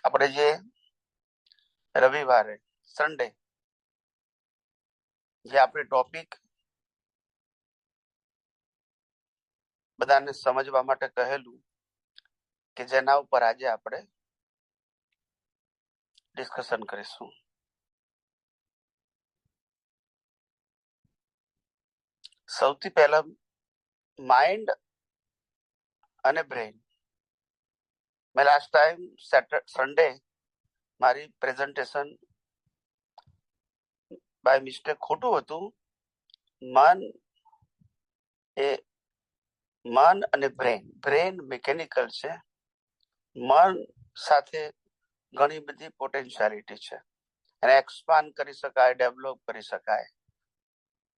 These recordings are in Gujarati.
આપણે જે રવિવારે સન્ડે જે આપણે ટોપિક બધાને સમજવા માટે કહેલું કે જેના ઉપર આજે આપણે ડિસ્કશન કરીશું. સૌથી પહેલા માઇન્ડ અને બ્રેઇન. મેં લાસ્ટ ટાઈમ સન્ડે મારી પ્રેઝન્ટેશન બાય મિસ્ટેક ખોટું હતું. મન અને બ્રેઇન મિકેનિકલ છે. મન સાથે ઘણી બધી પોટેન્શિયાલિટી છે, એને એક્સપાન્ડ કરી શકાય, ડેવલપ કરી શકાય,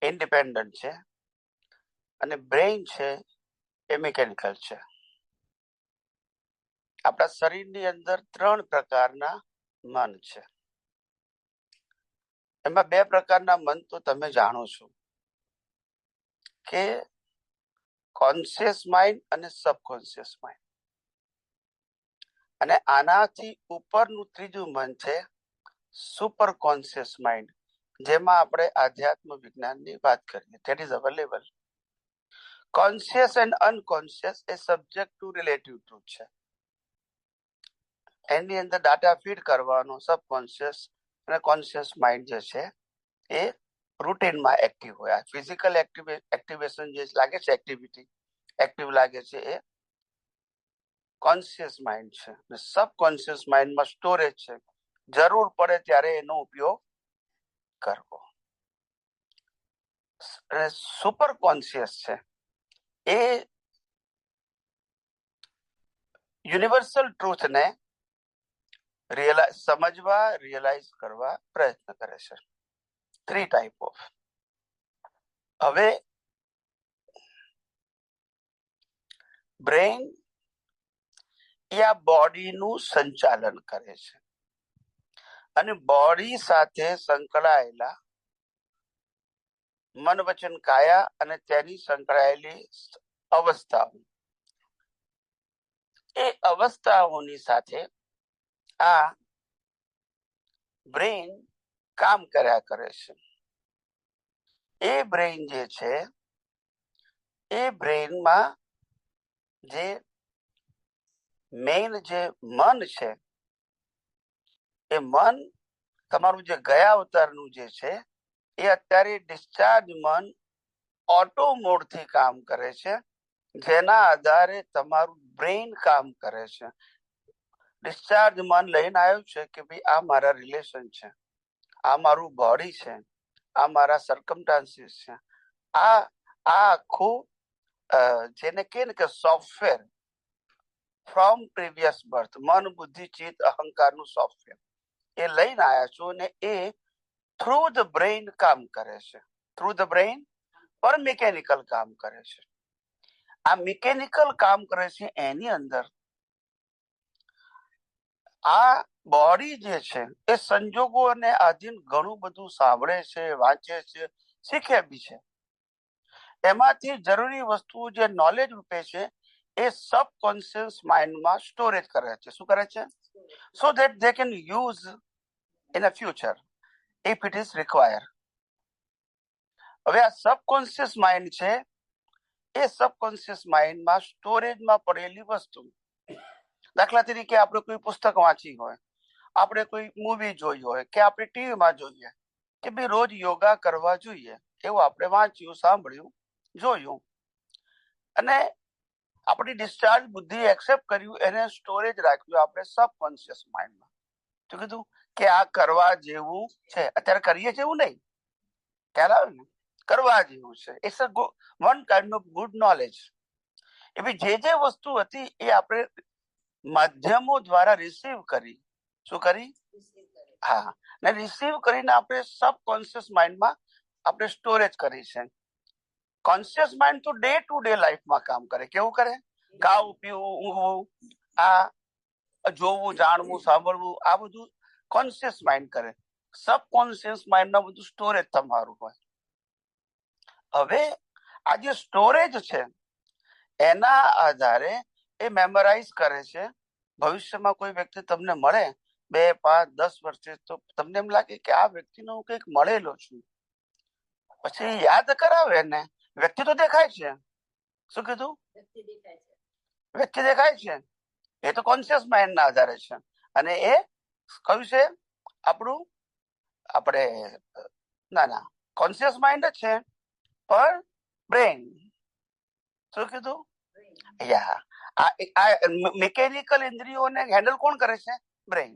ઇન્ડિપેન્ડન્ટ છે. અને બ્રેઇન છે એ મિકેનિકલ છે. આપણા શરીરની અંદર 3 પ્રકારના મન છે. એમાં 2 પ્રકારના મન તો તમે જાણો છો કે કોન્શિયસ માઇન્ડ અને સબકોન્શિયસ માઇન્ડ. અને આનાથી ઉપરનું ત્રીજું મન છે સુપર કોન્શિયસ માઇન્ડ, જેમાં આપણે આધ્યાત્મ વિજ્ઞાનની વાત કરીએ. That is available. Conscious and unconscious A subject to relative truth છે. એની અંદર ડાટા ફીડ કરવાનો સબકોન્શિયસ અને કોન્શિયસ માઇન્ડ જે છે એ રૂટીનમાં એક્ટિવ હોય. આ ફિઝિકલ એક્ટિવેશન જે લાગે છે, એક્ટિવિટી એક્ટિવ લાગે છે, એ કોન્શિયસ માઇન્ડ છે. સબકોન્શિયસ માઇન્ડમાં સ્ટોરેજ છે, જરૂર પડે ત્યારે એનો ઉપયોગ કરવો. અને સુપર કોન્શિયસ છે એ યુનિવર્સલ ટ્રુથને સમજવા, રિયલાઇઝ કરવા પ્રયત્ન કરે છે. 3 ટાઈપ ઓફ. હવે બ્રેઇન એ આ બોડીનું સંચાલન કરે છે અને બોડી સાથે સંકળાયેલા મન, વચન, કાયા અને તેની સંકળાયેલી અવસ્થાઓ, એ અવસ્થાઓની સાથે આ બ્રેઇન કામ કર્યા કરે છે. એ બ્રેઇન જે છે એ બ્રેઇનમાં જે મેઇન જે મન છે, એ મન તમારું જે ગયા અવતારનું જે છે એ અત્યારે ડિસ્ચાર્જ મન ઓટો મોડથી કામ કરે છે, જેના આધારે તમારું બ્રેઇન કામ કરે છે. ડિસ્ચાર્જ મન લઈને આવ્યું છે કે ભાઈ આ મારા રિલેશન છે, આ મારું બોડી છે, આ મારા સર્કમસ્ટાન્સીસ છે. આ આખું જેને કહે ને કે સોફ્ટવેર ફ્રોમ પ્રીવિયસ બર્થ, મન, બુદ્ધિ, ચિત્ત, અહંકારનું સોફ્ટવેર એ લઈને આવ્યા છું અને એ થ્રુ ધ બ્રેઇન કામ કરે છે. થ્રુ ધ બ્રેઇન પર મિકેનિકલ કામ કરે છે. આ મિકેનિકલ કામ કરે છે એની અંદર આ બોડી જે છે એ સંજોગોને આધીન ઘણું બધું સાંભળે છે, વાંચે છે, શીખે બી છે. એમાંથી જરૂરી વસ્તુઓ જે નોલેજ રૂપે છે એ સબકોન્શિયસ માઇન્ડમાં સ્ટોરેજ કરે છે. શું કરે છે? So that they can use in a future if it is require. હવે આ સબકોન્શિયસ માઇન્ડ છે એ સબકોન્શિયસ માઇન્ડમાં સ્ટોરેજમાં પડેલી વસ્તુ, દાખલા તરીકે આપણે કોઈ પુસ્તક વાંચી હોય, આપણે કોઈ મૂવી જોઈ હોય કે આપણે ટીવીમાં જોઈએ કે ભાઈ રોજ યોગા કરવા જોઈએ, એવું આપણે વાંચ્યું, સાંભળ્યું, જોયું અને આપણી ડિસ્ચાર્જ બુદ્ધિ એક્સેપ્ટ કર્યું, એને સ્ટોરેજ રાખ્યું આપણે સબકોન્શિયસ માઇન્ડમાં. તો કીધું કે આ કરવા જેવું છે, અત્યારે કરીએ જેવું નહીં, ખ્યાલ આવે ને, કરવા જેવું છે. It's a one kind of good knowledge. એવી જે વસ્તુ હતી એ આપણે માધ્યમો દ્વારા રિસીવ કરી. શું કરી? હા, ને રિસીવ કરીને આપણે સબકોન્શિયસ માઇન્ડમાં આપણે સ્ટોરેજ કરી છે. કોન્શિયસ માઇન્ડ તો ડે ટુ ડે લાઈફમાં કામ કરે. કેવું કરે? ખાવું, પીવું, ઊંઘવું, આ જોવું, જાણવું, સાંભળવું, આ બધું કોન્શિયસ માઇન્ડ કરે. સબકોન્શિયસ માઇન્ડમાં બધું સ્ટોરેજ તમારું હોય. હવે આ જે સ્ટોરેજ છે એના આધારે એ મેમરાઇઝ કરે છે. ભવિષ્યમાં કોઈ વ્યક્તિ તમને મળે 2, 5, 10 વર્ષે, તો તમને એમ લાગે કે આ વ્યક્તિનો હું કંઈક મળેલો છું, પછી યાદ કરાવે ને. વ્યક્તિ તો દેખાય છે. શું કીધું? વ્યક્તિ દેખાય છે. એ તો કોન્શિયસ માઇન્ડ ના આધારે છે. અને એ કયું છે? આપણું આપણે ના કોન્શિયસ માઇન્ડ જ છે, પણ બ્રેન. શું કીધું? મિકેનિકલ ઇન્દ્રિયોને હેન્ડલ કોણ કરે છે? બ્રેન.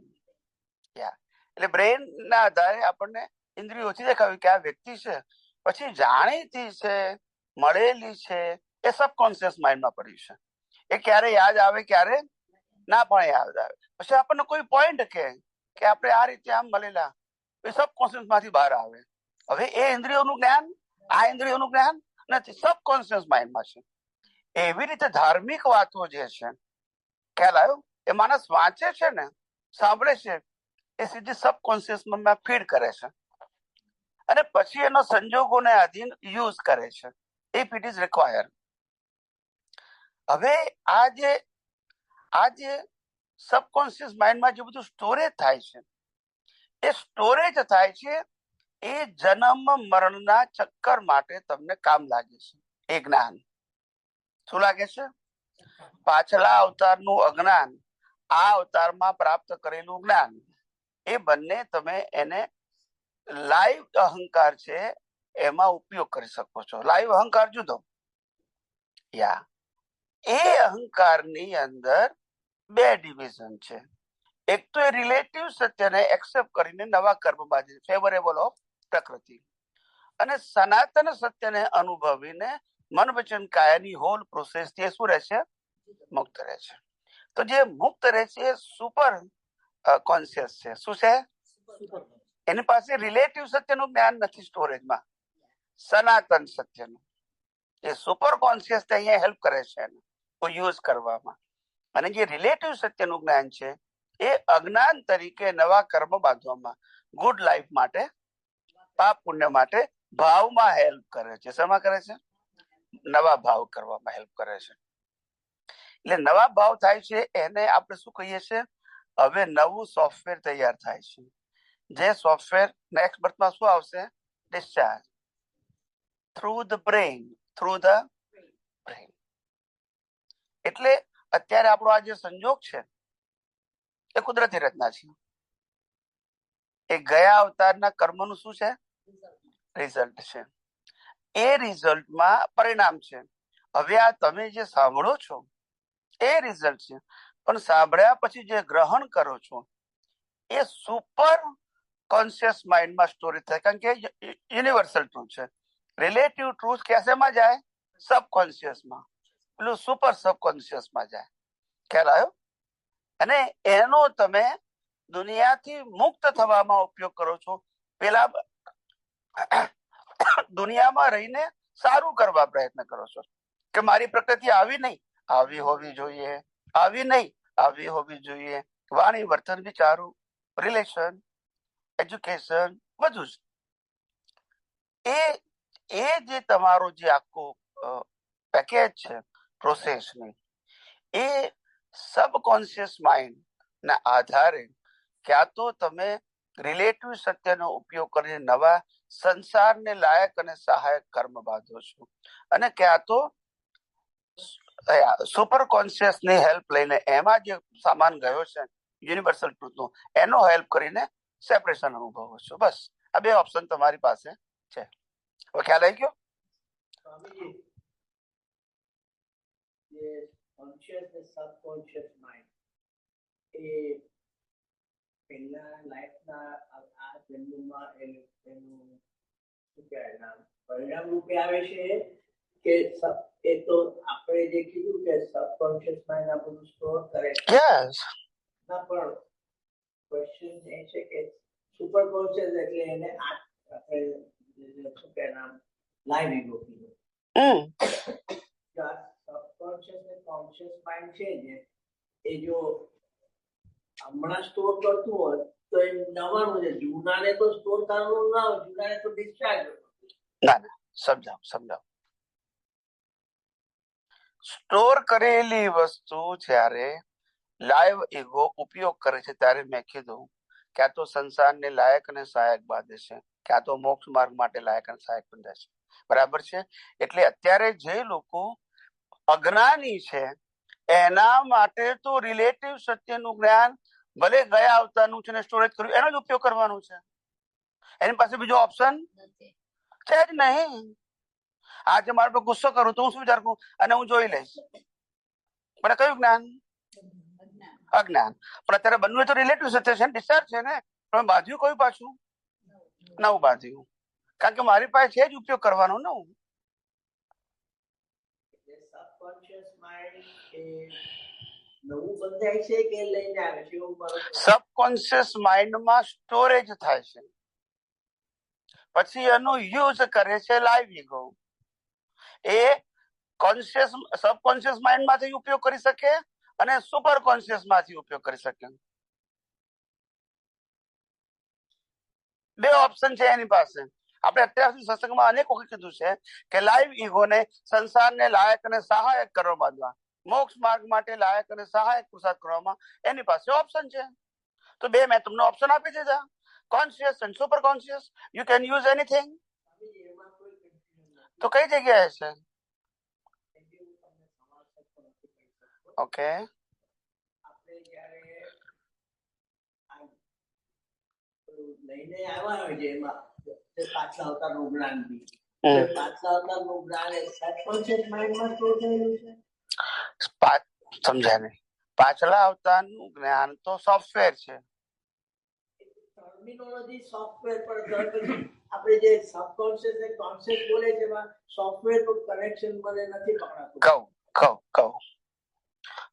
એટલે બ્રેન ના આધારે આપણને ઇન્દ્રિયોથી દેખાયું કે આ વ્યક્તિ છે. પછી જાણીતી છે, મળેલી છે, એ સબકોન્શિયસ માઇન્ડમાં પડ્યું છે. એ ક્યારે યાદ આવે, ક્યારે ના પણ યાદ આવે. પછી આપણને કોઈ પોઈન્ટ કે આપણે આ રીતે આમ મળેલા, એ સબકોન્શિયસ માંથી બહાર આવે. હવે એ ઇન્દ્રિયોનું જ્ઞાન, આ ઇન્દ્રિયોનું જ્ઞાન નથી, સબકોન્શિયસ માઇન્ડમાં છે. એવી રીતે ધાર્મિક વાતો જે છે, ખ્યાલ આવ્યો? એ માણસ વાંચે છે ને, સાંભળે છે, એ સીધી સબકોન્શિયસમાં ફીડ કરે છે, અને પછી એનો સંજોગોને આધીન યુઝ કરે છે, ઇફ ઇટ ઇઝ રિક્વાયર્ડ. હવે આ જે સબકોન્શિયસ માઇન્ડમાં જે બધું સ્ટોરેજ થાય છે, એ સ્ટોરેજ થાય છે, એ જન્મ મરણના ચક્કર માટે તમને કામ લાગે છે. એ જ્ઞાન શું લાગે છે? પાછલા અવતારનું અજ્ઞાન, આ અવતારમાં પ્રાપ્ત કરેલું જ્ઞાન, એ બંને તમે એને લાઈવ અહંકાર છે એમાં ઉપયોગ કરી શકો છો. લાઈવ અહંકાર જુદો. એ અહંકારની અંદર 2 ડિવિઝન છે. એક તો એ રિલેટિવ સત્યને એક્સેપ્ટ કરીને નવા કર્મ બાંધે, ફેવરેબલ ઓફ પ્રકૃતિ, અને સનાતન સત્યને અનુભવીને મન વચન કાયાની હોલ પ્રોસેસ થી શું રહે છે? મુક્ત રહે છે. તો જે મુક્ત રહે છે એ સુપર કોન્શિયસ છે. શું છે? એની પાસે રિલેટિવ સત્યનું જ્ઞાન નથી સ્ટોરેજમાં, સનાતન સત્યનું. એ સુપર કોન્શિયસ અહીંયા હેલ્પ કરે છે એને યુઝ કરવામાં. અને જે રિલેટિવ સત્યનું જ્ઞાન છે, એ અજ્ઞાન તરીકે નવા કર્મ બાંધવામાં, ગુડ લાઈફ માટે, પાપ પુણ્ય માટે ભાવમાં હેલ્પ કરે છે. શેમાં કરે છે? નવા ભાવ કરવામાં હેલ્પ કરે છે. એટલે નવા ભાવ થાય છે, એને આપણે શું કહીએ છીએ? હવે નવું સોફ્ટવેર તૈયાર થાય છે. જે સોફ્ટવેર નેક્સ્ટ બર્થમાં શું આવશે? ડિસ્ચાર્જ થ્રુ ધ બ્રેઇન, એટલે અત્યારે આપણો આ જે સંજોગ છે, એ કુદરતી રચના છે. એ ગયા અવતારના કર્મનું શું છે? રિઝલ્ટ છે. એ રિઝલ્ટમાં પરિણામ છે. હવે આ તમે જે સાંભળો છો એ રિઝલ્ટ છે, પણ સાંભળ્યા પછી જે ગ્રહણ કરો છો એ સુપર કોન્શિયસ માઇન્ડમાં સ્ટોરેજ થાય, કારણ કે યુનિવર્સલ ટ્રુથ છે. રિલેટિવ ટ્રુથ કેસેમાં જાય? સબકોન્શિયસમાં. પેલું સુપર સબકોન્શિયસમાં જાય. ખ્યાલ આવ્યો? અને એનો તમે દુનિયાથી મુક્ત થવામાં ઉપયોગ કરો છો. પેલા દુનિયામાં રહીને સારું કરવા પ્રયત્ન કરો છો કે મારી પ્રકૃતિ આવી નહીં, આવી હોવી જોઈએ, આવી નહીં, આવી હોવી જોઈએ. વાણી, વર્તન, વિચારો, રિલેશન, એજ્યુકેશન, બધું જ. એ જે તમારો જે આખો પેકેજ છે પ્રોસેસની, એ સબકોન્શિયસ માઇન્ડ ના આધારે ક્યાં તો તમે રિલેટિવ સત્યનો ઉપયોગ કરીને નવા સંસારને લાયક અને સહાયક કર્મ બાંધો છો, અને ક્યાં તો સુપર કોન્શિયસ ની હેલ્પ લઈને એમાં જે સામાન ગયો છે યુનિવર્સલ ટ્રુથ નો, એનો હેલ્પ કરીને સેપરેશન અનુભવો છો. બસ આ 2 ઓપ્શન તમારી પાસે છે. હવે ખ્યાલ આવી ગયો? કોન્શિયસ ને સબકોન્શિયસ માઇન્ડ એ પહેલા લાઈફના આ જન્મમાં એનું શું કહેવાય નામ પરિણામ રૂપે આવે છે કે એ તો આપણે જે કીધું કે સબકોન્શિયસ માઇન્ડ આ બધું સ્ટોર કરે છે. ના, પણ ક્વેશ્ચન એ છે કે સુપર કોન્શિયસ એટલે એને આપણે શું કહેવાય નામ લાઈવ ઈગો કીધું. સબકોન્શિયસ ને કોન્શિયસ માઇન્ડ છે ને, એ જો હમણાં સ્ટોર કરતું હોય તો એ નવાનું છે, જૂનાને તો સ્ટોર કરવાનું ના હોય, જૂનાને તો ડિસ્ચાર્જ. ના સમજાવ. સ્ટોર કરેલી વસ્તુ જ્યારે લાઈવ ઈગો ઉપયોગ કરે છે ત્યારે મેં કીધું ક્યાં તો સંસારને લાયક અને સહાયક બાંધે છે, ક્યાં તો મોક્ષ માર્ગ માટે લાયક અને સહાયક બાંધે છે. બરાબર છે. એટલે અત્યારે જે લોકો અજ્ઞાની છે એના માટે તો રિલેટિવ સત્યનું જ્ઞાન ભલે ગયા અવતારનું છે ને સ્ટોરેજ કર્યું એનો જ ઉપયોગ કરવાનો છે. એની પાસે બીજો ઓપ્શન છે જ નહીં. આજે મારા પર ગુસ્સો કરું તો હું શું વિચાર કરું અને હું જોઈ લઈશ, મને કયું જ્ઞાન? અજ્ઞાન. પણ અત્યારે બનવું તો રિલેટિવ સત્ય છે, ડિસ્ચાર્જ છે ને, પણ બાંધ્યું કયું પાછું? નવું બાંધ્યું, કારણ કે મારી પાસે છે જ ઉપયોગ કરવાનો ને. હું સબકોન્શિયસ માઇન્ડ એ નવું બંધાય છે કે લઈને આવે છે? સબકોન્શિયસ માઇન્ડમાં સ્ટોરેજ થાય છે, પછી એનો યુઝ કરે છે લાઈવ ઈગો. એ કોન્શિયસ સબકોન્શિયસ માઇન્ડ માંથી ઉપયોગ કરી શકે અને સુપર કોન્શિયસ માંથી ઉપયોગ કરી શકે. બે ઓપ્શન છે એની પાસે. આપણે અત્યાર સુધી સત્સંગમાં અનેક વખત કીધું છે કે લાઈવ ઈગોને સંસારને લાયક અને સહાયક કરવા બાંધવા, મોક્ષ માર્ગ માટે લાયક અને સહાયક પુરુષાર્થ કરવામાં એની પાસે ઓપ્શન છે. તો બે મેં તમને ઓપ્શન આપી દીધા, conscious and super conscious. You can use anything. તો કઈ જગ્યાએ છે? ઓકે, લઈને આવ્યા હોય છે એમાં પાછલા અવતારનું જ્ઞાન બી, પાછલા અવતારનું જ્ઞાન એ સબકોન્શિયસ માઇન્ડમાં સ્ટોર થયેલું છે. સમજાય નહીં. પાછલા અવતારનું જ્ઞાન તો સોફ્ટવેર છે. ટર્મિનોલોજી સોફ્ટવેર પર આપણે જે સબકોન્શિયસ અને કોન્શિયસ બોલે છે એમાં સોફ્ટવેર નું કનેક્શન મને નથી પકડાતું. કહું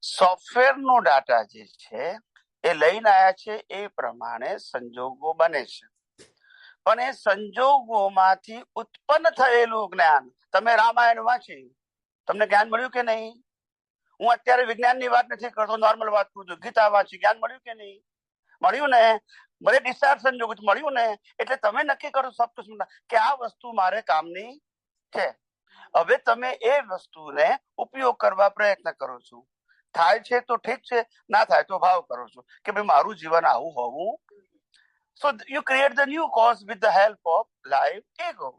સોફ્ટવેર નો ડાટા જે છે એ લઈને આવ્યા છે એ પ્રમાણે સંજોગો બને છે, પણ એ સંજોગોમાંથી ઉત્પન્ન થયેલું જ્ઞાન. તમે રામાયણ વાંચી, તમને જ્ઞાન મળ્યું કે નહીં? હું અત્યારે વિજ્ઞાનની વાત નથી કરતો, નોર્મલ વાત કરું છું. ગીતા વાંચી, જ્ઞાન મળ્યું કે નહીં? મળ્યું ને. ભલે ડિસ્ચાર્જ સંજોગ મળ્યું ને. એટલે તમે નક્કી કરો સબકોન્શિયસ કે આ વસ્તુ મારે કામની છે. હવે તમે એ વસ્તુને ઉપયોગ કરવા પ્રયત્ન કરો છો. થાય છે તો ઠીક છે, ના થાય તો ભાવ કરો છો કે ભાઈ મારું જીવન આવું હોવું. So you create the new cause with the help of live ego.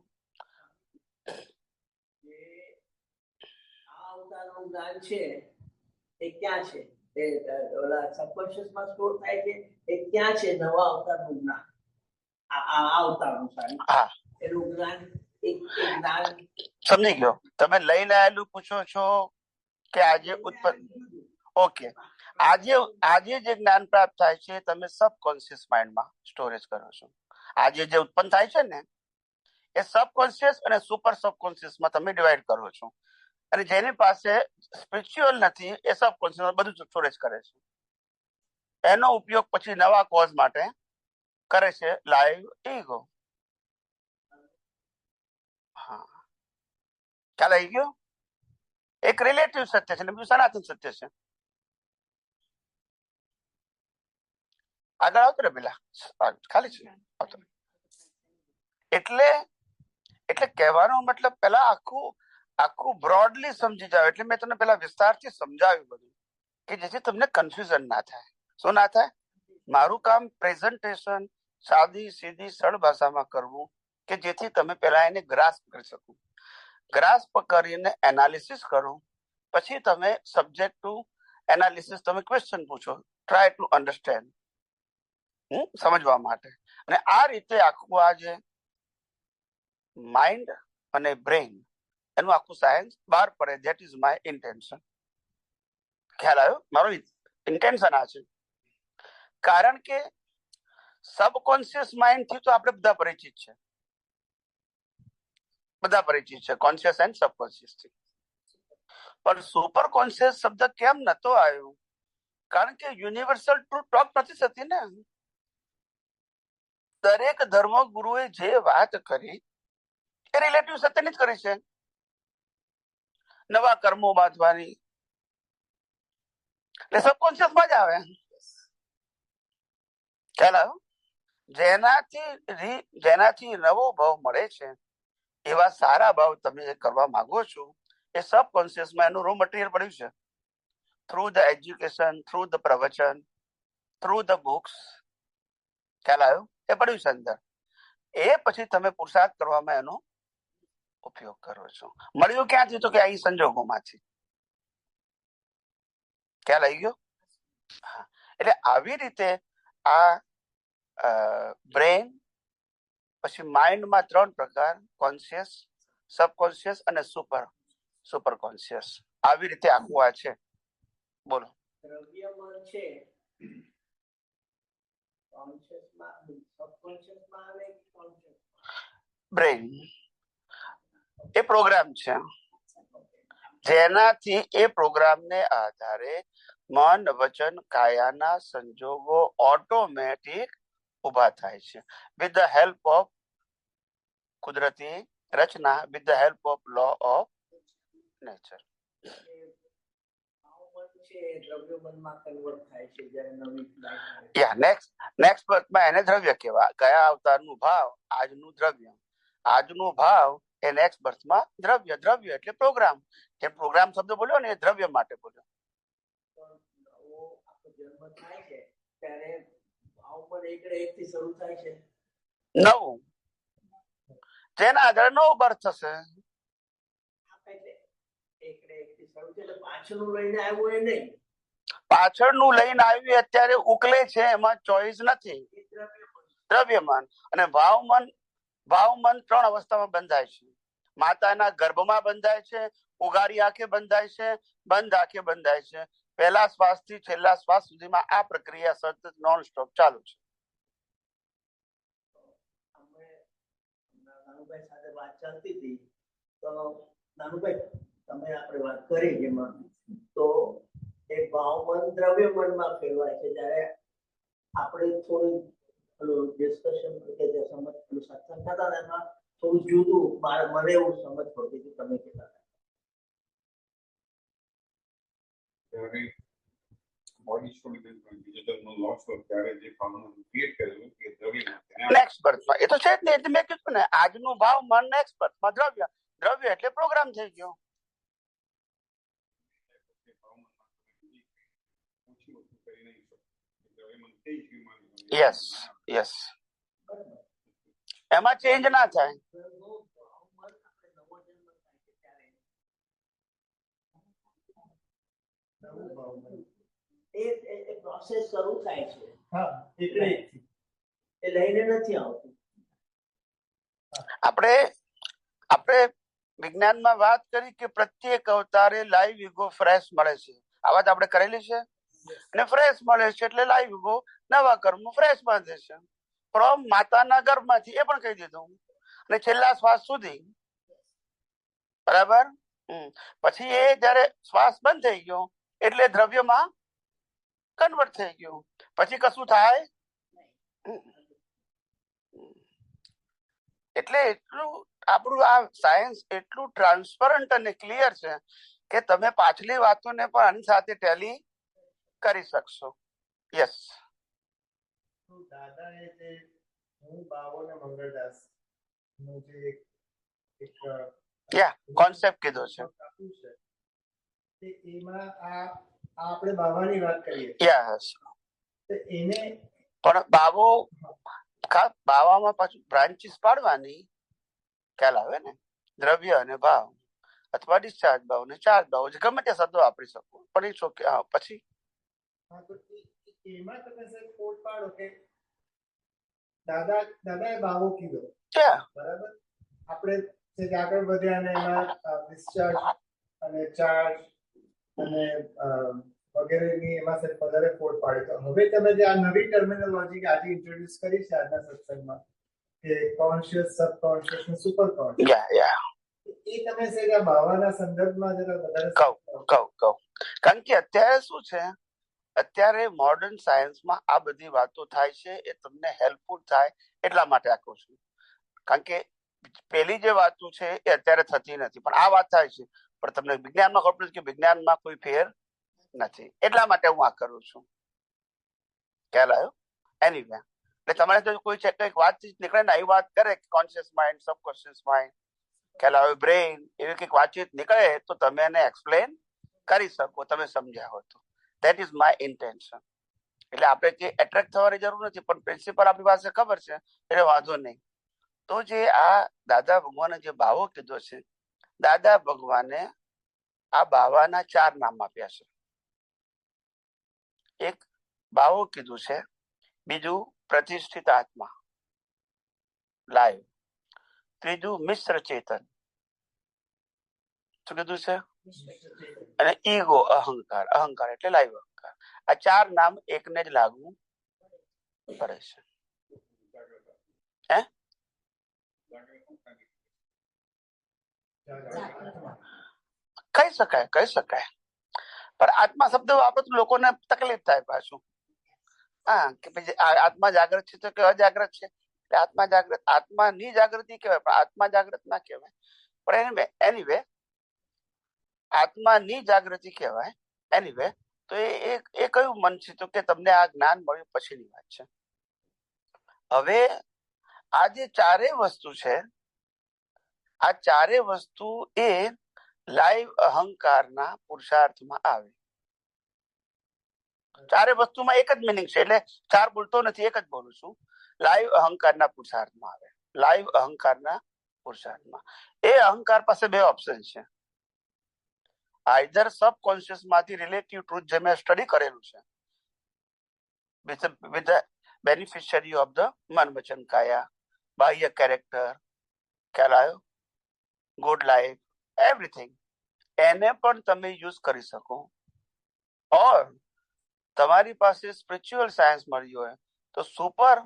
આ અવતારનું જ્ઞાન છે એ ક્યાં છે? એ ઓલા સબકોન્શિયસમાં સ્ટોર થાય છે એ ક્યાં છે? નવા અવતારનું જ્ઞાન, આ અવતારનું એનું જ્ઞાન, એક જ્ઞાન સમજી ગયો. તમે લઈને આવેલું પૂછો છો કે આજે ઉત્પન્ન. ઓકે, આજે જે જ્ઞાન પ્રાપ્ત થાય છે તમે સબકોન્શિયસ માઇન્ડમાં સ્ટોરેજ કરો છો. આજે જે ઉત્પન્ન થાય છે ને એ સબકોન્શિયસ અને સુપર સબકોન્શિયસમાં તમે ડિવાઈડ કરો છો. અને જેની પાસે સ્પિરિચ્યુઅલ નથી એ સબકોન્શિયસ બધું સ્ટોરેજ કરે છે. એનો ઉપયોગ પછી નવા કોઝ માટે કરે છે લાઈવ ઈગો. હા, ખ્યાલ આવી ગયો? એક રિલેટિવ સત્ય છે ને બીજું સનાતન સત્ય છે. આગળ આવતો ને પેલા ખાલી છે. એટલે કહેવાનો મતલબ પેલા આખું બ્રોડલી સમજી જાવ. એટલે મેં તમને પેલા વિસ્તારથી સમજાવ્યું બધું કે જેથી તમને કન્ફ્યુઝન ના થાય. શું ના થાય? મારું કામ પ્રેઝન્ટેશન સાદી સીધી સરળ ભાષામાં કરવું કે જેથી તમે પેલા એને ગ્રાસ્પ કરી શકો. ગ્રાસ્પ કરીને એનાલિસિસ કરો, પછી તમે સબ્જેક્ટ ટુ એનાલિસિસ તમે ક્વેશ્ચન પૂછો, ટ્રાય ટુ અન્ડરસ્ટેન્ડ, સમજવા માટે. અને આ રીતે આખું આ જે માઇન્ડ અને બ્રેઇન એનું આખું સાયન્સ બહાર પડે. That is my intention. ખ્યાલ આવ્યો? મારો ઇન્ટેન્શન આ છે. કારણ કે સબકોન્શિયસ માઇન્ડ થી તો આપણે બધા પરિચિત છે, કોન્શિયસ એન્ડ સબકોન્શિયસ થી. પણ સુપર કોન્શિયસ શબ્દ કેમ નતો આવ્યો? કારણ કે યુનિવર્સલ ટ્રુથ ટોક નથી થતી ને. દરેક ધર્મ ગુરુએ જે વાત કરી એ રિલેટિવ સત્યની જ કરી છે. નવા કર્મો બાંધવાની એટલે સબકોન્શિયસમાં જ આવે. ખ્યાલ આવ્યો? જેનાથી નવો ભાવ મળે છે એવા સારા ભાવ તમે કરવા માંગો છો એ સબકોન્શિયસમાં એનું રો મટીરિયલ પડ્યું છે. Through the education, through the પ્રવચન, થ્રુ ધ બુક્સ, ખ્યાલ આવ્યો? એ પડ્યું છે અંદર. એ પછી તમે પુરુષાર્થ કરવામાં એનો ઉપયોગ કરો છો. મળ્યું ક્યાંથી? તો કે અહીં સંજોગોમાંથી. ખ્યાલ આવી ગયો? હા. એટલે આવી રીતે આ બ્રેન, પછી માઇન્ડમાં 3 પ્રકાર, કોન્શિયસ, સબકોન્શિયસ અને સુપર કોન્શિયસ. આવી રીતે આખું આ છે. બોલો. દ્રવ્યમન છે કોન્શિયસમાં, સબકોન્શિયસમાં આવે કે કોન્શિયસ? બ્રેન એ પ્રોગ્રામ છે જેનાથી એ પ્રોગ્રામને આધારે મન, વચન, કાયાના સંજોગો ઓટોમેટિક ઉભા થાય છે વિથ ધ હેલ્પ ઓફ કુદરતી રચના, with the help of law of nature. Next બર્થમાં એને દ્રવ્ય કહેવાય. ગયા અવતારનું ભાવ આજનું દ્રવ્ય, આજનું ભાવ એ નેક્સ્ટ બર્થમાં દ્રવ્ય. દ્રવ્ય એટલે પ્રોગ્રામ. જે પ્રોગ્રામ શબ્દ બોલ્યો ને એ દ્રવ્ય માટે બોલ્યો. જન્મ થાય છે ત્યારે ભાવ પણ એકથી શરૂ થાય છે. નવું જેના આધારે નવો બર્થ થશે. પાછળનું લઈને આવ્યું એ નહીં, પાછળનું લઈને આવ્યું અત્યારે ઉકલે છે, એમાં ચોઈસ નથી. દ્રવ્યમાન અને ભાવમન. ભાવમન 3 અવસ્થામાં બંધાય છે. માતાના ગર્ભમાં બંધાય છે, ઉગારી આંખે બંધાય છે, બંધ આંખે બંધાય છે. પહેલા શ્વાસ થી છેલ્લા શ્વાસ સુધીમાં આ પ્રક્રિયા સતત નોન સ્ટોપ ચાલુ છે. નાનુભાઈ સાથે વાત ચાલતી હતી તો નાનુભાઈ તમે આપણે વાત કરી જેમાં તો એ ભાવમન દ્રવ્યમનમાં ફેરવાય છે. જ્યારે આપણે થોડું ડિસ્કશન કે જે સમજ સત્સંગ થતા એમાં થોડું જુદું મને એવું સમજ પડતી હતી. તમે કહેતા બોડી છોડી ડિજિટલનો લોસ હોય ત્યારે જે કામનું ક્રિએટ કરેલું કે દ્રવ્ય નેક્સ્ટ બર્થમાં એ તો છે જ ને. એટલે મેં કીધું ને આજનું ભાવ મન, નેક્સ્ટ બર્થમાં દ્રવ્ય. દ્રવ્ય એટલે પ્રોગ્રામ થઈ ગયો. યસ યસ, એમાં ચેન્જ ના થાય. એ પ્રોસેસ શરૂ થાય છે. એટલે એ લઈને નથી આવતું. આપણે વિજ્ઞાનમાં વાત કરી કે પ્રત્યેક અવતારે લાઈવ ઈગો ફ્રેશ મળે છે. આ વાત આપણે કરેલી છે. અને ફ્રેશ મળે છે એટલે લાઈવ ઈગો નવા કર્મ ફ્રેશ બાંધે છે. ફ્રોમ માતાના ગર્ભમાંથી, એ પણ કહી દીધું, અને છેલ્લા શ્વાસ સુધી. બરાબર. પછી એ જયારે શ્વાસ બંધ થઈ ગયો એટલે દ્રવ્યમાં કન્વર્ટ થઈ ગયું. પછી કશું થાય. એટલે એટલું આપણું આ સાયન્સ એટલું ટ્રાન્સપરન્ટ અને ક્લિયર છે કે તમે પાછલી વાતોને પણ આની સાથે ટેલી કરી શકશો. યસ. દાદાએ જે હું બાવો ને મંગળદાસ નો જે એક કોન્સેપ્ટ કીધો છે તે એમાં આ આપણે બાવાની વાત કરીએ. યસ. એને પણ બાવો બાવામાં પાછું બ્રાન્ચીસ પાડવાની. ખ્યાલ આવે ને? દ્રવ્ય અને ભાવ અથવા ડિસ્ચાર્જ ભાવ ને ચાર્જ ભાવ, ગમે તે શબ્દો વાપરી શકો. પણ એ છોકે પછી એમાં તમે સર કોડ પાડો કે દાદાએ બાવો કીધો, બરાબર. આપણે જે આગળ વધ્યા અને એમાં ડિસ્ચાર્જ અને ચાર્જ અને વગેરેની એમાં વધારે કોડ પાડ્યો. તો હવે તમે જે આ નવી ટર્મિનોલોજી આજે ઇન્ટ્રોડ્યુસ કરી છે આજના સત્સંગમાં કે કોન્શિયસ, સબકોન્શિયસ ને સુપર કોન્શિયસ, એ તમે છે બાવાના સંદર્ભમાં જરા વધારે કહું. કારણ કે અત્યારે શું છે, અત્યારે મોડર્ન સાયન્સમાં આ બધી વાતો થાય છે. એ તમને હેલ્પફુલ થાય એટલા માટે આ કહું છું. કારણ કે પેલી જે વાતો છે એ અત્યારે થતી નથી, પણ આ વાત થાય છે. પણ તમને વિજ્ઞાનમાં ખબર કે વિજ્ઞાનમાં કોઈ ફેર નથી, એટલા માટે હું આ કરું છું. ખ્યાલ આવ્યો? એનીવે, એટલે તમારે તો કોઈ છે કંઈક વાતચીત નીકળે ને એ વાત કરે કોન્શિયસ માઇન્ડ, સબકોન્શિયસ માઇન્ડ, ખ્યાલ આવે બ્રેઇન એવી કંઈક વાતચીત નીકળે તો તમે એને એક્સપ્લેન કરી શકો, તમે સમજ્યા હો તો. That is my intention. એટલે આપણે જે એટ્રેક્ટ થવાની જરૂર નથી, પણ પ્રિન્સિપલ આપણી પાસે ખબર છે એટલે વાંધો નહીં. તો જે આ દાદા ભગવાને જે બાવો કીધો છે, દાદા ભગવાને આ બાવાના 4 નામ આપ્યા છે. એક બાવો કીધું છે, બીજું પ્રતિષ્ઠિત આત્મા લાઈવ, ત્રીજું મિશ્ર ચેતન, શું કીધું છે, અને ઈગો અહંકાર, અહંકાર એટલે લાઈવ અહંકાર. આ 4 નામ એકને જ લાગુ પડે છે. કહી શકાય પણ આત્મા શબ્દ વાપરો તો લોકોને તકલીફ થાય પાછું. હા, કે પછી આત્મા જાગૃત છે તો કે અજાગ્રત છે. આત્મા જાગૃત, આત્માની જાગૃતિ કહેવાય, પણ આત્મા જાગૃત ના કહેવાય. પણ એનીવે આત્માની જાગૃતિ કહેવાય. એનીવે તો એ કયું મન છે, તો કે તમને આ જ્ઞાન મળ્યું પછીની વાત છે. હવે આ જે 4 વસ્તુ છે, આ 4 વસ્તુ એ લાઈવ અહંકારના પુરુષાર્થમાં આવે. 4 વસ્તુમાં એક જ મિનિંગ છે, એટલે 4 બોલતો નથી, એક જ બોલું છું. લાઈવ અહંકારના પુરુષાર્થમાં આવે. લાઈવ અહંકારના પુરુષાર્થમાં એ અહંકાર પાસે 2 ઓપ્શન છે. આઈધર સબકોન્શિયસ માંથી રિલેટિવ ટ્રુથ જે મેં સ્ટડી કરેલું છે, વિથ બેનિફિશિયરી ઓફ ધ મન વચન કાયા, બાહ્ય કેરેક્ટર, ખ્યાલ આવ્યો, ગુડ લાઈફ, એવરીથિંગ, એને પણ તમે યુઝ કરી શકો. ઓર તમારી પાસે સ્પિરિચ્યુઅલ સાયન્સ મળી હોય તો સુપર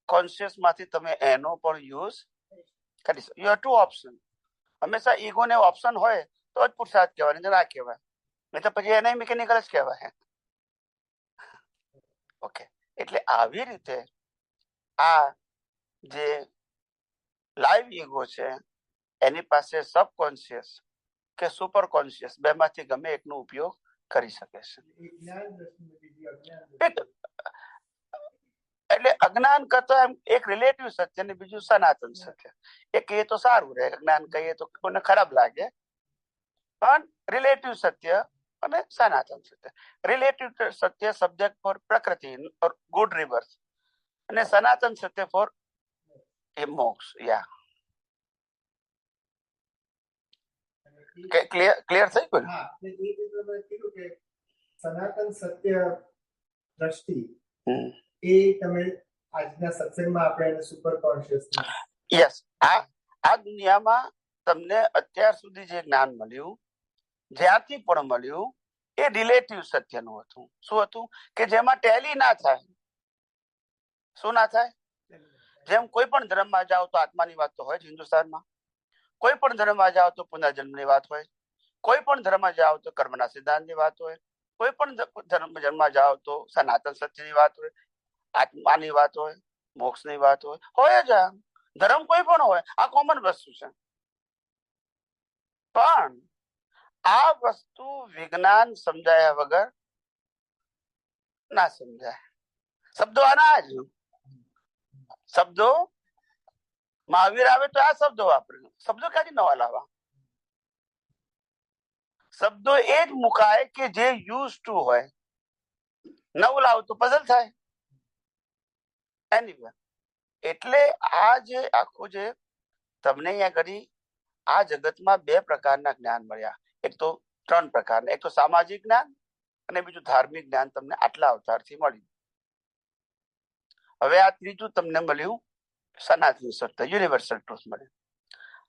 કોન્શિયસ માંથી તમે એનો પણ યુઝ કરી શકો. You have 2 option. હંમેશા ઈગોને ઓપ્શન હોય તો જ પુરુષાર્થ કહેવાય, નહીં ના કહેવાય. નહીં તો પછી એને મિકેનિકલ જ કહેવાય. ઓકે, એટલે આવી રીતે આ જે લાઈવ ઈગો છે એની પાસે સબકોન્શિયસ કે સુપર કોન્શિયસ બેમાંથી ગમે એકનો ઉપયોગ કરી શકે છે. એટલે અજ્ઞાન કરતા એમ એક રિલેટિવ સત્ય ને બીજું સનાતન સત્ય. એક એ તો સારું રહે, જ્ઞાન કહીએ તો કોઈને ખરાબ લાગે, પણ રિલેટિવ સત્ય અને સનાતન સત્ય. રિલેટિવ સત્ય સબ્જેક્ટ ફોર પ્રકૃતિ ઓર ગુડ રિવર્સ, અને સનાતન સત્ય ફોર એ મોક્ષ. યા ક્લિયર થઈ ગયું? હા, એ જે તમે કીધું કે સનાતન સત્ય દ્રષ્ટિ, એ તમે આજના સત્સંગમાં આપણે સુપર કોન્શિયસનેસ. યસ, આ દુનિયામાં તમને અત્યાર સુધી જે જ્ઞાન મળ્યું, જ્યાંથી પણ મળ્યું, એ રિલેટિવ સત્યનું હતું. શું હતું? કે જેમાં ટેલી ના થાય. શું ના થાય? જેમ કોઈ પણ ધર્મમાં જાઓ તો આત્માની વાત તો હોય જ હિન્દુસ્તાનમાં, કોઈ પણ ધર્મમાં જાઓ તો પુનર્જન્મની વાત હોય, કોઈ પણ ધર્મમાં જાઓ તો કર્મના સિદ્ધાંતની વાત હોય, કોઈ પણ ધર્મમાં જાઓ તો સનાતન સત્યની વાત હોય, આત્માની વાત હોય, મોક્ષની વાત હોય જ. ધર્મ કોઈ પણ હોય, આ કોમન વસ્તુ છે. પણ આ વસ્તુ વિજ્ઞાન સમજાયા વગર ના સમજાય. શબ્દો આના જ શબ્દો મહાવીર આવે તો આ શબ્દો વાપરે. શબ્દો ક્યાંથી નવા લાવવા? શબ્દો એ જ મુકાય કે જે યુઝ ટુ હોય. નવું લાવ તો પઝલ થાય. એનીવે, એટલે આ જે આખું જે તમને અહીંયા ઘડી આ જગતમાં 2 પ્રકારના જ્ઞાન મળ્યા. એક તો 3 પ્રકારના, એક તો સામાજિક જ્ઞાન અને બીજું ધાર્મિક જ્ઞાન તમને આટલા અવતારથી મળ્યું. હવે આ ત્રીજું તમને મળ્યું સનાતન સત્ય, યુનિવર્સલ ટ્રુથ મળ્યું.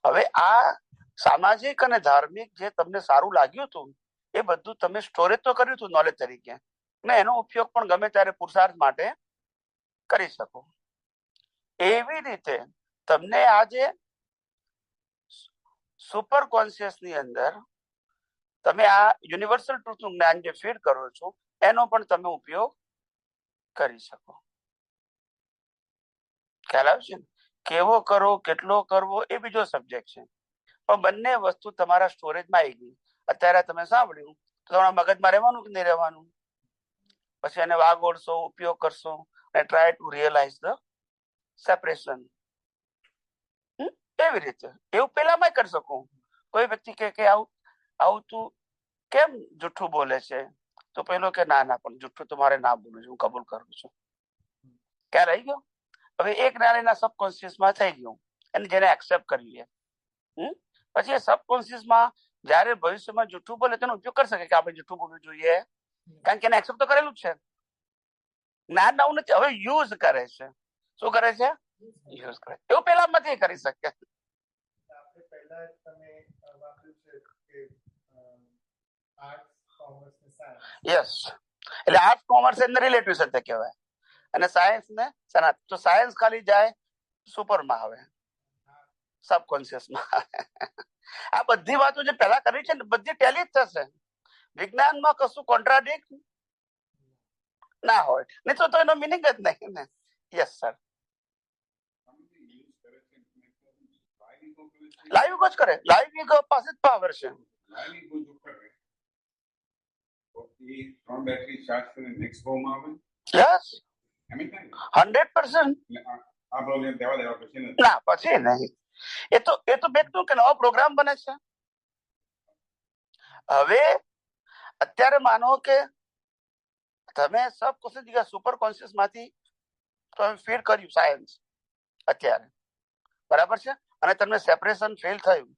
હવે આ સામાજિક અને ધાર્મિક જે તમને સારું લાગ્યું હતું એ બધું તમે સ્ટોરેજ તો કર્યું હતું નોલેજ તરીકે, ને એનો ઉપયોગ પણ ગમે ત્યારે પુરુષાર્થ માટે કરી શકો. એવી રીતે તમને આજે સુપર કોન્શિયસ ની અંદર તમે આ યુનિવર્સલ ટ્રુથ નું જ્ઞાન જે ફીડ કરો છો એનો પણ તમે ઉપયોગ કરી શકો. ખ્યાલ આવશે ને? કેવો કરવો, કેટલો કરવો એ બીજો સબ્જેક્ટ છે, પણ બંને વસ્તુ તમારા સ્ટોરેજમાં આવી ગઈ. અત્યારે તમે સાંભળ્યું તો તમારા મગજમાં રહેવાનું કે નહીં રહેવાનું? પછી એને વાગોડશો, ઉપયોગ કરશો અને try to realise the separation. એવી રીતે એવું પેલામાં કરી શકું. કોઈ વ્યક્તિ કે આવું આવું તું કેમ જુઠ્ઠું બોલે છે, તો પેલો કે ના ના પણ જુઠ્ઠું તો મારે ના બોલવું છે, હું કબૂલ કરું છું. ક્યાં રહી ગયો? હવે એક નાના સબકોન્શિયસમાં થઈ ગયું, અને જેને એક્સેપ્ટ કરી લે. પછી એ સબકોન્શિયસમાં જયારે ભવિષ્યમાં જુઠ્ઠું બોલે તેનો ઉપયોગ કરી શકે કે આપણે જુઠ્ઠું બોલવું જોઈએ, કારણ કે એને એક્સેપ્ટ તો કરેલું જ છે. જ્ઞાન નવું નથી, હવે યુઝ કરે છે. શું કરે છે? યુઝ કરે. એવું પેલા નથી કરી શકે. આપણે પહેલા તમે વાપર્યું છે કે આર્ટ્સ, કોમર્સ ને સાયન્સ. યસ, એટલે આર્ટ્સ કોમર્સ એને રિલેટિવ સત્ય કહેવાય, અને સાયન્સ ને સનાતન. તો સાયન્સ ખાલી જાય સુપરમાં આવે, સબકોન્શિયસમાં આવે. આ બધી વાતો જે પહેલા કરી છે ને બધી ટેલી જ થશે. વિજ્ઞાનમાં કશું કોન્ટ્રાડિક્ટ ના હોય, નહીં તો એનો મિનિંગ જ નહીં ને. યસ સર, લાઈવ ઈગો જ કરે. લાઈવ ઈગો પાસે જ પાવર છે. લાઈવ ઈગો જો કરે તો એ 3 બેટરી ચાર્જ કરીને નેક્સ્ટ ફોર્મ આવે. યસ, એમ થાય 100%. આ પ્રોબ્લેમ દેવા પછી નથી. ના, પછી નહીં. એ તો બેક ટુ કે નવો પ્રોગ્રામ બને છે. હવે અત્યારે માનો કે તમે સબકોન્શિયસ જગ્યા સુપર કોન્શિયસ માંથી તમે ફીડ કર્યું સાયન્સ અત્યારે, બરાબર છે, અને તમને સેપરેશન ફીલ થયું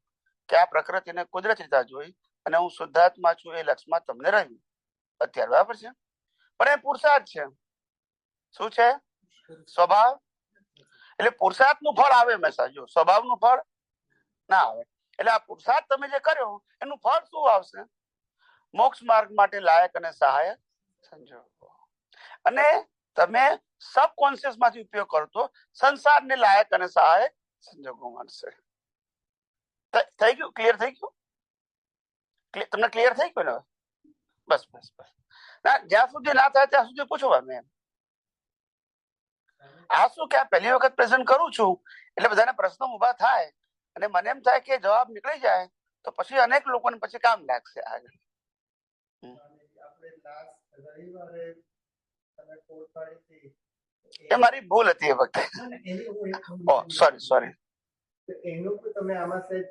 કે આ પ્રકૃતિને કુદરતી રીતે જોઈ અને હું શુદ્ધાત્મા છું એ લક્ષમાં તમને રહ્યું અત્યારે, બરાબર છે. પણ એ પુરુષાર્થ છે. શું છે? સ્વભાવ. એટલે પુરુષાર્થ નું ફળ આવે હંમેશા, જો સ્વભાવ નું ફળ ના આવે. એટલે આ પુરુષાર્થ તમે જે કર્યો એનું ફળ શું આવશે? મોક્ષ માર્ગ માટે લાયક અને સહાયક સંજોગો. અને તમે સબકોન્શિયસ માંથી ઉપયોગ કરતો સંસારને લાયક અને સહાયક સંજોગો મળશે. થઈ ગયું? ક્લિયર થઈ ગયું? તમને ક્લિયર થઈ ગયું ને? બસ બસ બસ. ના, જ્યાં સુધી ના થાય ત્યાં સુધી પૂછવાનું એમ. આ શું કે આ પહેલી વખત પ્રેઝન્ટ કરું છું એટલે બધાને પ્રશ્નો ઉભા થાય અને મને એમ થાય કે જવાબ નીકળી જાય તો પછી અનેક લોકોને પછી કામ લાગશે આગળ. આપણે લાસ્ટ રવિવારે તમે કોડ પાડી હતી, એ મારી ભૂલ હતી એ વખતે. સોરી. એનું પણ તમે આમાં સેજ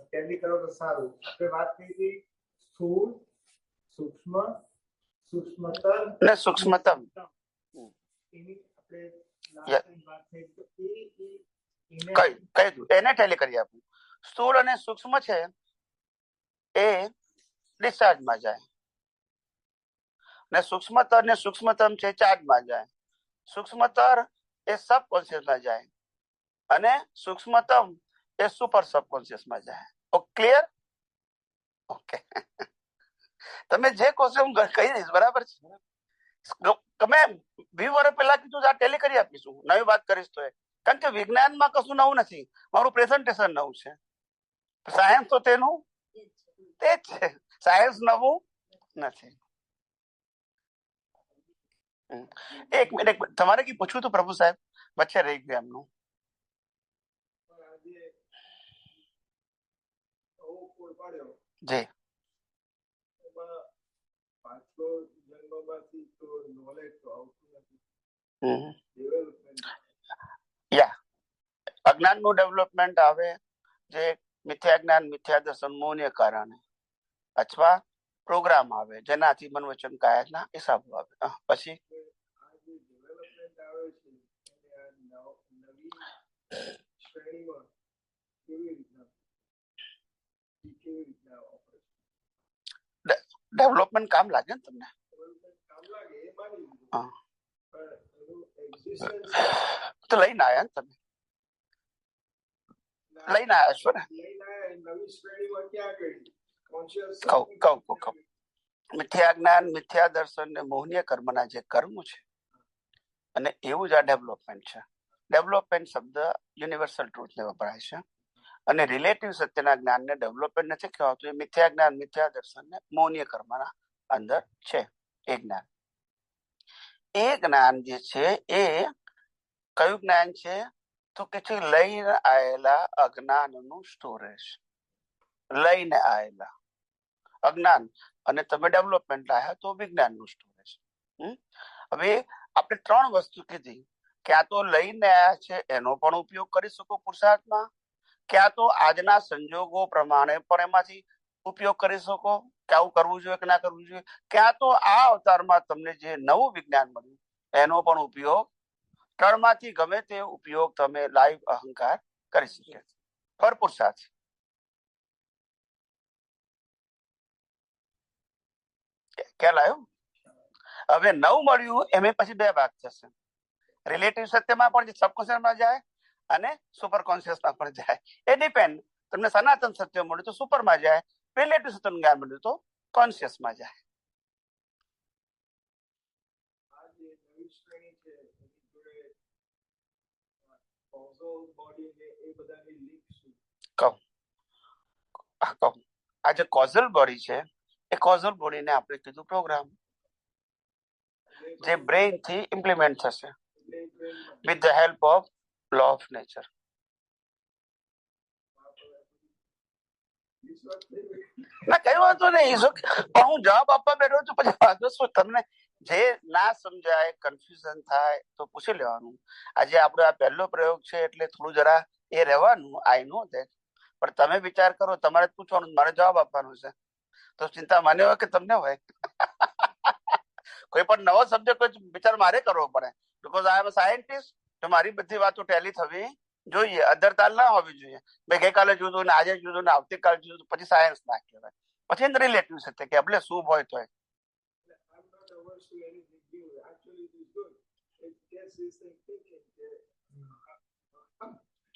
ટેલી કરો તો સારું. આપણે વાત કરી હતી સ્થૂળ, સૂક્ષ્મ, સૂક્ષ્મતર ને સૂક્ષ્મતમ. એની આપણે વાત થઈ તો કહી દઉં, એને ટેલી કરી આપું. સ્થૂળ અને સૂક્ષ્મ છે એ ડિસ્ચાર્જમાં જાય, ને સૂક્ષ્મતર ને સૂક્ષ્મતમ છે ચાર્જમાં જાય. સૂક્ષ્મતર એ સબકોન્શિયસમાં જાય અને સૂક્ષ્મતમ એ સુપર સબકોન્શિયસમાં જાય. ક્લિયર? ઓકે. તમે જે કહો છો હું કહી દઈશ, બરાબર છે. તમે 20 વર્ષ પહેલા કીધું આ ટેલી કરી આપીશું, નવી વાત કરીશ તો. કારણ કે વિજ્ઞાનમાં કશું નવું નથી, મારું પ્રેઝન્ટેશન નવું છે. સાયન્સ તો તેનું તે જ છે, સાયન્સ નવું નથી. એક મિનિટ, તમારે કઈ પૂછવું હતું પ્રભુ સાહેબ? વચ્ચે રહી ગયું એમનું. જી, અજ્ઞાન નું ડેવલપમેન્ટ આવે, જે મિથ્યા જ્ઞાન મિથ્યા દર્શન મોહને કારણે, અથવા પ્રોગ્રામ આવે જેનાથી મન વચન કાયાના હિસાબો આવે. પછી ડેવલપમેન્ટ કામ લાગે ને તમને? તો લઈને આવ્યા ને તમે? લઈને આવ્યા છો ને? કહું મિથ્યા જ્ઞાન મિથ્યા દર્શન ને મોહનીય કર્મના જે કર્મો છે, અને એવું જ આ ડેવલપમેન્ટ છે. ડેવલપમેન્ટ શબ્દ યુનિવર્સલ ટ્રુથ ને વપરાય છે, અને રિલેટિવ સત્યના જ્ઞાનને ડેવલપમેન્ટ નથી કહેવાતું. એ મિથ્યા જ્ઞાન મિથ્યા દર્શન ને મોહનીય કર્મના અંદર છે. એ જ્ઞાન જે છે એ કયું જ્ઞાન છે? તો કે છે લઈને આવેલા અજ્ઞાન નું સ્ટોરેજ. લઈને આવેલા અજ્ઞાન અને તમે ડેવલપમેન્ટ લાયા તો વિજ્ઞાન નું સ્ટોરેજ. હવે આપણે 3 વસ્તુ કીધી કે આ તો લઈને આવ્યા છે એનો પણ ઉપયોગ કરી શકો પુરુષાર્થમાં, ક્યાં તો આજના સંજોગો પ્રમાણે પણ એમાંથી ઉપયોગ કરી શકો કે આવું કરવું જોઈએ કે ના કરવું જોઈએ, ક્યાં તો આ અવતારમાં તમને જે નવું વિજ્ઞાન મળ્યું એનો પણ ઉપયોગ, ત્રણમાંથી ગમે તે ઉપયોગ તમે લાઈવ અહંકાર કરી શકે ભરપૂર સાથે. ખ્યાલ આવ્યો? હવે નવું મળ્યું એમ પછી બે ભાગ થશે. રિલેટિવ સત્યમાં પણ સબકોન્શિયસમાં જાય અને સુપર કોન્શિયસમાં પણ જાય. એ ડિપેન્ડ, તમને સનાતન સત્ય મળ્યું તો સુપરમાં જાય, રિલેટિવ સત્યનું જ્ઞાન મળ્યું તો કોન્શિયસમાં જાય. કહું આ જે કોઝલ બોડી છે એ કોઝલ બોડીને આપણે કીધું પ્રોગ્રામ, જે બ્રેઇન થી ઇમ્પ્લિમેન્ટ થશે with the help of law of nature. ના કઈ વાંધો નહીં, પણ હું જવાબ આપવા બેઠો છું પછી વાંધો શું? તમને જે ના સમજાય, કન્ફ્યુઝન થાય તો પૂછી લેવાનું. આજે આપણો આ પહેલો પ્રયોગ છે એટલે થોડું જરા એ રહેવાનું, આઈ નો ધેટ, પણ તમે વિચાર કરો, તમારે પૂછવાનું, મારે જવાબ આપવાનો છે. તો ચિંતા મને હોય કે તમને હોય, કોઈ પણ નવો સબ્જેક્ટ વિચાર મારે કરવો પડે, because I M a scientist. તો મારી બધી વાતો ટેલી થવી જોઈએ, અધરતાલ ના હોવી જોઈએ. મેં ગઈકાલે જોયું ને આજે જોયું ને આવતીકાલે જોયું, પછી સાયન્સ ના કહેવાય, પછી રિલેટિવ છે કે આપણે શું હોય તો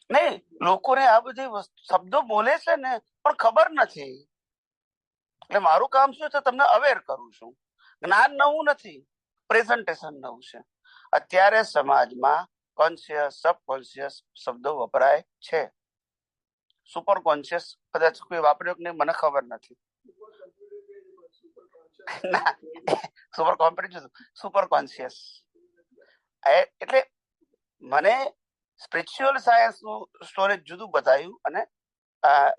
નહીં. લોકોને આ બધી શબ્દો બોલે છે ને પણ ખબર નથી, એટલે મારું કામ શું છે, તમને અવેર કરું છું. જ્ઞાન નવું નથી, પ્રેઝન્ટેશન નવું છે. અત્યારે સમાજમાં કોન્શિયસ, સબકોન્શિયસ શબ્દો વપરાય છે. સુપર કોન્શિયસ કદાચ કોઈ વાપર્યો કે નહીં મને ખબર નથી. ના, સુપર કોમ્પ્યુટર, સુપર કોન્શિયસ એટલે મને સ્પિરિચ્યુઅલ સાયન્સ નું સ્ટોરેજ જુદું બતાવ્યું અને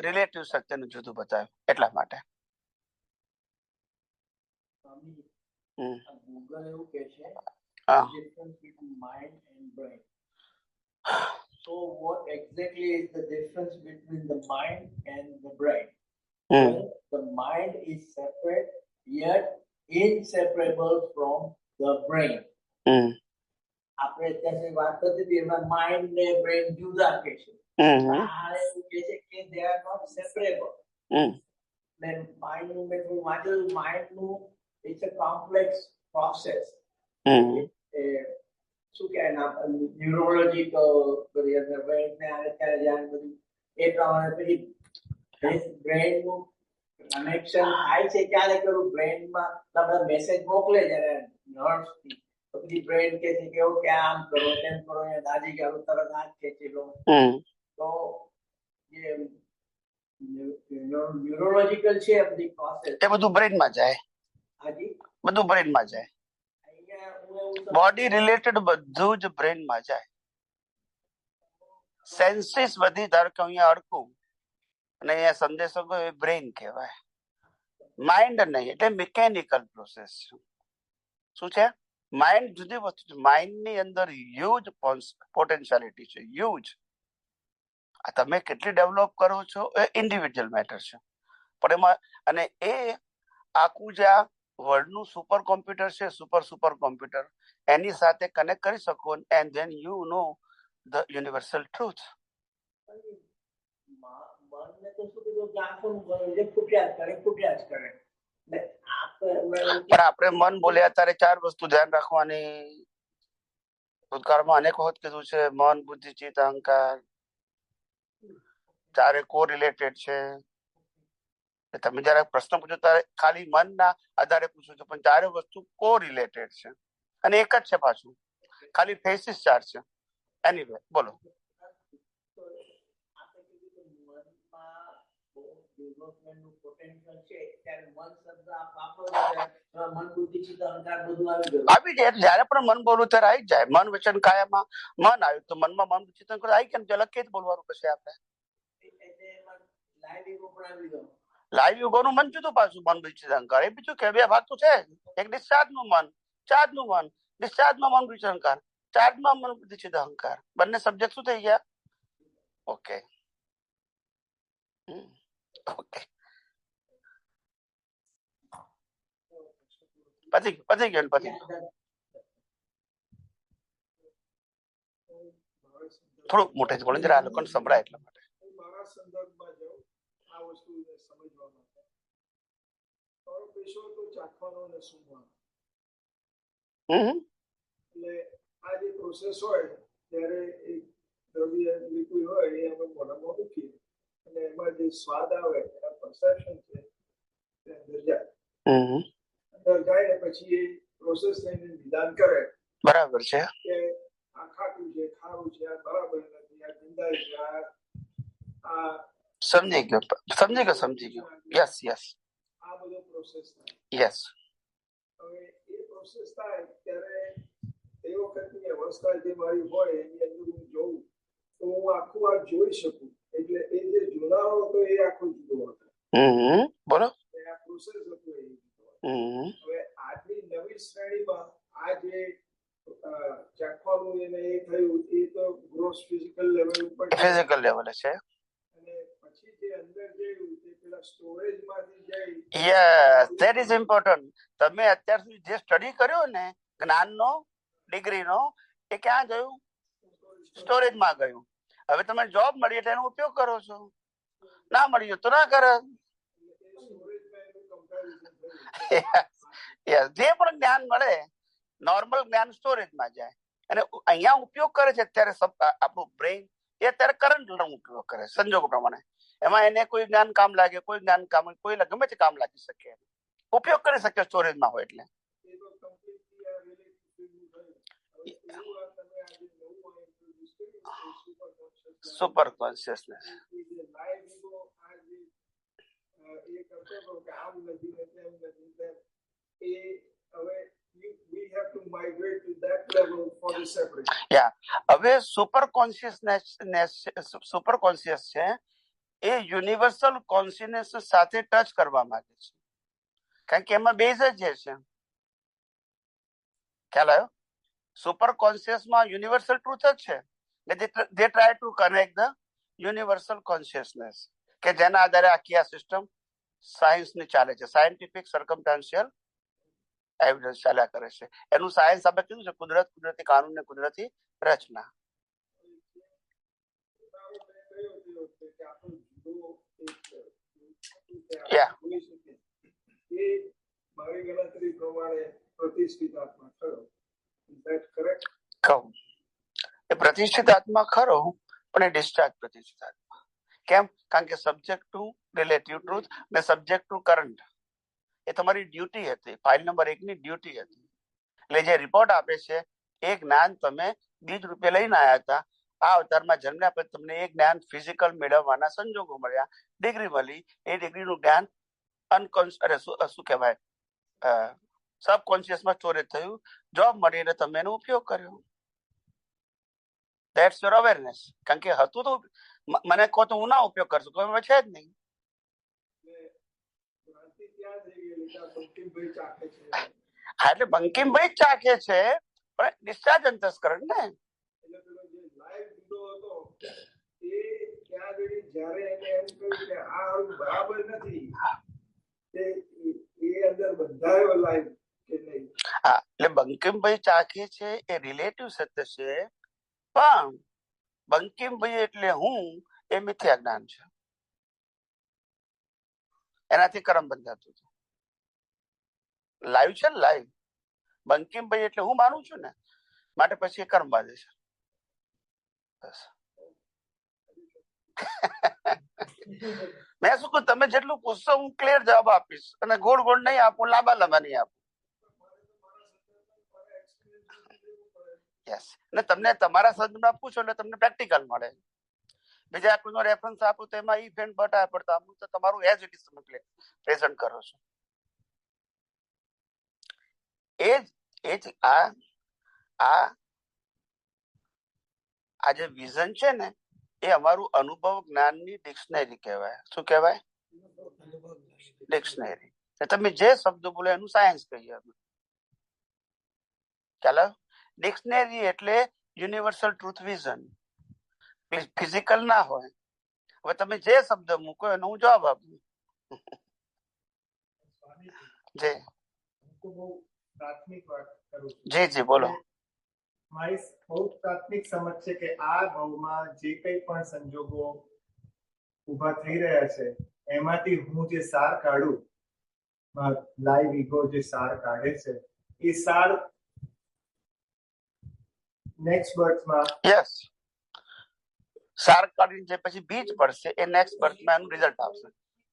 રિલેટિવ સત્યનું જુદું બતાવ્યું, એટલા માટે. ગૂગલ એવું કે છે હા. difference between mind and brain. So what exactly is the difference between the mind and the brain? Well, the mind is separate yet inseparable from the brain. આપણે અત્યારે વાત કરતી હતી એમાં માઇન્ડ ને બ્રેન જુદા કે છે, આ એવું કે છે કે they are not separable. ને માઇન્ડ નું મેં થોડું વાંચ્યું, માઇન્ડ નું it's a complex process. શું કહેવાય ના, ન્યુરોલોજીકલ બધી અંદર બ્રેન ને આવે ત્યારે ધ્યાન બધું એ પ્રમાણે પછી બ્રેન નું કનેક્શન થાય છે ક્યારે કરું, બ્રેનમાં તમે મેસેજ મોકલે જ્યારે નર્વ્સ થી, તો પછી બ્રેન કે છે કે ઓકે આમ કરો તેમ કરો, દાદી કે તરત હાથ ખેંચી લો. તો જે ન્યુરોલોજીકલ છે બધી પ્રોસેસ એ બધું બ્રેનમાં જાય, બધું બ્રેનમાં જાય, બોડી રિલેટેડ બધું જ બ્રેનમાં જાય. સેન્સીસ બધી, ધારો કે અહીંયા અડકું અને અહીંયા સંદેશો ગયો, એ બ્રેન કહેવાય, માઇન્ડ નહીં. એટલે મિકેનિકલ પ્રોસેસ. શું છે? માઇન્ડ જુદી વસ્તુ છે. માઇન્ડ ની અંદર હ્યુજ પોટેન્શિયાલિટી છે, હ્યુજ. આ તમે કેટલી ડેવલપ કરો છો એ ઇન્ડિવિજ્યુઅલ મેટર છે, પણ એમાં અને એ આખું જે આ વર્લ્ડનું સુપર કોમ્પ્યુટર છે, સુપર કોમ્પ્યુટર, એની સાથે કનેક્ટ કરી શકો and then you know the universal truth. પણ આપણે મન બોલ્યા ત્યારે 4 વસ્તુ ધ્યાન રાખવાની. ભૂતકાળમાં અનેક વખત કીધું છે, મન, બુદ્ધિ, ચિત્ત, અહંકાર ચારે કો રિલેટેડ છે. તમે જયારે પ્રશ્ન પૂછો ત્યારે ખાલી મનના આધારે પૂછો છો, પણ ચારે વસ્તુ કો રિલેટેડ છે અને એક જ છે, પાછું ખાલી ફેસિસ 4 છે. એનીવે બોલો. આવી જાય, જયારે પણ મન બોલું ત્યારે આવી જાય. મન વચન કાયામાં મન આવ્યું તો મનમાં મન ચિંતન કરે આવી કેમ લખી જ બોલવાનું પછી આપણે. લાઈવ યુગોનું મન જુદું, પાછું મન વિચિત અહંકાર એ બીજું કે બે ભાગ તો છે. એક ડિસ્ચાર્જ નું મન, ચાર્જ નું મન, ડિસ્ચાર્જ માં મન વિચિત અહંકાર, ચાર્જ માં મન વિચિત અહંકાર, બંને સબ્જેક્ટ શું થઈ ગયા? ઓકે. ઓકે, પતી ગયું. થોડુંક મોટેથી બોલો જરા, આ લોકોને સંભળાય એટલા માટે. મારા સંદર્ભમાં જાઉં આ વસ્તુને સમજવા માટે, પેશો તો ચાખવાનો અને સૂંઘવાનો. એટલે આ જે પ્રોસેસ હોય ત્યારે એક દ્રવ્ય લિક્વિડ હોય એ અમે મોઢામાં મૂકીએ અને એમાં જે સ્વાદ આવે એના પરસેપ્શન છે તે અંદર જાય. અંદર જાય ને પછી એ પ્રોસેસ થઈને નિદાન કરે. બરાબર છે કે આ ખાટું છે, ખારું છે, આ બરાબર નથી, આ ગંધાય છે, આ સમજી ગયો. યસ આ બધો પ્રોસેસ થાય. યસ. હવે એ પ્રોસેસ થાય ત્યારે એ વખતની અવસ્થા જે મારી હોય એની અંદર હું જોઉં તો હું આખું આ જોઈ શકું. એટલે એ જે જોનારો હતો એ આખો જુદો હતો. બોલો. આ પ્રોસેસ હતો એ જુદો. હવે આજની નવી શ્રેણીમાં આ જે ચાખવાનું એને એ થયું એ તો ગ્રોસ ફિઝિકલ લેવલ ઉપર છે. અને પછી જે અંદર જયું તે પેલા સ્ટોરેજમાંથી જાય. Yes, that is important. તમે અત્યાર સુધી જે સ્ટડી કર્યો ને જ્ઞાનનો, ડિગ્રીનો, એ ક્યાં ગયું? સ્ટોરેજમાં ગયું. હવે તમે જોબ મળી એટલે એનો ઉપયોગ કરો છો, ના મળ્યો તો ના કરે. જે પણ જ્ઞાન મળે નોર્મલ જ્ઞાન સ્ટોરેજમાં જાય અને અહીંયા ઉપયોગ કરે છે. અત્યારે આપણું બ્રેઇન એ અત્યારે કરંટનો ઉપયોગ કરે સંજોગો પ્રમાણે. એમાં એને કોઈ જ્ઞાન કામ લાગે, કોઈ જ્ઞાન કામ, કોઈ ગમે તે કામ લાગી શકે, ઉપયોગ કરી શકે સ્ટોરેજમાં હોય એટલે. Super consciousness. હવે સુપર કોન્શિયસ છે એ યુનિવર્સલ કોન્શિયસનેસ સાથે ટચ કરવા માંગે છે, કારણ કે એમાં બેઝ જ છે. ખ્યાલ આવ્યો? સુપર કોન્શિયસમાં યુનિવર્સલ ટ્રુથ જ છે. They try to connect the universal consciousness, કે જેના આધારે આખી આ સિસ્ટમ સાયન્સની ચાલે છે. સાયન્ટિફિક સર્કમસ્ટાન્શિયલ એવિડન્સ ચાલ્યા કરે છે. એનું સાયન્સ આપણે કીધું છે કુદરતી કાનૂન ને કુદરતી રચના. મારી ગણતરી પ્રમાણે પ્રતિષ્ઠિત આત્મા ખરો. કહું એ પ્રતિષ્ઠિત આત્મા ખરો, પણ એ ડિસ્ચાર્જ પ્રતિષ્ઠિત આત્મા. કેમ? કારણ કે સબ્જેક્ટ ટુ રિલેટિવ ટ્રુથ ને સબ્જેક્ટ ટુ કરંટ એ તમારી ડ્યુટી હતી. ફાઇલ નંબર 1 ની ડ્યુટી હતી. એટલે જે રિપોર્ટ આપે છે એ જ્ઞાન તમે બીજ રૂપે લઈને આવ્યા હતા. આ અવતારમાં જન્મ્યા પછી તમને એ જ્ઞાન ફિઝિકલ મેળવવાના સંજોગો મળ્યા, ડિગ્રી મળી. એ ડિગ્રીનું જ્ઞાન શું કહેવાય, સબકોન્શિયસમાં સ્ટોરેજ થયું. જોબ મળી એટલે તમે એનો ઉપયોગ કર્યો. That's your awareness. કારણ કે હતું તો મને કહો તો હું ના ઉપયોગ કરશું, તો છે જ નહીં. હા, એટલે બંકિમભાઈ ચાખે છે પણ ડિસ્ચાર્જ અંતસ્કરણ ને. હા, એટલે બંકિમભાઈ ચાખે છે એ રિલેટિવ સત્ય છે, પણ બંકિમભાઈ એટલે હું એ મિથ્યા જ્ઞાન છે. એનાથી કર્મ બંધાતું હતું. લાઈવ છે ને, લાઈવ. બંકિમભાઈ એટલે હું માનું છું ને, માટે પછી એ કર્મ બાંધે છે. મેં શું કહું, તમે જેટલું પૂછશો હું ક્લિયર જવાબ આપીશ, અને ગોળ ગોળ નહીં આપું, લાંબા લાંબા નહીં આપું. યસ. ને તમને તમારા સંદર્ભમાં પૂછો એટલે તમને પ્રેક્ટિકલ મળે. બીજા કોઈનો રેફરન્સ આપું તો એમાં ઈફ એન્ડ બટ આવે, પડતા આપું તો તમારું એઝ ઇટ ઇઝ તમે પ્રેઝન્ટ કરો છો. એ જ આ જે વિઝન છે ને એ અમારું અનુભવ જ્ઞાનની ડિક્શનરી કહેવાય. શું કહેવાય? ડિક્શનરી. તમે જે શબ્દ બોલો એનું સાયન્સ કહીએ અમે. ચાલો, ડિક્શનરી એટલે યુનિવર્સલ ટ્રુથ વિઝન. ફિઝિકલ ના હોય, હવે તમે જે શબ્દ મૂકો એનો હું જવાબ આપું. સ્વામીજી, જી હું તો બહુ પ્રાથમિક વાત કરું છું. જી જી બોલો. મારી બહુ પ્રાથમિક સમજ છે કે આ ભાવમાં જે કંઈ પણ સંજોગો ઉભા થઈ રહ્યા છે એમાંથી હું જે સાર કાઢું, લાઈવ ઈગો જે સાર કાઢે છે એ સાર નેક્સ્ટ બર્થમાં યસ, સાર કાઢીને જે પછી બીજ પડશે એ નેક્સ્ટ બર્થમાં એનું રિઝલ્ટ આવશે.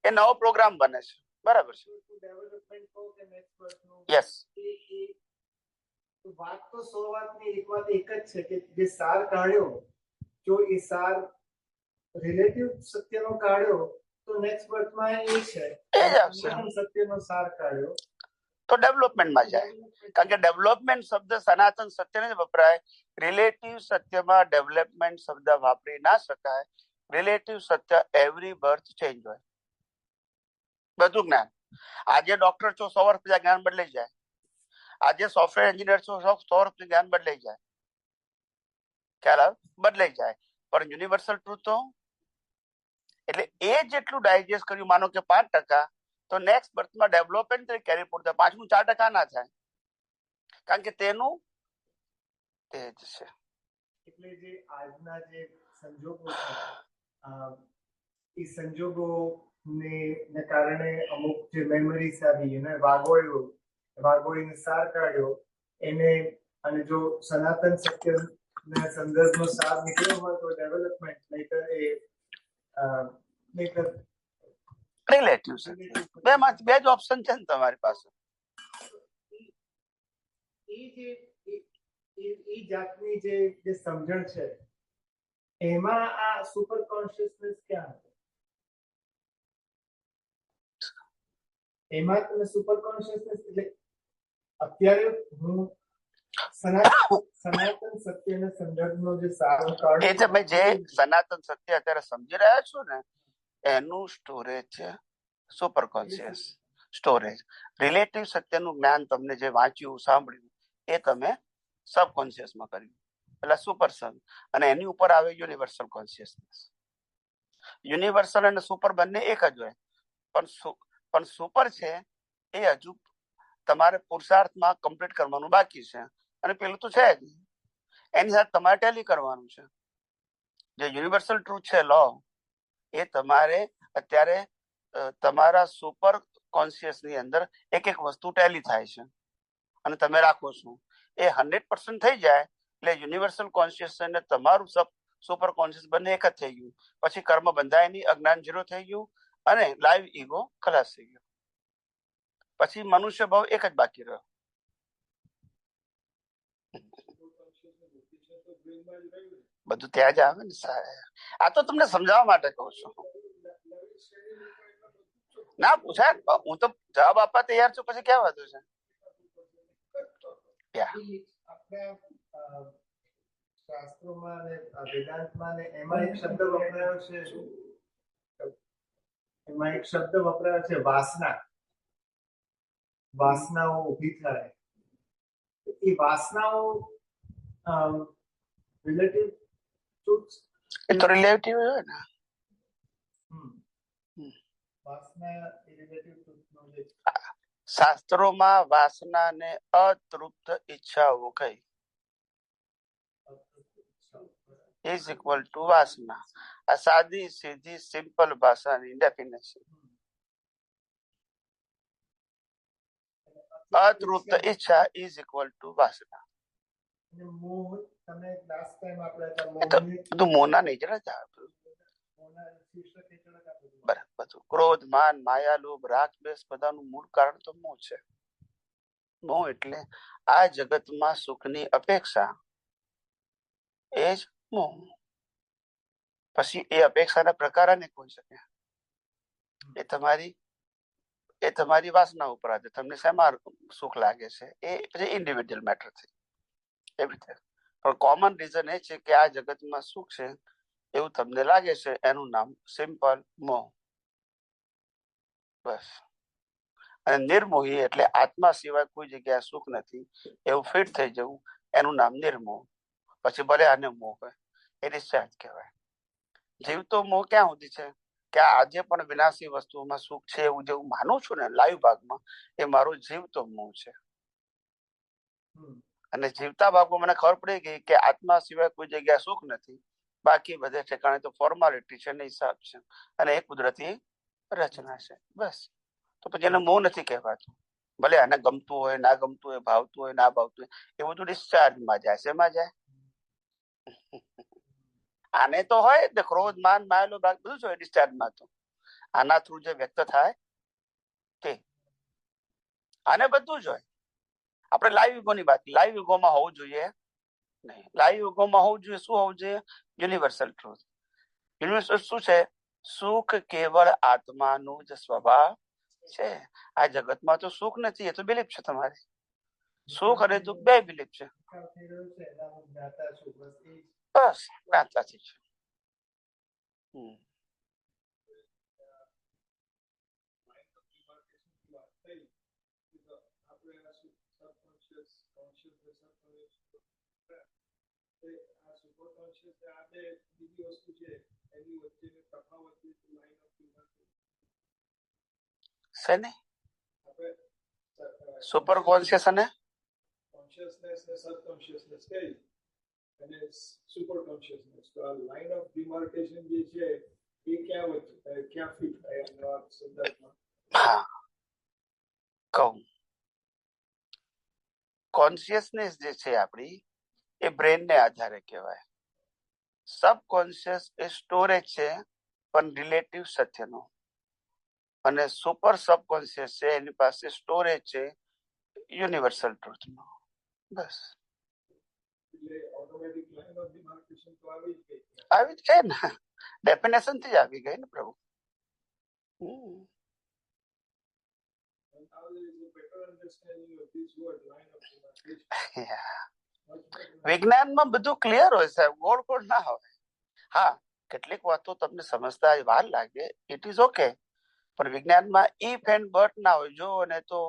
એ નવો પ્રોગ્રામ બને છે. બરાબર છે. ડેવલપમેન્ટ કહો કે નેક્સ્ટ બર્થનું યસ, વાત તો 100 વાતની એક વાત એક જ છે કે જે સાર કાઢ્યો, જો એ સાર રિલેટિવ સત્યનો કાઢ્યો તો નેક્સ્ટ બર્થમાં એ છે. એ જ આવશે. સત્યનો સાર કાઢ્યો તો ડેવલપમેન્ટમાં જાય. કારણ કે ડેવલપમેન્ટ શબ્દ સનાતન સત્યને જ વપરાય. રિલેટિવ સત્યમાં ડેવલપમેન્ટ શબ્દ વાપરી ના શકાય. રિલેટિવ સત્ય એવરી બર્થ ચેન્જ હોય. બધું જ્ઞાન. આજે ડોક્ટર છો 100 વર્ષ પછી જ્ઞાન બદલાઈ જાય. આજે સોફ્ટવેર એન્જિનિયર છો 100 વર્ષ પછી જ્ઞાન બદલાઈ જાય. ખ્યાલ આવે? બદલાઈ જાય. પણ યુનિવર્સલ ટ્રુથ તો એટલે એ જેટલું ડાયજેસ્ટ કર્યું, માનો કે 5%, તો નેક્સ્ટ બર્થમાં ડેવલપમેન્ટ કેરી પૂરતા 5 4% ના થાય. કારણ કે તેનું તે જ છે. એટલે જે આજના જે સંજોગો છે એ સંજોગો ને કારણે અમુક જે મેમરીઝ આવી એને વાગોળીને સાર કાઢ્યો એને, અને જો સનાતન સત્યના સંદર્ભનો સાર નીકળ્યો હોય તો ડેવલપમેન્ટ, નહીતર રિલેટિવ છે. બે જ ઓપ્શન છે ને તમારી પાસે. એ જાતની જે સમજણ છે એમાં આ સુપર કોન્શિયસનેસ ક્યાં છે? એમાં તમે સુપર કોન્શિયસનેસ એટલે અત્યારે હું સનાતન સત્યના સંદર્ભનો જે સારો કાઢું, એ તમે જે સનાતન સત્ય અત્યારે સમજી રહ્યા છો ને એનું સ્ટોરેજ છે સુપર કોન્શિયસ સ્ટોરેજ. રિલેટિવ સત્યનું જ્ઞાન તમને જે વાંચ્યું સાંભળ્યું એ તમે સબકોન્શિયસમાં કર્યું એટલે સુપર સન, અને એની ઉપર આવે યુનિવર્સલ કોન્શિયસનેસ. યુનિવર્સલ અને સુપર બંને એક જ હોય, પણ સુપર છે એ હજુ તમારે પુરુષાર્થમાં કમ્પ્લીટ કરવાનું બાકી છે, અને પેલું તો છે જ. એની સાથે તમારે ટેલી કરવાનું છે. જે યુનિવર્સલ ટ્રુથ છે લો, એ તમારે અત્યારે તમારા સુપર કોન્શિયસ ની અંદર એક એક વસ્તુ ટેલી થાય છે અને તમે રાખો છો. એ 100% થઈ જાય એટલે યુનિવર્સલ કોન્શિયસ અને તમારું સુપર કોન્શિયસ બંને એક જ થઈ ગયું. પછી કર્મ બંધાય નહીં, અજ્ઞાન ઝીરો થઈ ગયું અને લાઈવ ઈગો ખલાસ થઈ ગયો. પછી મનુષ્ય ભાવ એક જ બાકી રહ્યો. બધું ત્યાં જ આવે ને. આ તો તમને સમજાવવા માટે કહું છું. ના પૂછાય, હું તો જવાબ આપવા તૈયાર છું. પછી ક્યાં વાંધો છે? શાસ્ત્રોમાં અને વેદાંતમાં એમાં એક શબ્દ વપરાયો છે, વાસના. વાસનાઓ ઊભી થાય. એ વાસનાઓ રિલેટિવ ટ્રુથ, એ તો રિલેટિવ હોય ને. વાસના એ રિલેટિવ ટ્રુથનો જે શાસ્ત્રોમાં વાસનાને અતૃપ્ત ઈચ્છાઓ કહી ઇઝ ઇક્વલ ટુ વાસના. આ સાદી સીધી સિમ્પલ ભાષાની ડેફિનેશન. અતૃપ્ત ઈચ્છા ઇઝ ઇક્વલ ટુ વાસના. મોહ, તમે લાસ્ટ ટાઈમ આપણે બધું મોહના નેચર જ આવે. બધું ક્રોધ, માન, માયા, લોભ, રાગ, દ્વેષ બધાનું મૂળ કારણ તો મોહ છે. મોહ એટલે આ જગતમાં સુખની અપેક્ષા, એ જ મોહ. પછી એ અપેક્ષાના પ્રકાર અનેક હોઈ શકે. એ તમારી વાસના ઉપર આવે. તમને શેમાં સુખ લાગે છે એ પછી ઇન્ડિવિડ્યુઅલ મેટર છે. એવી રીતે પણ કોમન રીઝન એ છે કે આ જગતમાં સુખ છે એવું તમને લાગે છે, એનું નામ સિમ્પલ મોહ. બસ. અને નિર્મોહી એટલે આત્મા સિવાય કોઈ જગ્યાએ સુખ નથી એવું ફિટ થઈ જવું, એનું નામ નિર્મોહ. પછી ભલે આને મોહ હોય, એ ડિસ્ચાર્જ કહેવાય. જીવતો મોહ ક્યાં સુધી છે કે આજે પણ વિનાશી વસ્તુઓમાં સુખ છે એવું જે હું માનું છું ને લાઈવ ભાગમાં, એ મારો જીવતો મોહ છે. અને જીવતા ભાગમાં મને ખબર પડી ગઈ કે આત્મા સિવાય કોઈ જગ્યાએ સુખ નથી, બાકી બધે ઠેકાણે તો ફોર્માલિટી છે ને હિસાબ છે, અને એ કુદરતી રચના છે. બસ. તો પછી એને મોહ નથી કહેવાતું. ભલે આને ગમતું હોય, ના ગમતું હોય, ભાવતું હોય, ના ભાવતું હોય, એ બધું ડિસ્ચાર્જમાં જાય. શેમાં જાય? આને તો હોય ને ક્રોધ, માન, માયેલો ભાગ બધું જ હોય ડિસ્ચાર્જમાં. તો આના થ્રુ જે વ્યક્ત થાય તે આને બધું જ હોય. આપણે લાઈવ યુગોની વાત, લાઈવ યુગોમાં હોવું જોઈએ નહીં. લાઈવ યુગોમાં હોવું જોઈએ, શું હોવું જોઈએ? Universal truth. યુનિવર્સલ શું છે? સુખ કેવળ આત્માનું જ સ્વભાવ છે. આ જગતમાં તો સુખ નથી, એ તો બિલીફ છે તમારી. સુખ અને દુઃખ બે બિલીફ છે. બસ જ્ઞાતાથી છે. શેને? સુપર કોન્શિયસ અને કોન્શિયસનેસ ને સબકોન્શિયસનેસ કઈ અને સુપર કોન્શિયસનેસ, તો આ લાઇન ઓફ ડિમાર્કેશન જે છે એ ક્યાં ફિટ થાય આ સંદર્ભમાં? હા, કહું. કોન્શિયસનેસ જે છે આપણી, એ બ્રેન ને આધારે કહેવાય. સબકોન્શિયસ એ સ્ટોરેજ છે પણ રિલેટિવ સત્યનો, અને સુપર સબકોન્શિયસ છે એની પાસે સ્ટોરેજ છે યુનિવર્સલ ટ્રુથનો. બસ એટલે ઓટોમેટિક લાઇન ઓફ ડિમાર્કેશન તો આવી જ ગઈ. આવી જ ગઈ ને, ડેફિનેશન થી જ આવી ગઈ ને પ્રભુ. And now there is a better understanding of this word, line of demarcation. વિજ્ઞાનમાં બધું ક્લિયર હોય સાહેબ, ગોળ ગોળ ના હોય. હા, કેટલીક વાતો તમને સમજતા વાર લાગે, ઇટ ઇઝ ઓકે, પણ વિજ્ઞાનમાં ઇફ એન્ડ બટ ના હોય. જો ને તો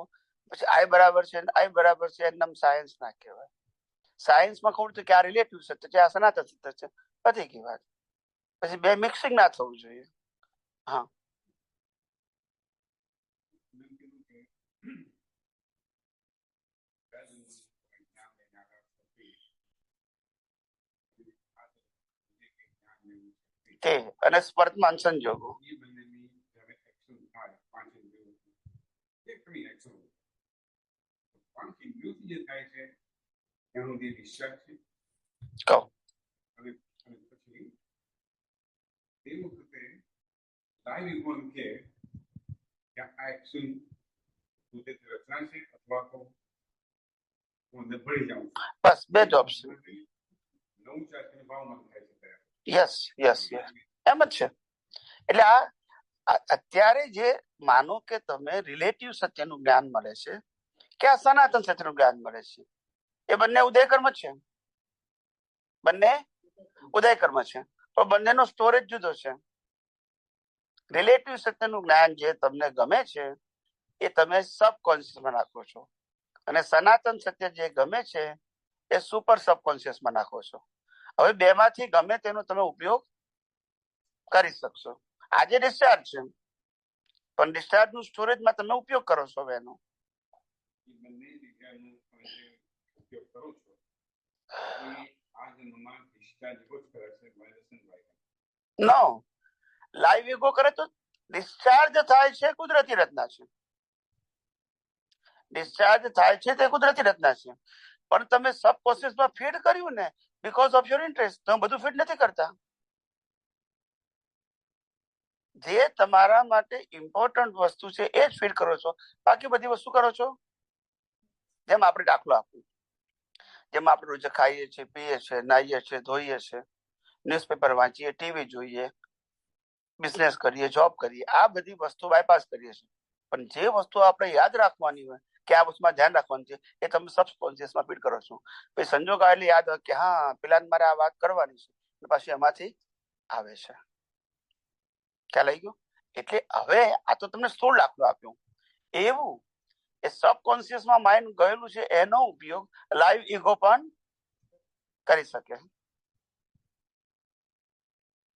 પછી આઈ બરાબર છે, આઈ બરાબર છે, એમ સાયન્સ ના કહેવાય. સાયન્સમાં ખબર છે કે આ રિલેટિવ સત્ય છે, આ સનાતન સત્ય છે, પતી ગઈ વાત. પછી બે મિક્સિંગ ના થવું જોઈએ. હા, તે અને સ્પર્ધમાન સંજોગો. કહો. બસ બે જ ઓપ્શન. યસ યસ યસ, એમ જ છે. એટલે આ અત્યારે જે માનો કે તમે રિલેટિવ સત્યનું જ્ઞાન મળે છે કે આ સનાતન સત્યનું જ્ઞાન મળે છે, એ બંને ઉદયકર્મ છે. બંને ઉદયકર્મ છે, પણ બંનેનો સ્ટોરેજ જુદો છે. રિલેટિવ સત્યનું જ્ઞાન જે તમને ગમે છે એ તમે સબકોન્શિયસમાં નાખો છો, અને સનાતન સત્ય જે ગમે છે એ સુપર સબકોન્શિયસમાં નાખો છો. હવે બે માંથી ગમે તેનો તમે ઉપયોગ કરી શકશો. આજે ડિસ્ચાર્જ છે, પણ ડિસ્ચાર્જ નું સ્ટોરેજમાં તમે ઉપયોગ કરો છો એનો. નો, લાઈવ ઈગો કરે તો ડિસ્ચાર્જ થાય છે, કુદરતી રચના છે. ડિસ્ચાર્જ થાય છે તે કુદરતી રચના છે, પણ તમે સબકોન્શિયસમાં ફીડ કર્યું ને બીકોઝ ઓફ યોર ઇન્ટરેસ્ટ. તમે બધું ફીડ નથી કરતા. જે તમારા માટે ઇમ્પોર્ટન્ટ વસ્તુ છે એ જ ફીડ કરો છો, બાકી બધી વસ્તુ કરો છો. જેમ આપણે દાખલો આપું, જેમ આપણે રોજ ખાઈએ છીએ, પીએ છીએ, નાહીએ છીએ, ધોઈએ છીએ, ન્યૂઝપેપર વાંચીએ, ટીવી જોઈએ, બિઝનેસ કરીએ, જોબ કરીએ, આ બધી વસ્તુ બાયપાસ કરીએ છીએ. પણ જે વસ્તુ આપણે યાદ રાખવાની હોય કે આ વસ્તુમાં ધ્યાન રાખવાનું છે, એ તમે સબકોન્શિયસમાં ફીડ કરો છો. પછી સંજોગ આવે એટલે યાદ હોય કે હા પેલા મારે આ વાત કરવાની છે, પાછી એમાંથી આવે છે. ખ્યાલ આવી ગયો? એટલે હવે આ તો તમને સ્થૂળ દાખલો આપ્યો. એવું એ સબકોન્શિયસમાં માઇન્ડ ગયેલું છે, એનો ઉપયોગ લાઈવ ઈગો પણ કરી શકે.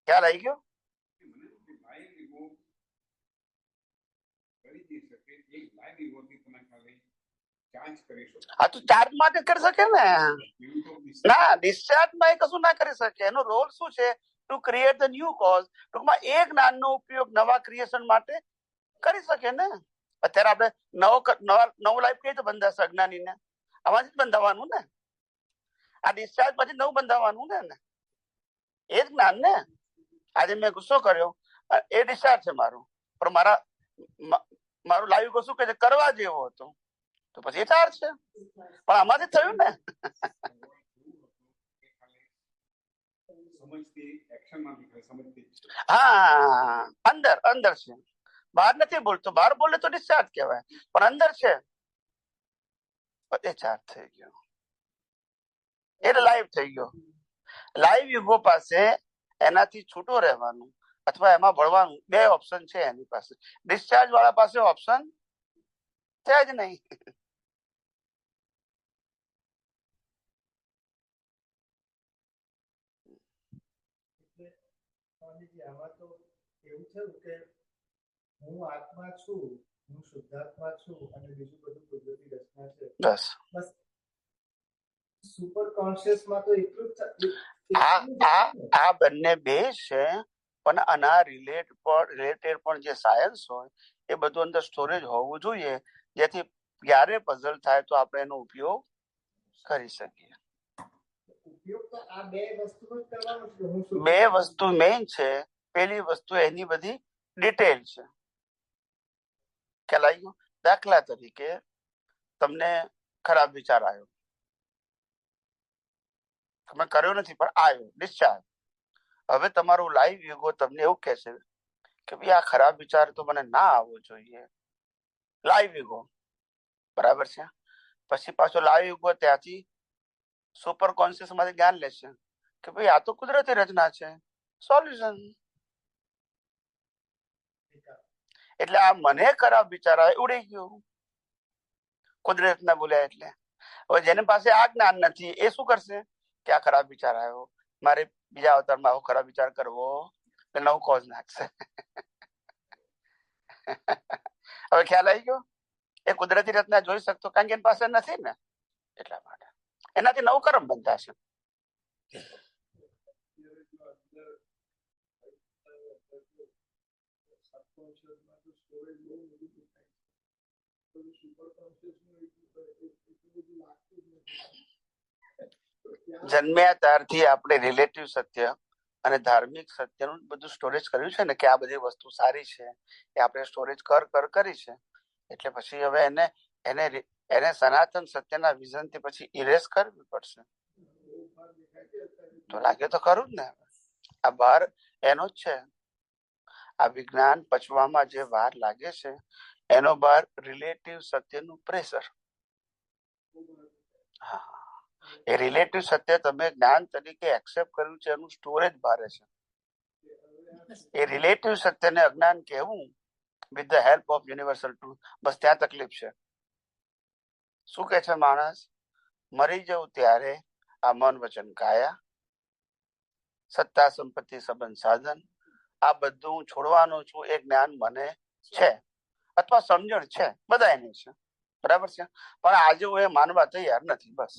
ખ્યાલ આવી ગયો? મને લાઈવ ઈગો કરી દઈ શકે, એક લાઈવ ઈગોથી તમે ખાલી ચાર્જ કરી શકો. આ તો ચાર્જ માટે કરી શકે ને. એવું તો ના, ડિસ્ચાર્જ માં એ કશું ના કરી શકે. એનો રોલ શું છે? To create the new cause. ટૂંકમાં એ જ્ઞાનનો ઉપયોગ નવા ક્રિએશન માટે કરી શકે ને. અત્યારે આપણે નવું લાઈફ કઈ રીતે બંધાશે અજ્ઞાનીને? આમાંથી જ બંધાવવાનું ને. આ ડિસ્ચાર્જ પછી નવું બંધાવવાનું ને. એ જ જ્ઞાન ને. આજે મેં ગુસ્સો કર્યો, એ ડિસ્ચાર્જ છે મારું, પણ મારું લાઈવ શું કે છે કરવા જેવો હતો, તો પછી એ ચાર્જ છે. પણ આમાંથી થયું ને. સમજથી એક્શનમાં સમજથી હા, અંદર અંદર છે, બહાર નથી બોલતો. બહાર બોલે તો ડિસ્ચાર્જ કહેવાય, પણ અંદર છે એ ચાર્જ થઈ ગયો, એટલે લાઈવ થઈ ગયો. લાઈવ યુગો પાસે એનાથી છૂટો રહેવાનું અથવા એમાં ભળવાનું બે ઓપ્શન છે એની પાસે. ડિસ્ચાર્જ વાળા પાસે ઓપ્શન છે જ નહીં. સ્વામીજી, આમાં તો એવું થયું કે હું આત્મા છું, હું શુદ્ધાત્મા છું, અને બીજું બધું કુદરતી રચના છે. બસ સુપર કોન્શિયસમાં તો એટલું આ બંને બે છે, પણ આના રિલેટેડ પણ જે સાયન્સ હોય એ બધું અંદર સ્ટોરેજ હોવું જોઈએ, જેથી ક્યારે પઝલ થાય તો આપણે એનો ઉપયોગ કરી શકીએ. ઉપયોગ તો આ બે વસ્તુ જ કરવાનો છે. બે વસ્તુ મેઇન છે. પેલી વસ્તુ એની બધી ડિટેલ છે. ખ્યાલ આવી ગયો? દાખલા તરીકે તમને ખરાબ વિચાર આવ્યો, તમે કર્યો નથી પણ આવ્યો, ડિસ્ચાર્જ. હવે તમારું લાઈવ યુગો તમને એવું કહે છે કે ભાઈ આ ખરાબ વિચાર તો મને ના આવવો જોઈએ. લાઈવ યુગો બરાબર છે. પછી પાછો લાઈવ યુગો ત્યાંથી સુપર કોન્શિયસ માંથી જ્ઞાન લેશે કે ભાઈ આ તો કુદરતી રચના છે, સોલ્યુશન. એટલે આ મને ખરાબ વિચાર આવે ઉડી ગયું, કુદરત ના બોલ્યા એટલે. હવે જેની પાસે આ જ્ઞાન નથી એ શું કરશે કે આ ખરાબ વિચાર આવ્યો, મારે બીજા અવતારમાં આવો ખરાબ વિચાર કરવો, નવું કોઝ નાખશે. હવે ખ્યાલ આવી ગયો? એ કુદરતી રચના જોઈ શકતો કારણ કે એની પાસે નથી ને, એટલા માટે એનાથી નવું કર્મ બંધાશે. જન્મ્યા ત્યારથી આપણે રિલેટિવ સત્ય અને ધાર્મિક સત્યનું બધું સ્ટોરેજ કર્યું છે ને, કે આ બધી વસ્તુ સારી છે એ આપણે સ્ટોરેજ કરી છે. એટલે પછી હવે એને સનાતન સત્યના વિઝન થી પછી ઇરેઝ કરવી પડશે. તો લાગે તો ખરું જ ને. આ ભાર એનો જ છે. આ વિજ્ઞાન પચવામાં જે વાર લાગે છે એનો ભાર રિલેટિવ સત્યનું પ્રેશર. હા, એ રિલેટિવ સત્ય તમે જ્ઞાન તરીકે એક્સેપ્ટ કર્યું છે એનું સ્ટોરેજ ભારે છે. એ રિલેટિવ સત્યને અજ્ઞાન કહેવું with the help of universal truth, બસ ત્યાં તકલીફ છે. શું કે છે માણસ? મરી જવું ત્યારે આ મન વચન કાયા, સત્તા સંપત્તિ સંબંધ સાધન, આ બધું હું છોડવાનું છું એ જ્ઞાન મને છે અથવા સમજણ છે, બધા એની છે, બરાબર છે. પણ આજે હું એ માનવા તૈયાર નથી. બસ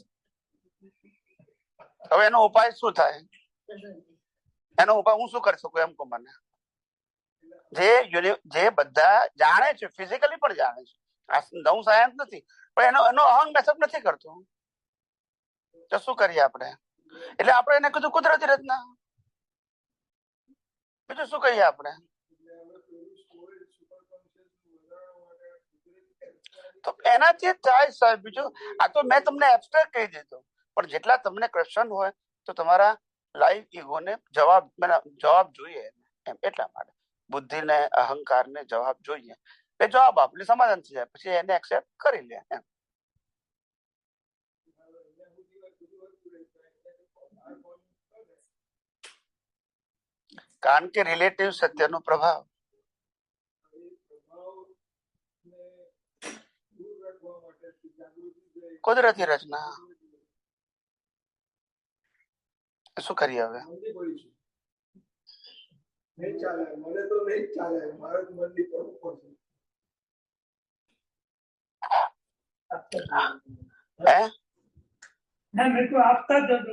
હવે એનો ઉપાય શું થાય? એનો ઉપાય હું શું કરી શકું એમ કહો મને. જે બધા જાણે છે, ફિઝિકલી પણ જાણે છે, આ નવું સાયન્સ નથી, પણ એનો અહંગ મેસઅપ નથી કરતો. તો શું કરીએ આપણે? એટલે આપણે એને કીધું કુદરતી રચના, બીજું શું કહીએ આપણે? તો એનાથી જ થાય સાહેબ. બીજું આ તો મેં તમને એબ્સ્ટ્રેક્ટ કહી દીધું, પણ જેટલા તમને ક્વેશ્ચન હોય તો તમારા લાઈવ ઈગોને જવાબ જોઈએ એમ. એટલા માટે બુદ્ધિને અહંકારને જવાબ જોઈએ. એ જવાબ આપને સમાધાન થઈ જાય, પછી એને એક્સેપ્ટ કરી લે એમ. કારણ કે રિલેટિવ સત્યનો પ્રભાવ કુદરતી રચના. શું કરીએ હવે? નહીં ચાલે, મને તો નહીં ચાલે, મારે તો મંદી પડવું પડશે. હે ના મેં તો આપતા જ હતો.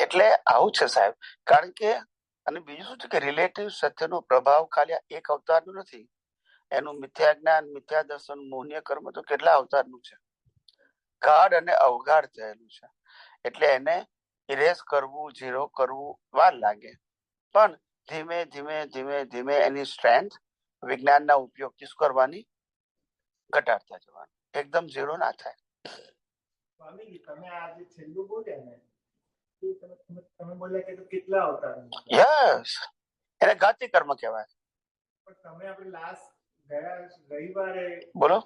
એટલે આવું છે સાહેબ. કારણ કે અને બીજું શું છે કે રિલેટિવ સત્યનો પ્રભાવ ખાલી આ એક અવતારનો નથી. એનું મિથ્યા જ્ઞાન, મિથ્યા દર્શન, મોહનીય કર્મ તો કેટલા અવતારનું છે. ગાઢ અને અવગાઢ થયેલું છે. એટલે એને ઇરેઝ કરવું, ઝીરો કરવું વાર લાગે. પણ ધીમે ધીમે ધીમે ધીમે એની સ્ટ્રેન્થ વિજ્ઞાનના ઉપયોગથી શું કરવાની? ઘટાડતા જવાનું. એકદમ ઝીરો ના થાય. સ્વામીજી, તમે આ જે છેલ્લું બોલ્યા ને, તમે બોલ્યા કે કેટલા અવતાર, યસ, એને ઘાતી કર્મ કહેવાય. પણ તમે આપણે લાસ્ટ ગયા રવિવારે બોલો.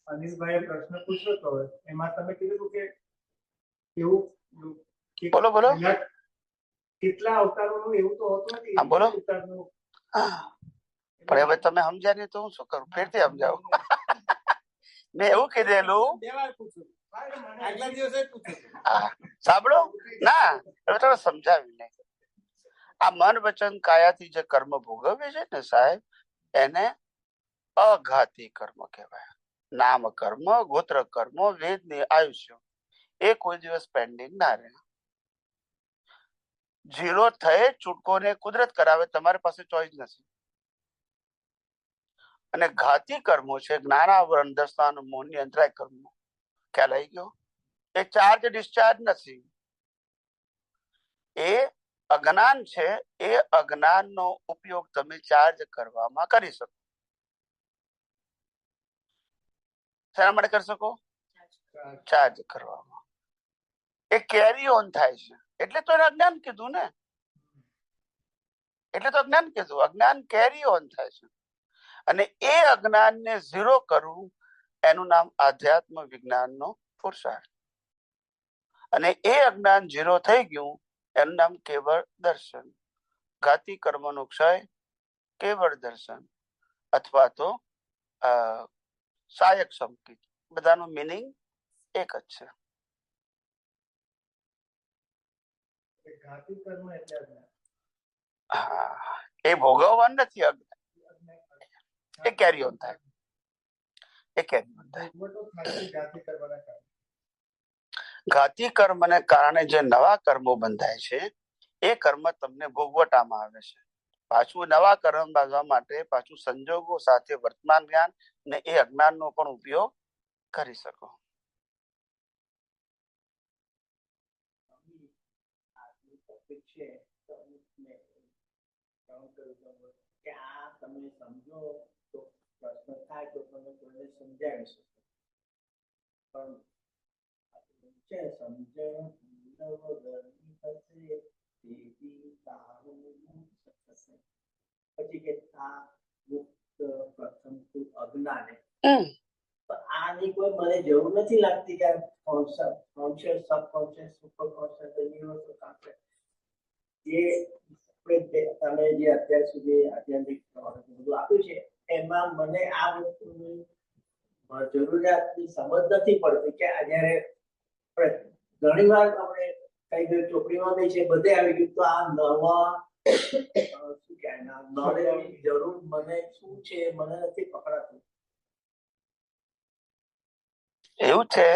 અનિલભાઈએ પ્રશ્ન પૂછ્યો હતો, એમાં તમે કીધું કે એવું બોલો બોલો. કેટલા અવતારોનું એવું તો હોતું નથી. હા બોલો. અવતારનું પણ હવે તમે સમજ્યા નહીં તો હું શું કરું? ફેરથી સમજાવું. મેં એવું કીધેલું. આગલા દિવસે પૂછ્યું. હા સાંભળો. ના હવે તમે સમજાવી નહીં. આ મન વચન કાયાથી જે કર્મ ભોગવે છે ને સાહેબ, એને અઘાતી કર્મ કહેવાય. નામ કર્મ, ગોત્ર કર્મ, વેદની આયુષ્ય એ કોઈ દિવસ પેન્ડિંગ ના રહે. ઝીરો થયે છૂટકોને કુદરત કરાવે, તમારી પાસે ચોઈસ નથી. અને ઘાતી કર્મો છે જ્ઞાનાવરણ, દર્શન, મોહની અંતરાય કર્મો. ખ્યાલ આવી ગયો? એ ચાર્જ ડિસ્ચાર્જ નથી. એ અજ્ઞાન છે. એ અજ્ઞાનનો ઉપયોગ તમે ચાર્જ કરવામાં કરી શકો. શેના માટે કરી શકો? ચાર્જ કરવામાં. એ કેરી ઓન થાય છે. એટલે તો એને અજ્ઞાન કીધું ને. એટલે તો અજ્ઞાન કીધું. અજ્ઞાન કેરી ઓન થાય છે. અને એ અજ્ઞાનને ઝીરો કરવું એનું નામ આધ્યાત્મ વિજ્ઞાનનો પુરુષાર્થ. અને એ અજ્ઞાન ઝીરો થઈ ગયું એનું નામ કેવળ દર્શન. ઘાતી કર્મનો ક્ષય, કેવળ દર્શન, અથવા તો સાયક સંકેત. બધાનું મિનિંગ એક જ છે. ઘાતી કર્મ એટલે હા, એ ભોગવવાનું નથી. એ કેરી ઓન થાય. એ કેરી ઓન થાય. ઘાતી કર્મને કારણે જે નવા કર્મો બંધાય છે એ કર્મ તમને ભોગવટામાં આવે છે. પાછું નવા કર્મ બાંધવા માટે પાછું સંજોગો સાથે વર્તમાન જ્ઞાન ને એ અજ્ઞાનનો પણ ઉપયોગ કરી શકો. કે આ તમે સમજો તો પ્રશ્ન થાય તો તમે કોઈને સમજાવી શકો. પણ છે સમજણ પછી કે આ મુક્ત પ્રથમ અજ્ઞાને. આની કોઈ મને જરૂર નથી લાગતી કે કોન્શિયસ, સબકોન્શિયસ, સુપરકોન્શિયસ, યુનિવર્સલ કોન્શિયસ જે તમે જે અત્યાર સુધી આધ્યાત્મિક બધું આપ્યું છે એમાં મને આ વસ્તુની જરૂરિયાતની સમજ નથી પડતી કે જયારે ઘણી વાર આપણે કઈ કઈ ચોપડીમાં બી છે બધે આવી ગયું તો આ નવા શું કહેવાય નોલેજની જરૂર મને શું છે મને નથી પકડાતું. એવું છે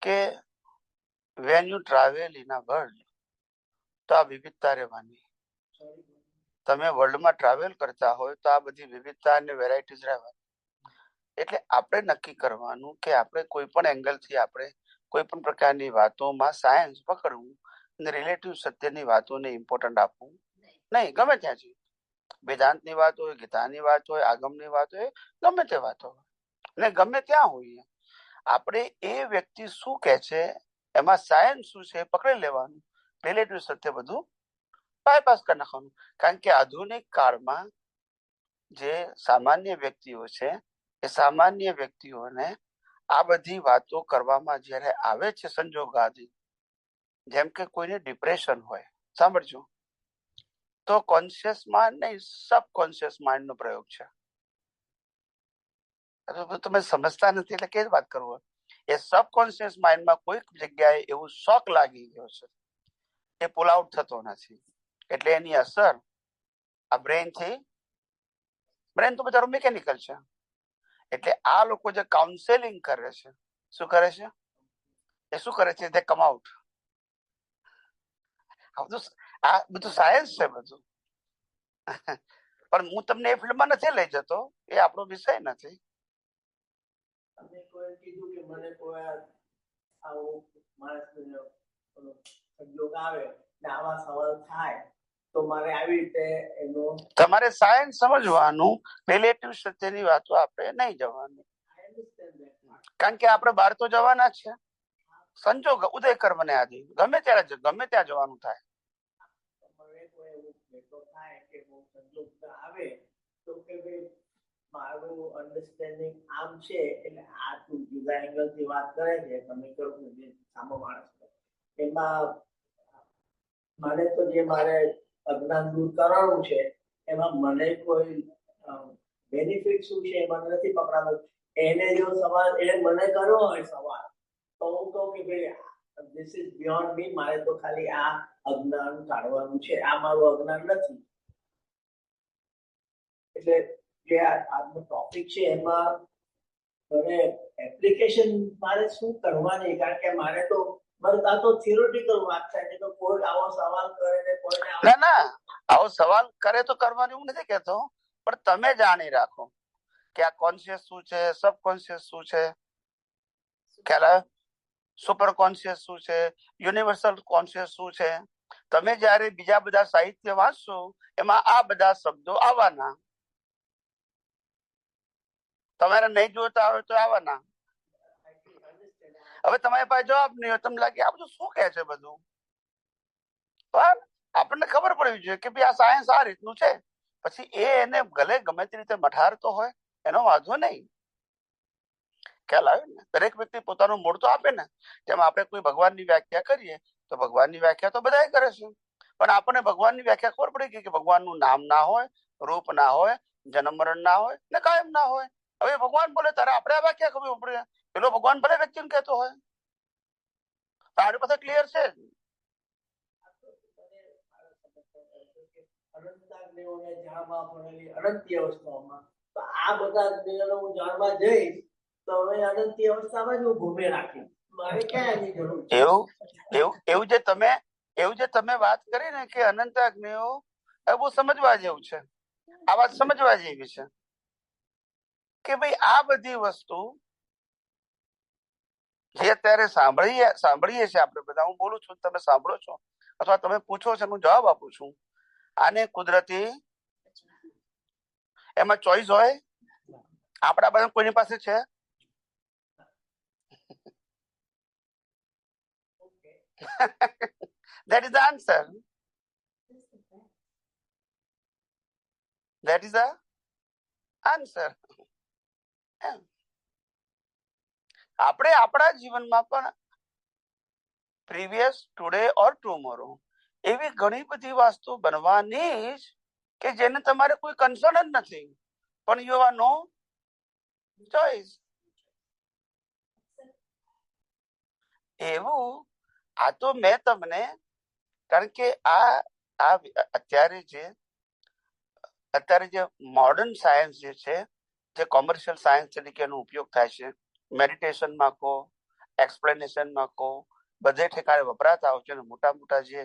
કે when you travel in a world તો આ વિવિધતા રહેવાની. તમે વર્લ્ડમાં ટ્રાવેલ કરતા હોય તો આ બધી વિવિધતા અને વેરાયટીઝ રહેવાની. એટલે આપણે નક્કી કરવાનું કે આપણે કોઈ પણ એંગલથી આપણે કોઈ પણ પ્રકારની વાતોમાં સાયન્સ પકડવું અને રિલેટિવ સત્યની વાતોને ઇમ્પોર્ટન્ટ આપવું નહીં. ગમે ત્યાં છે વેદાંતની વાત હોય, ગીતાની વાત હોય, આગમની વાત હોય, ગમે તે વાત હોય ને ગમે ત્યાં હોઈએ, આપણે એ વ્યક્તિ શું કે છે એમાં સાયન્સ શું છે પકડી લેવાનું. રિલેટિવ સત્ય બધું બાયપાસ કરી નાખવાનું. કારણ કે આધુનિક કાળમાં જે સામાન્ય વ્યક્તિઓ છે એ સામાન્ય વ્યક્તિઓને આ બધી વાતો કરવામાં જયારે આવે છે સંજોગાથી, જેમ કે કોઈને ડિપ્રેશન હોય, સાંભળજો, તો કોન્શિયસ માઇન્ડ નહીં સબકોન્શિયસ માઇન્ડ નો પ્રયોગ છે. તમે સમજતા નથી એટલે કેવી વાત કરવો. એ સબકોન્શિયસ માઇન્ડમાં કોઈક જગ્યાએ એવું શોક લાગી ગયો છે, એ પુલ આઉટ થતો નથી, એટલે એની અસર આ બ્રેન તો બચારો મિકેનિકલ છે. એટલે આ લોકો જે કાઉન્સેલિંગ કરે છે, શું કરે છે, એ શું કરે છે, તે કમ આઉટ. આ બધું સાયન્સ છે બધું. પણ હું તમને એ ફિલ્ડમાં નથી લઈ જતો, એ આપણો વિષય નથી. તમે કોઈ કીધું કે મને કોઈ આવું માણસને સંજોગ આવે ને આવા સવાલ થાય તો મારે આવી રીતે એનો તમારે સાયન્સ સમજવાનું, રિલેટિવ સત્યની વાતો આપણે નહીં જવાની, કારણ કે આપણે બહાર તો જવાના જ છે. સંજોગ ઉદય કર્મને આદિ, ગમે ત્યાં જવાનું થાય. મને કોઈ એવું ભેટો થાય કે હું સંજોગ આવે તો કે ભાઈ મારું અન્ડરસ્ટેન્ડિંગ આમ છે, એટલે આ તું જુદા એંગલ થી વાત કરે છે, તમે કહો જે સામો માણસ એમાં મને તો જે મારે અજ્ઞાન દૂર કરવાનું છે એમાં મને કોઈ બેનિફિટ શું છે એમાં નથી પકડાતું. એને જો સવાલ એને મને કર્યો હોય સવાલ તો હું કહું કે ભાઈ ધીસ ઇઝ બિયોન્ડ મી, મારે તો ખાલી આ અજ્ઞાન કાઢવાનું છે, આ મારું અજ્ઞાન નથી. એટલે જે આજનો ટોપિક છે એમાં મને એપ્લિકેશન મારે શું કરવાની, કારણ કે મારે તો બસ આ તો થિયોરિટિકલ વાત થાય છે, તો કોઈ આવો સવાલ કરે ને કોઈને ના આવો સવાલ કરે તો કરવાની હું નથી કહેતો, પણ તમે જાણી રાખો કે આ કોન્શિયસ શું છે, સબકોન્શિયસ શું છે, ખ્યાલ આવે, સુપર કોન્શિયસ શું છે, યુનિવર્સલ કોન્શિયસ શું છે. તમે જયારે બીજા બધા સાહિત્ય વાંચશો એમાં આ બધા શબ્દો આવવાના, તમારે નહીં જોતા આવે તો આવવાના. હવે તમારી પાસે જવાબ નહીં હોય, તમને લાગે આ બધું શું કહે છે બધું, પણ આપણને ખબર પડવી જોઈએ કે ભાઈ આ સાયન્સ આ રીતનું છે. પછી એને ભલે ગમે તે રીતે મઠારતો હોય એનો વાંધો નહીં, ખ્યાલ આવે ને. દરેક વ્યક્તિ પોતાનું મૂળ તો આપે ને. જેમ આપણે કોઈ ભગવાનની વ્યાખ્યા કરીએ તો ભગવાનની વ્યાખ્યા તો બધા કરે છે, પણ આપણને ભગવાનની વ્યાખ્યા ખબર પડી ગઈ કે ભગવાનનું નામ ના હોય, રૂપ ના હોય, જન્મ મરણ ના હોય ને કાયમ ના હોય. હવે ભગવાન બોલે ત્યારે આપણે આ વ્યાખ્યા ખબર પડે, પેલો ભગવાન ભલે વ્યક્તિને કહેતો હોય, આપણી પાસે ક્લિયર છે. અનંતાગ્નિઓને જાણવા પડેલી અનંતીય અવસ્થાઓમાં તો આ બધા જ્ઞાનો હું જાણવા જઈશ તો હવે અનંતીય અવસ્થામાં જ હું ઘૂમે રાખીશ, મારે ક્યાં એની જરૂર છે. એવું જે તમે વાત કરી ને કે અનંતાગ્નિઓ, એ બહુ સમજવા જેવું છે. આ વાત સમજવા જેવી છે કે ભાઈ આ બધી વસ્તુ જે અત્યારે સાંભળીએ છીએ આપણે બધા, હું બોલું છું તમે સાંભળો છો અથવા તમે પૂછો છો હું જવાબ આપું છું, આને કુદરતી એમાં ચોઈસ હોય આપણા બધા કોઈની પાસે છે? That is the answer. That is the answer. આપણે આપણા જીવનમાં પણ પ્રીવિયસ, ટુડે ઓર ટુમોરો એવી ઘણી બધી વસ્તુ બનવાની જ કે જેને તમારે કોઈ કન્સર્ન જ નથી, પણ યુ આર નો ચોઈસ. એવું આ તો મેં તમને, કારણ કે આ અત્યારે જે મોડર્ન સાયન્સ જે છે, જે કોમર્શિયલ સાયન્સ તરીકેનો ઉપયોગ થાય છે, મેડિટેશનમાં કહો, એક્સપ્લેનેશનમાં કહો, બધે ઠેકાણે વપરાતા હોય છે. મોટા મોટા જે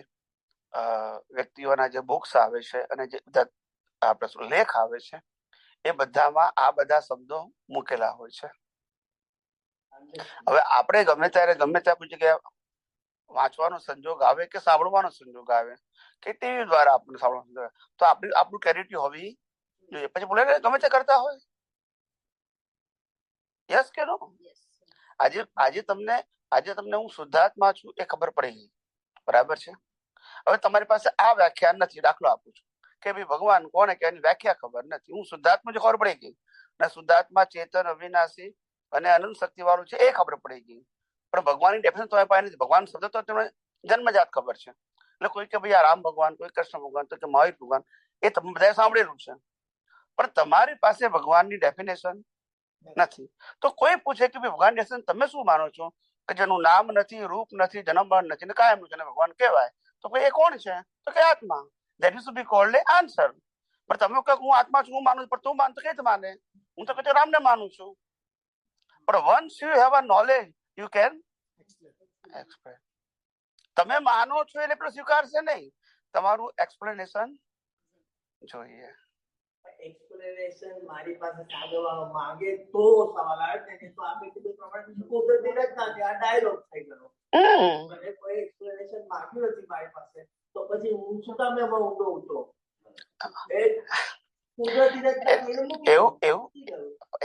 વ્યક્તિઓના જે બુક્સ આવે છે અને જે બધા આપણે લેખ આવે છે એ બધામાં આ બધા શબ્દો મૂકેલા હોય છે. હવે આપણે ગમે ત્યાં પૂછીએ કે વાંચવાનો સંજોગ આવે કે સાંભળવાનો સંજોગ આવે કે ટીવી દ્વારા આપણને સાંભળવાનો સંજોગ આવે તો આપણું ક્લેરિટી હોવી જોઈએ. પછી બોલે ગમે તે કરતા હોય, યસ કે નો? આજે તમને હું શુદ્ધાત્મા છું એ ખબર પડી ગઈ, બરાબર છે. હવે તમારી પાસે આ વ્યાખ્યા નથી, દાખલો આપું છું કે ભાઈ ભગવાન કોને કે એની વ્યાખ્યા ખબર નથી. હું શુદ્ધાત્મા ખબર પડી ગઈ ને શુદ્ધાત્મા ચેતન, અવિનાશી અને અનંત શક્તિ વાળું છે એ ખબર પડી ગઈ, પણ ભગવાનની ડેફિનેશન તમારી પાસે નથી. ભગવાન શબ્દ તો તમને જન્મજાત ખબર છે. એટલે કોઈ કે ભાઈ આ રામ ભગવાન, કોઈ કૃષ્ણ ભગવાન, તો કે મહાવીર ભગવાન, એ તમે બધાએ સાંભળેલું છે, પણ તમારી પાસે ભગવાનની ડેફિનેશન નથી. તો કોઈ પૂછે કે ભગવાન દર્શન તમે શું માનો છો કે જેનું નામ નથી, રૂપ નથી, જન્મ મરણ નથી ને કાયમ છે ભગવાન કહેવાય, તો એ કોણ છે? તો કે આત્મા. That is to be called a answer. પણ તમે કહો હું આત્મા છું, હું માનું છું, પણ તું માનતો કઈ માને? હું તો કહેતો રામને માનું છું. પણ once you have a knowledge you can explain. તમે માનો છો એટલે પેલો સ્વીકારશે નહીં, તમારું એક્સપ્લેનેશન જોઈએ. એક્સપ્લેનેશન મારી પાસે સાંભળવા માંગે તો સવાલ આવે છે, તો આપણે કીધું પ્રમાણે કુદરતી રચના છે, આ ડાયલોગ થઈ ગયો. મને કોઈ એક્સપ્લેનેશન માંગ્યું નથી મારી પાસે, તો પછી હું શું કામ એમાં ઊંડો ઉતરો? કુદરતી રચના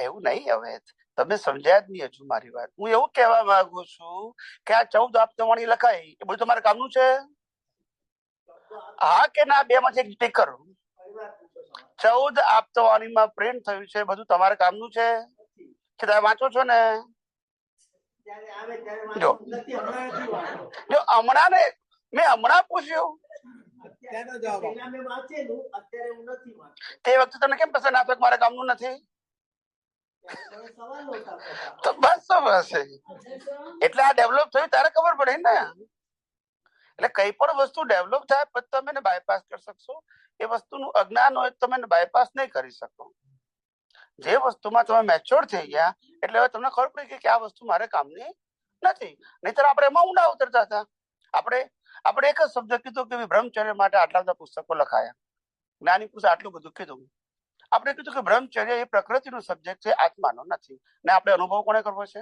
એવું નહીં. હવે તમે સમજ્યા જ નહીં હજુ મારી વાત. હું એવું કહેવા માંગુ છું કે આ 14 આપતવાણી લખાય એ બધું તમારે કામનું છે? હા કે ના? બે માંથી એક ટીક કરો. 14 આપતવાણીમાં પ્રિન્ટ થયું છે, બધું તમારે કામનું છે? તમે વાંચો છો ને? જો હમણાં ને મેં હમણાં પૂછ્યું તે વખતે તમને કેમ પસંદ આપ્યો મારે કામનું નથી? તો બસ એટલે આ ડેવલપ થયું ત્યારે ખબર પડે ને. એટલે કઈ પણ વસ્તુ ડેવલપ થાય પછી તમે એને બાયપાસ કરી શકશો. એ વસ્તુનું અજ્ઞાન હોય તો તમે એને બાયપાસ નહીં કરી શકો. જે વસ્તુમાં તમે મેચ્યોર થઈ ગયા એટલે હવે તમને ખબર પડી કે આ વસ્તુ મારે કામની નથી. નહીતર આપણે એમાં ઊંડા ઉતરતા હતા. આપણે એક જ શબ્દ કીધું કે બ્રહ્મચર્ય માટે આટલા બધા પુસ્તકો લખાયા, જ્ઞાની પુસ્તક આટલું બધું કીધું. આપણે કીધું કે બ્રહ્મચર્ય એ પ્રકૃતિનો સબ્જેક્ટ છે, આત્માનો નથી. ને આપણે અનુભવ કોને કરવો છે?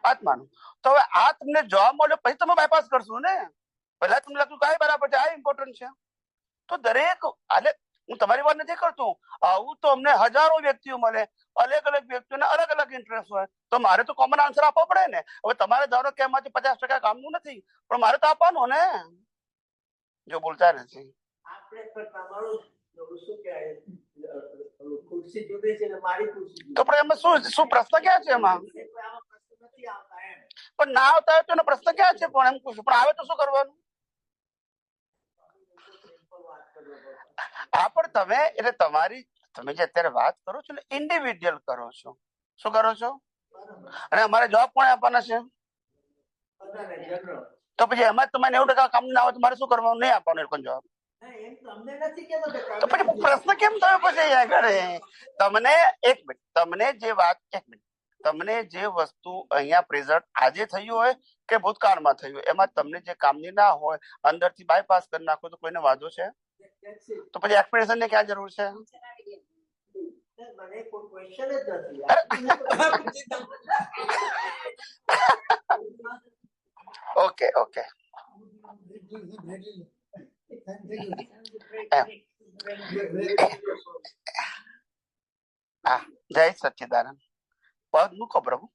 આત્માનો. તો હવે આ તમને જોવા મળ્યો પછી તમે બાયપાસ કરશો ને. પહેલા તમને લાગતું કઈ બરાબર છે, આ ઇમ્પોર્ટન્ટ છે. તો દરેક એટલે હું તમારી વાત નથી કરતો, આવું તો અમને હજારો વ્યક્તિઓ મળે, અલગ અલગ વ્યક્તિઓને અલગ અલગ ઇન્ટરેસ્ટ હોય, તો મારે તો કોમન આન્સર આપવો પડે ને. હવે તમારે ધારો કે એમાંથી 50% કામનું નથી, પણ મારે તો આપવાનું ને. જો બોલતા નથી આપણે તમારું શું કહેવાય, ખુરશી જુદી છે ને મારી ખુરશી, તો પણ એમાં શું પ્રશ્ન ક્યાં છે એમાં? નથી આવતા એમ. પણ ના આવતા હોય તો એનો પ્રશ્ન ક્યાં છે? પણ એમ પૂછું, પણ આવે તો શું કરવાનું? હા પણ તમે એટલે તમે જે અત્યારે વાત કરો છો ને ઇન્ડિવિડ્યુઅલ કરો છો. શું કરો છો? અને અમારે જવાબ કોણ આપવાના છે? તો પછી એમાં તમારે 90% કામ ના આવે તો મારે શું કરવાનું? નહીં આપવાનું એ લોકો જવાબ. તો પછી પ્રશ્ન કેમ થયો પછી આગળ? તમને એક મિનિટ, તમને જે વસ્તુ અહીંયા પ્રેઝન્ટ આજે થયું હોય કે ભૂતકાળમાં થયું હોય, એમાં તમને જે કામની ના હોય અંદરથી બાયપાસ કરી નાખો તો કોઈને વાંધો છે? તો પછી એક્સપ્લેનેશન ની ક્યાં જરૂર છે? ઓકે હા, જય સચ્ચિદાનંદ. પદ મૂકો પ્રભુ.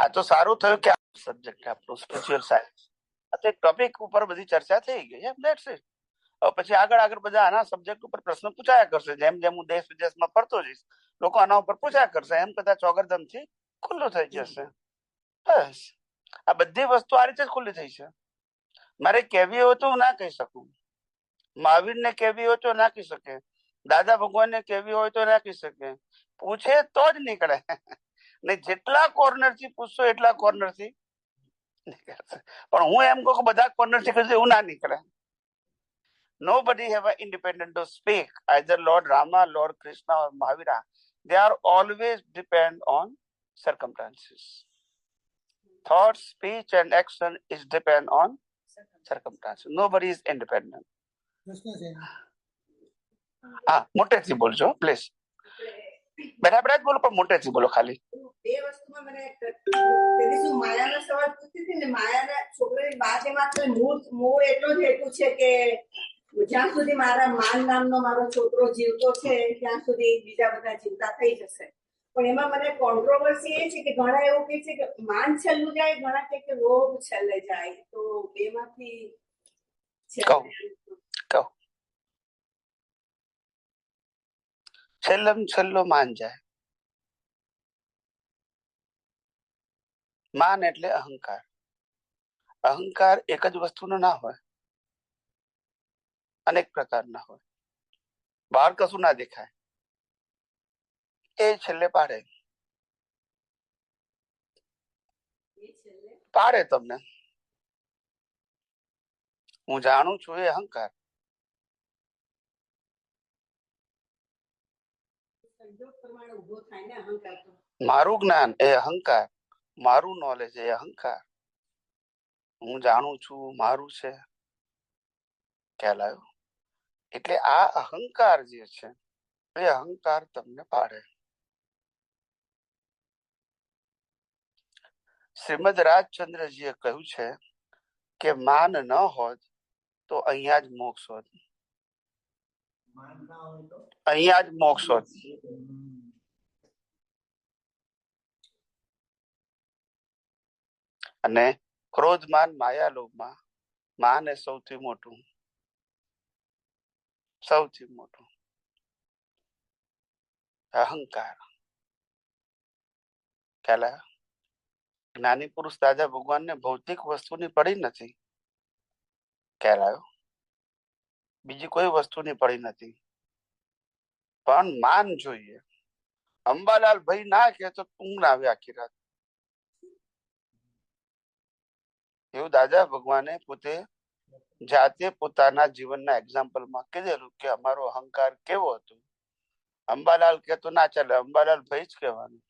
આ તો સારું થયું કે સબ્જેક્ટ આપણું સ્પિરિચ્યુઅલ સાયન્સ એક ટોપિક ઉપર બધી ચર્ચા થઈ ગઈ. That's it. પછી આગળ બધા આના સબ્જેક્ટ ઉપર પ્રશ્ન પૂછાયા કરશે. જેમ જેમ હું દેશ વિદેશમાં ફરતો જઈશ, લોકો આના ઉપર પૂછ્યા કરશે. એમ કદાચ ચોગરદમથી ખુલ્લું થઈ જશે. બસ આ બધી વસ્તુ આ રીતે જ ખુલ્લી થઈ છે. મારે કેવી હોય તો હું ના કહી શકું, મહાવીર ને કેવી હોય તો ના કહી શકે, દાદા ભગવાન ને કેવી હોય તો ના કહી શકે. પૂછે તો જ નીકળે. ને જેટલા કોર્નર થી પૂછશો એટલા કોર્નર થી નીકળશે. પણ હું એમ કહું કે બધા કોર્નર થી કહીશું એવું ના નીકળે. Nobody have an independent to speak. Either Lord Rama, Lord Krishna or Mahavira. They are always depend on circumstances. Thought, speech and action is depend on circumstances. Nobody is independent. હા, મોટેથી બોલજો પ્લીઝ. બરાબર જ બોલો, પણ મોટેથી બોલો ખાલી. બે વસ્તુમાં મને શું માયાનો સવાલ પૂછતી હતી ને, માયાના છોકરાની બાતે માત્ર મૂળ એટલો જ હેતુ છે કે જ્યાં સુધી મારા માન નામનો મારો છોકરો જીવતો છે ત્યાં સુધી બીજા બધા જીવતા થઈ જશે. પણ એમાં મને કોન્ટ્રોવર્સી એ છે કે ઘણા એવું કહે છે કે માન છેલ્લું જાય, ઘણા કહે કે લોભ છેલ્લે જાય. તો બેમાંથી છેલ્લો માન જાય. માન એટલે અહંકાર. અહંકાર એક જ વસ્તુનો ના હોય. અનેક પ્રકારના હોય, બહાર કશું ના દેખાય, એ છેલ્લે પાડે તમને. હું જાણું છું એ અહંકાર. મારું જ્ઞાન એ અહંકાર, મારું નોલેજ એ અહંકાર. હું જાણું છું મારું છે, ખ્યાલ આવ્યો? એટલે આ અહંકાર જે છે એ અહંકાર તમને પાડે. શ્રીમદ રાજચંદ્રજીએ કહ્યું છે કે માન ન હોત તો અહીંયા જ મોક્ષ હોત, અહીંયા જ મોક્ષ હોત. અને ક્રોધમાન માયા લોભમાં માન એ સૌથી મોટું અહંકાર. ખ્યાલ આવ્યો? જ્ઞાની પુરુષ દાદા ભગવાનને ભૌતિક વસ્તુની પડી નથી, ખ્યાલ આવ્યો? બીજી કોઈ વસ્તુની પડી નથી, પણ માન જોઈએ. અંબાલાલ ભાઈ ના કે તો ઊંઘ ના આવે આખી રાત. એવું દાદા ભગવાને પોતે જાતે પોતાના જીવનના એક્ઝામ્પલમાં કીધેલું કે અમારો અહંકાર કેવો હતો. અંબાલાલ કે તો ના ચાલે, અંબાલાલ ભાઈ જ કહેવાનું.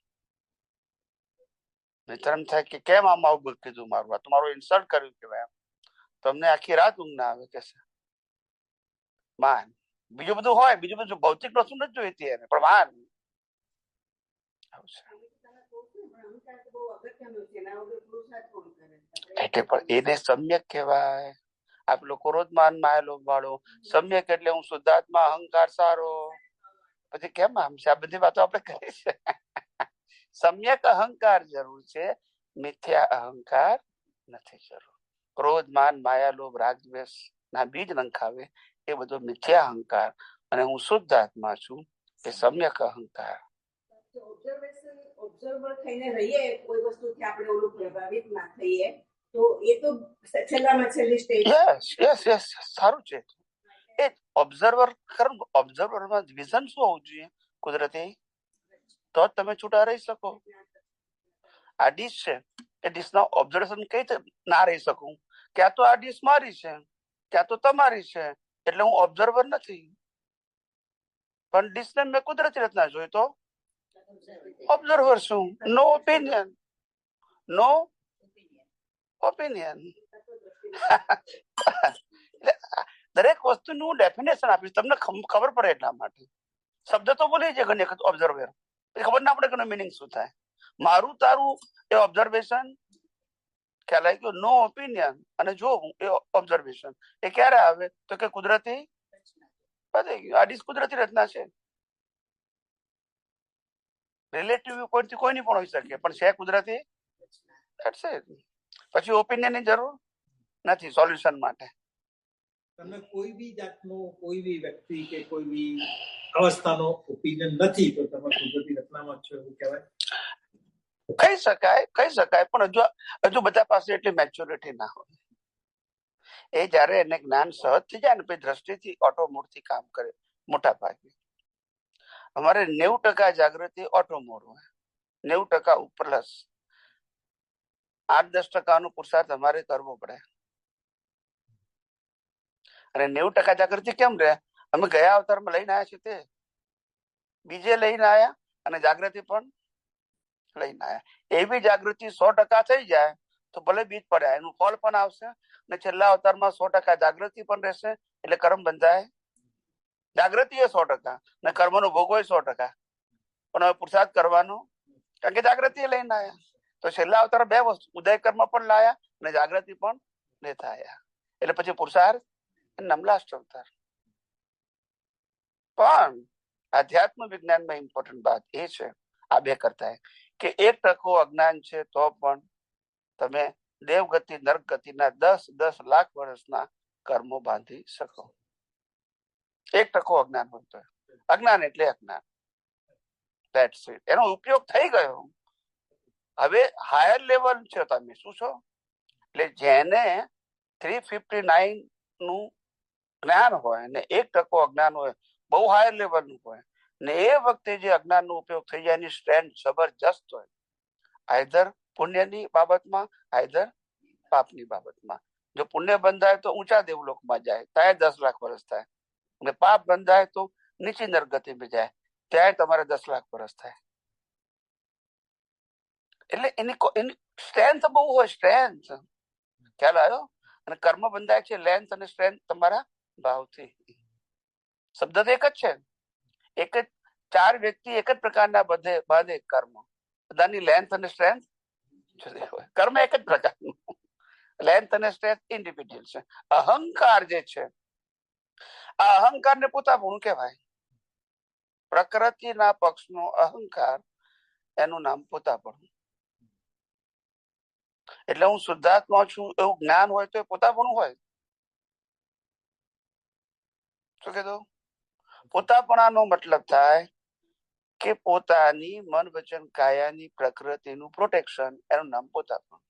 મિત્ર એમ થાય કે કેમ આમ આવું કીધું, મારું તમારું ઇન્સલ્ટ કર્યું કેવાય. તમને આખી રાત ઊંઘ ના આવે કે છે. માન. બીજું બધું હોય, બીજું બધું ભૌતિક વસ્તુ નથી જોઈતી એને, પણ માન. એટલે પણ એને સમ્યક કહેવાય. આપ લોકો ક્રોધમાન માયા વાળો સમ્યક એટલે હું શુદ્ધાત્મા, અહંકાર સારો. પછી કેમ આમ છે? આ બધી વાતો આપણે કરી છે. સમ્યક અહંકાર જરૂર છે, મિથ્યા અહંકાર નથી જરૂર. ક્રોધ માન માયા લોભ રાગ દ્વેષ ના બીજ નંખાવે એ બધો મિથ્યા અહંકાર, અને હું શુદ્ધ આત્મા છું એ સમ્યક અહંકાર. ઓબ્ઝર્વર થઈને રહીએ કોઈ વસ્તુથી આપણે ઓલું પ્રભાવિત ના થઈએ તો એ તો છેલ્લામાં છેલ્લી સ્ટેજ. યસ સારું છે. એ ઓબ્ઝર્વર ખરું. ઓબ્ઝર્વરમાં વિઝન શું હોવું જોઈએ? કુદરતી. તો જ તમે છૂટા રહી શકો. આ ડીશ છે, એ ડીશ ના ઓબ્ઝર્વેશન કઈ રીતે ના રહી શકું? ક્યાં તો આ ડીશ મારી છે, ક્યાં તો તમારી છે, એટલે હું ઓબ્ઝર્વર નથી. પણ ડીશ ને મેં કુદરતી રચના જોઈ તો ઓબ્ઝર્વર છું. નો ઓપિનિયન. દરેક વસ્તુનું ડેફિનેશન આપીશ, તમને ખબર પડે એટલા માટે. શબ્દ તો બોલી છે ઘણી વખત ઓબ્ઝર્વર, ખબર ના પડે કે મિનિંગ શું થાય. મારું તારું એ ઓબ્ઝર્વેશન, ખ્યાલ આવી ગયો? નો ઓપિનિયન અને જોવું એ ઓબ્ઝર્વેશન. એ ક્યારે આવે? તો કે કુદરતી. આ ડિસ્કુદરતી રચના છે. રિલેટિવ પોઈન્ટ થી કોઈ નહીં પણ હોઈ શકે, પણ છે કુદરતી. પછી ઓપિનિયન ની જરૂર નથી સોલ્યુશન માટે. તમે કોઈ બી જાતનો કોઈ બી વ્યક્તિ કે કોઈ બી અવસ્થાનો ઓપિનિયન નથી તો તમે કુદરતી રચનામાં છો એવું કહેવાય? કહી શકાય, પણ હજુ બધા પાસે એટલી મેચ્યોરિટી ના હોય. એ જયારે એને જ્ઞાન સહજ થઈ જાય ને પછી દ્રષ્ટિથી ઓટોમોડ થી કામ કરે. મોટા ભાગે અમારે 90% જાગૃતિ ઓટોમોડ હોય, 90% પ્લસ 8-10% પુરુષાર્થ અમારે કરવો પડે. અને 90% જાગૃતિ કેમ રહે? અમે ગયા અવતારમાં લઈને આવ્યા છીએ, તે બીજે લઈને આવ્યા અને જાગૃતિ પણ લઈને આવ્યા. એવી જાગૃતિ 100% થઈ જાય તો ભલે બીજ પડે, એનું ફળ પણ આવશે. અને છેલ્લા અવતારમાં 100% જાગૃતિ પણ રહેશે, એટલે કર્મ બંધાય. જાગૃતિ એ 100% ને કર્મનો ભોગવો 100%, પણ હવે પુરુષાર્થ કરવાનો, કારણ કે જાગૃતિ લઈને આવ્યા. તો છેલ્લા અવતાર 2 વસ્તુ, ઉદય કર્મ પણ લાયા અને જાગૃતિ પણ લેતા આવ્યા. એટલે પછી પુરુષાર્થ લાસ્ટ અવતાર. પણ આધ્યાત્મ વિજ્ઞાનમાં ઇમ્પોર્ટન્ટ વાત એ છે, આ બે કરતા કે 1% અજ્ઞાન છે તો પણ તમે દેવગતિ નરક ગતિના 10 લાખ વર્ષના કર્મો બાંધી શકો. 1% અજ્ઞાન હોય તો. અજ્ઞાન એટલે અજ્ઞાન. That's it. એનો ઉપયોગ થઈ ગયો. હવે હાયર લેવલ છે તમે શું છો? એટલે જેને 359 નું જ્ઞાન હોય ને 1% અજ્ઞાન હોય, બહુ હાયર લેવલનું હોય, ને એ વખતે જે અજ્ઞાનનો ઉપયોગ થઈ જાય એની સ્ટ્રેન્થ જબરજસ્ત હોય, આઈધર પુણ્યની બાબતમાં, આઈધર પાપની બાબતમાં. જો પુણ્ય બંધાય તો ઊંચા દેવલોકમાં જાય, ત્યાં 10 લાખ વર્ષ થાય, અને પાપ બંધાય તો નીચી નરગતિમાં જાય, ત્યાં તમારે 10 લાખ વર્ષ થાય. એટલે એની સ્ટ્રેન્થ બહુ હોય, સ્ટ્રેન્થ. ખ્યાલ આવ્યો? અને કર્મ બંધાય છે લેન્થ અને સ્ટ્રેન્થ તમારા ભાવથી. શબ્દ તો એક જ છે, એક જ 4 વ્યક્તિ એક જ પ્રકારના બાંધે કર્મ, બધાની લેન્થ અને સ્ટ્રેન્થ જુદી હોય. કર્મ એક જ પ્રકારનું, લેન્થ અને સ્ટ્રેન્થ ઇન્ડિવિડ્યુઅલ છે. અહંકાર જે છે, આ અહંકારને પોતાપણું કહેવાય. પ્રકૃતિના પક્ષનો અહંકાર, એનું નામ પોતાપણું. એટલે હું શુદ્ધાત્મા છું એવું જ્ઞાન હોય તો એ પોતાપણું હોય. શું કીધું? પોતાપણાનો મતલબ થાય કે પોતાની મન વચન કાયાની પ્રકૃતિનું પ્રોટેક્શન, એનું નામ પોતાપણું.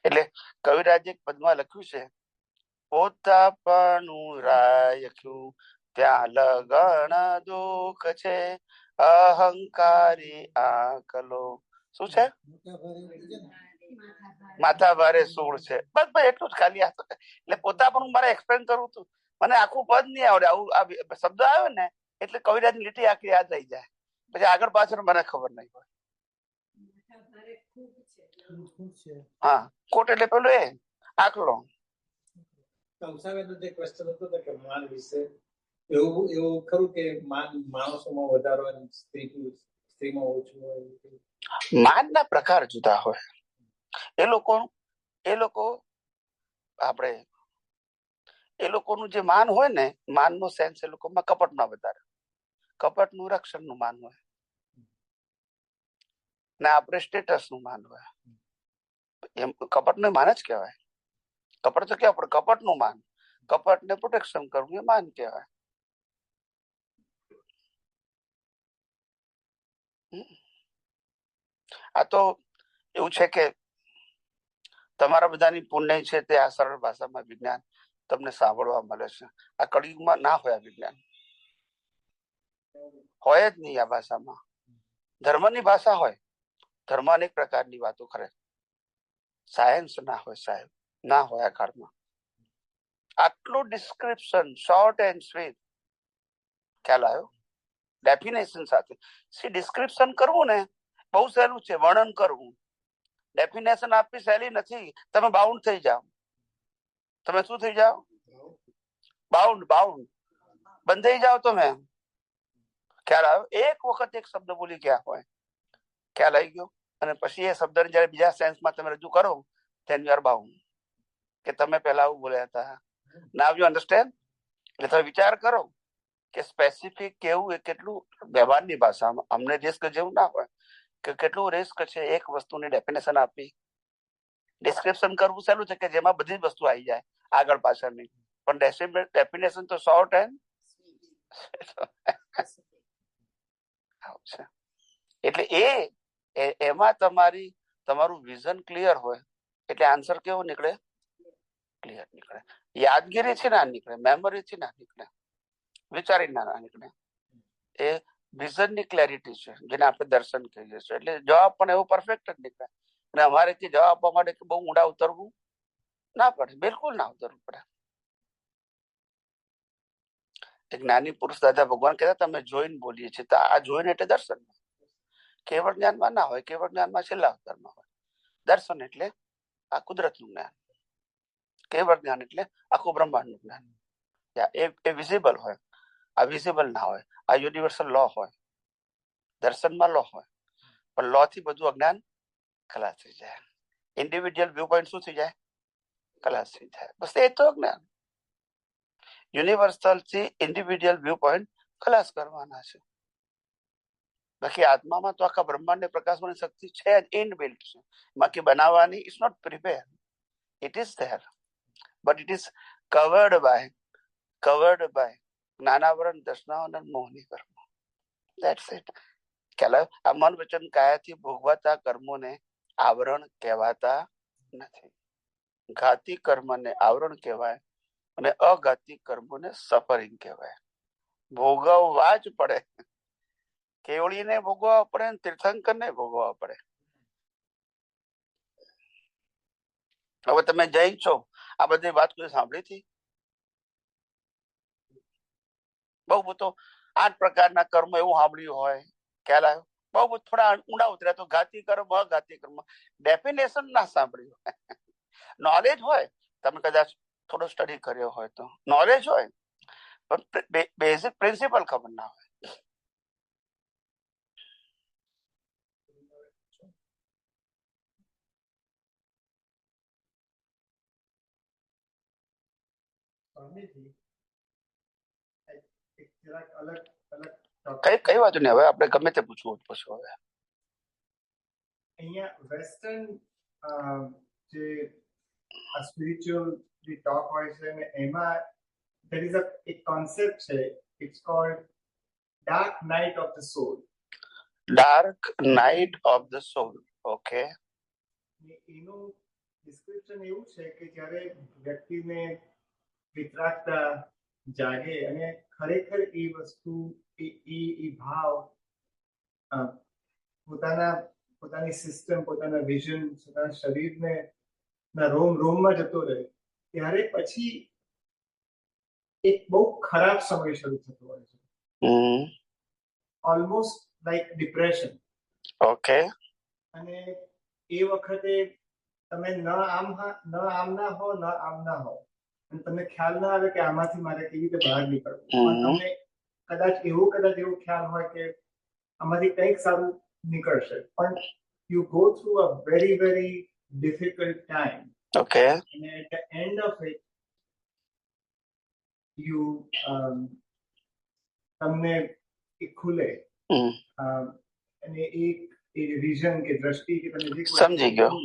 એટલે કવિરાજ એક પદમાં લખ્યું છે, પોતાપણું રાખ્યું ત્યાં લગણ દુઃખ છે, અહંકારી આકલો. શું છે? માથા ભારે સૂળ છે. બસ ભાઈ એટલું જ ખાલી. એટલે પોતાપણું મારે એક્સપ્લેન કરવું હતું, મને આખું પદ નહીં આવડે. આવું શબ્દ આવ્યો ને એટલે કવિરાજ ની લીટી આખી યાદ રહી જાય, પછી આગળ પાછળ મને ખબર નહીં હોય. હા, કોટ એટલે પેલું એ આકલો. કંસાબેનનો જે ક્વેશ્ચન હતો કે માન વિશે, એવું ખરું કે માણસોમાં વધારો અને સ્ત્રીમાં ઓછું હોય? માનના પ્રકાર જુદા હોય. એ લોકો આપણે એ લોકોનું જે માન હોય ને, માનનો સેન્સ એ લોકોમાં કપટમાં વધારે, કપટનું રક્ષણનું માન હોય, ને આપણે સ્ટેટસનું માન હોય. એમ કપટને માન જ કહેવાય. કપટ તો કેવા, પણ કપટનું માન, કપટને પ્રોટેક્શન કરવું એ માન કહેવાય. આ તો એવું છે કે તમારા બધાની પુણ્ય છે તે આ સરળ ભાષામાં વિજ્ઞાન તમને સાંભળવા મળે છે. આ કળિયુગમાં ના હોય આ વિજ્ઞાન, હોય જ નહીં આ ભાષામાં. ધર્મની ભાષા હોય, ધર્મ અનેક પ્રકારની વાતો કરે, સાયન્સ ના હોય સાહેબ, ના હોય આ કાળમાં. આટલું ડિસ્ક્રિપ્શન, શોર્ટ એન્ડ સ્વીટ. ખ્યાલ આવ્યો? ડેફિનેશન સાથે. ડિસ્ક્રિપ્શન કરવું ને બહુ સહેલું છે, વર્ણન કરવું. ડેફિનેશન આપવી સહેલી નથી. તમે બાઉન્ડ થઈ જાઓ. તમે શું થઈ જાઓ? બાઉન્ડ બંધાઈ જાઓ તમે. ખ્યાલ આવ્યો? એક વખત એક શબ્દ બોલી ગયા હોય, ખ્યાલ આવી ગયો, અને પછી એ શબ્દ જયારે બીજા સેન્સમાં તમે રજૂ કરો, then you are bound. કે તમે પહેલા આવું બોલ્યા હતા. Now you understand? એટલે તમે વિચાર કરો કે સ્પેસિફિક કેવું, એ કેટલું વ્યવહારની ભાષામાં. અમને રિસ્ક જેવું ના હોય કે કેટલું રિસ્ક છે એક વસ્તુની ડેફિનેશન આપી. ડિસ્ક્રિપ્શન કરવું સહેલું છે કે જેમાં બધી જ વસ્તુ આવી જાય આગળ પાછળની, પણ ડેફિનેશન તો શોર્ટ એન્ડ એટલે એમાં તમારું વિઝન ક્લિયર હોય એટલે આન્સર કેવો નીકળે? ક્લિયર નીકળે. યાદગીરીથી ના નીકળે, મેમરીથી ના નીકળે, વિચારી ના નીકળે. એ વિઝનની ક્લેરિટી છે જેને આપણે દર્શન કહીએ છીએ. એટલે જવાબ પણ એવો પરફેક્ટ જ નીકળે. અને અમારેથી જવાબ આપવા માટે બહુ ઊંડા ઉતરવું ના પડે, બિલકુલ ના ઉતરવું પડે. એક જ્ઞાની પુરુષ દાદા ભગવાન કહેતા તમે જોઈને બોલીએ છીએ, તો આ જોઈને એટલે દર્શન. કેવળ જ્ઞાનમાં ના હોય, કેવળ જ્ઞાનમાં છેલ્લા અવતારમાં હોય. દર્શન એટલે આ કુદરતનું જ્ઞાન, કેવળ જ્ઞાન એટલે આખું બ્રહ્માંડનું જ્ઞાન. એ વિઝિબલ હોય, આ વિઝિબલ ના હોય. આ યુનિવર્સલ લો હોય, દર્શનમાં લો હોય, પણ લો થી બધું અજ્ઞાન ખલાસ થઈ જાય. ઇન્ડિવિડ્યુઅલ વ્યૂ પોઈન્ટ શું થઈ જાય? ખલાસ થઈ જાય. બસ એ તો જ્ઞાન. યુનિવર્સલ થી ઇન્ડિવિડ્યુઅલ વ્યૂ પોઈન્ટ ખલાસ કરવાના છે. બાકી આત્મામાં તો આખા બ્રહ્માંડ પ્રકાશવાની શક્તિ છે જ, ઇનબિલ્ટ છે. બાકી બનાવવાની is not prepare, it is there, but it is covered by જ્ઞાનાવરણ દર્શનાવરણ મોહની કર્મ. That's it. ખ્યાલ આવ્યો? આ મન વચન કાયાથી ભોગવાતા કર્મોને આવરણ કહેવાતા નથી. ઘાતી કર્મને આવરણ કહેવાય અને અઘાતી કર્મોને સફરિંગ કહેવાય. ભોગવવા જ પડે. કેવળીને ભોગવવા પડે ને તીર્થંકરને ભોગવવા પડે. હવે તમે જૈન છો, આ બધી વાત કોઈ સાંભળી હતી? બહુ તો 8 પ્રકારના કર્મ એવું સાંભળ્યું હોય. ખ્યાલ આવ્યો? બહુ થોડા ઊંડા ઉતર્યા તો ઘાતી કર્મ અઘાતી કર્મ ડેફિનેશન ના સાંભળ્યું. નોલેજ હોય, તમે કદાચ થોડો સ્ટડી કર્યો હોય તો નોલેજ હોય, પણ બેઝિક પ્રિન્સિપલ ખબર ના હોય. કઈ વાંધો નહીં. હવે આપણે ગમે તે પૂછવું પૂછો. હવે અહીંયા વેસ્ટર્ન જે સ્પિરિચ્યુઅલ ટોક હોય છે ને એમાં there is a concept છે, it's called dark night of the soul. Dark night of the soul. Okay. એનું ડિસ્ક્રિપ્શન એવું છે કે જ્યારે વ્યક્તિને વિતરાગતા જાગે અને ખરેખર એ વસ્તુ એ ભાવ પોતાની સિસ્ટમ, પોતાના વિઝન, પોતાના શરીરને રોમમાં જતો રહે, ત્યારે પછી એક બહુ ખરાબ સમય શરૂ થતો હોય છે. Almost like depression. ઓકે. અને એ વખતે તમે ન આમ ના હો ન આમ ના હો, અને તમને ખ્યાલ ના આવે કે આમાંથી મારે કેવી રીતે બહાર નીકળવું. તમને કદાચ એવો ખ્યાલ હોય કે આમાંથી કંઈક સારું નીકળશે, પણ you go through a very very difficult time. Okay. અને at the end of it you તમને એ ખુલે અને એક વિઝન કે દ્રષ્ટિ કે તમે જે સમજી ગયો.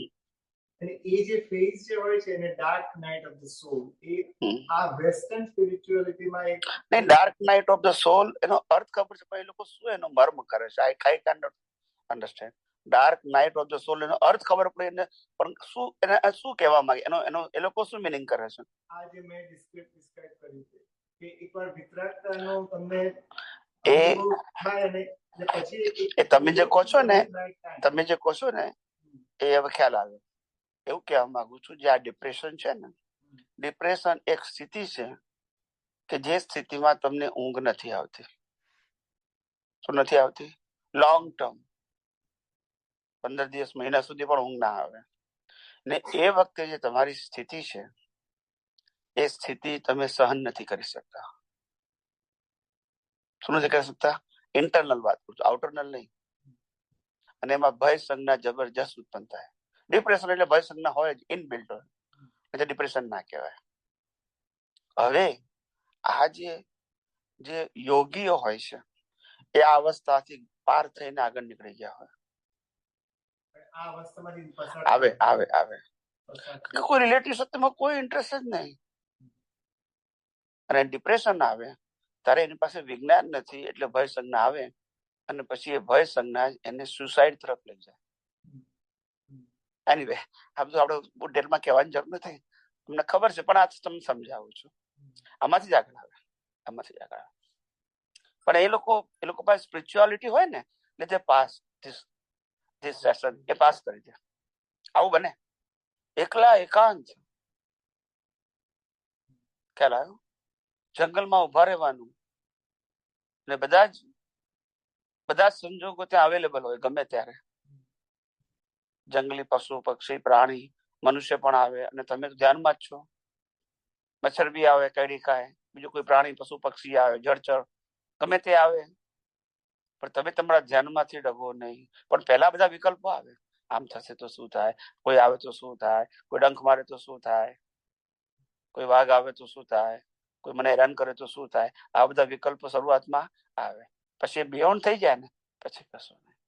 અને એ જે ફેઝ જે હોય છે એને dark night of the soul, એ આ વેસ્ટર્ન સ્પિરિચ્યુઅલિટીમાં એક નહીં. Dark night of the soul એનો અર્થ ખબર છે, પણ એ લોકો શું એનો મર્મ કરે છે? I kind understand. Dark night of the soul એનો અર્થ ખબર પડે ને, પણ શું એને શું કહેવા માંગે, એનો એ લોકો શું મિનિંગ કરે છે? આ જે મેં ડિસ્ક્રાઇબ કર્યું છે કે એકવાર વિતરાગતાનો તમને એ થાય અને પછી તમે જે કહો છો ને એ હવે ખ્યાલ આવે. એવું કહેવા માંગુ છું, જે આ ડિપ્રેશન છે ને, ડિપ્રેશન એક સ્થિતિ છે કે જે સ્થિતિમાં તમને ઊંઘ નથી આવતી. શું નથી આવતી? લોંગ ટર્મ 15 દિવસ, મહિના સુધી પણ ઊંઘ ના આવે. ને એ વખતે જે તમારી સ્થિતિ છે, એ સ્થિતિ તમે સહન નથી કરી શકતા. શું નથી કરી શકતા? ઇન્ટરનલ વાત કરું છું, આઉટરનલ નહીં. અને એમાં ભય સંજ્ઞા જબરજસ્ત ઉત્પન્ન થાય. ડિપ્રેશન એટલે ભય સંજ્ઞા હોય જ, ઇનબિલ્ટ હોય, એટલે ડિપ્રેશન ના કહેવાય. હવે આ જે યોગીઓ હોય છે એ આ અવસ્થાથી પાર થઈને આગળ નીકળી ગયા હોય. આ અવસ્થામાંથી આવે કોઈ રિલેટિવ સત્યમાં કોઈ ઇન્ટરેસ્ટ જ નહીં. અને ડિપ્રેશન આવે ત્યારે એની પાસે વિજ્ઞાન નથી, એટલે ભય સંજ્ઞા આવે અને પછી એ ભય સંજ્ઞા એને સુસાઇડ તરફ લઈ જાય. એનીવે, આ બધું આપણે બહુ ડિટેલમાં કહેવાની જરૂર નથી, તમને ખબર છે, પણ આ તમને સમજાવું છું. આમાંથી જ આગળ આવે. પણ એ લોકો પાસે સ્પિરિચ્યુઆલિટી હોય ને, એટલે તે pass this session A pass કરી દે. આવું બને. એકલા એકાંત, ખ્યાલ આવ્યો? જંગલમાં ઉભા રહેવાનું, ને બધા જ સંજોગો ત્યાં અવેલેબલ હોય ગમે ત્યારે. જંગલી પશુ, પક્ષી, પ્રાણી, મનુષ્ય પણ આવે અને તમે ધ્યાનમાં જ છો. મચ્છર બી આવે, કેડી ખાય, બીજું કોઈ પ્રાણી, પશુ, પક્ષી આવે, જળચર ગમે તે આવે, પણ તમે તમારા ધ્યાનમાંથી ડગો નહીં. પણ પહેલા બધા વિકલ્પો આવે. આમ થશે તો શું થાય, કોઈ આવે તો શું થાય, કોઈ ડંખ મારે તો શું થાય, કોઈ વાઘ આવે તો શું થાય, કોઈ મને હેરાન કરે તો શું થાય. આ બધા વિકલ્પો શરૂઆતમાં આવે. પછી બિયોન્ડ થઈ જાય ને, પછી કશું નહીં.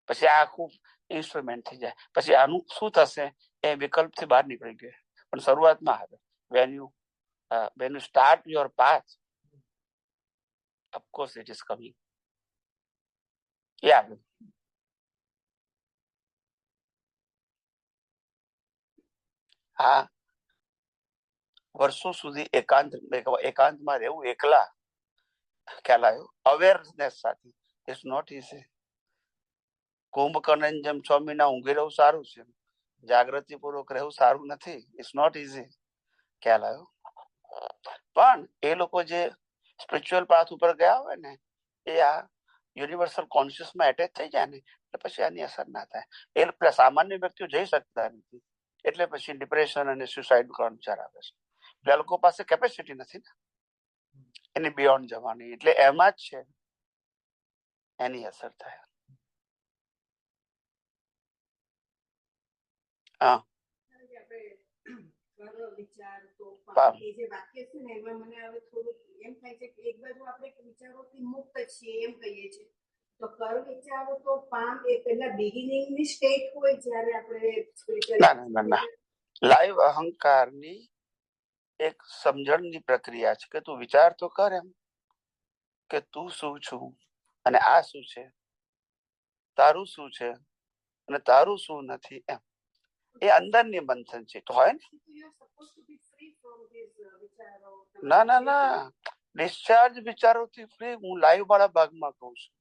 પછી આ આખું ઇન્સ્ટ્રુમેન્ટ થઈ જાય. પછી આનું શું થશે એ વિકલ્પથી બહાર નીકળી ગયો, પણ શરૂઆતમાં આવે. When you start your path, of course it is coming. યા હા, વર્ષો સુધી એકાંતમાં રહેવું, એકલા, ખ્યાલ આવ્યો, અવેરનેસ સાથે. It's not easy. કુંભકર્ણ જેમ 6 મહિના ઊંઘી રહેવું સારું છે, જાગૃતિ પૂર્વક રહેવું સારું નથી. ઇટ્સ નોટ ઇઝી, ખ્યાલ આવ્યો. પણ એ લોકો જે સ્પિરિચ્યુઅલ પાથ ઉપર ગયા હોય ને, એ આ યુનિવર્સલ કોન્શિયસમાં એટેચ થઈ જાય ને, એટલે પછી આની અસર ના થાય. એ સામાન્ય વ્યક્તિઓ જઈ શકતા નથી, એટલે પછી ડિપ્રેશન અને સુસાઇડ કરવાનો વિચાર આવે છે. એટલે લોકો પાસે કેપેસિટી નથી ને એની બિયોન્ડ જવાની, એટલે એમાં જ છે એની અસર થાય. હા, વિચાર તો હા. એ જે વાક્ય છે ને એમાં મને હવે થોડું એમ થાય છે કે એક બાજુ આપણે વિચારોથી મુક્ત છીએ એમ કહીએ છીએ, તો કર વિચારો તો પામ એ પહેલા બિગિનિંગ ની સ્ટેટ હોય જ્યારે આપણે ના. લાઈવ અહંકારની એક સમજણની પ્રક્રિયા છે કે તું વિચાર તો કર એમ કે તું શું છું અને આ શું છે, તારું શું છે અને તારું શું નથી. એમ એ અંદરની બંધન છે. તો હોય ને, ના, ડિસ્ચાર્જ વિચારોથી ફ્રી. હું લાઈવ વાળા ભાગમાં કહું છું.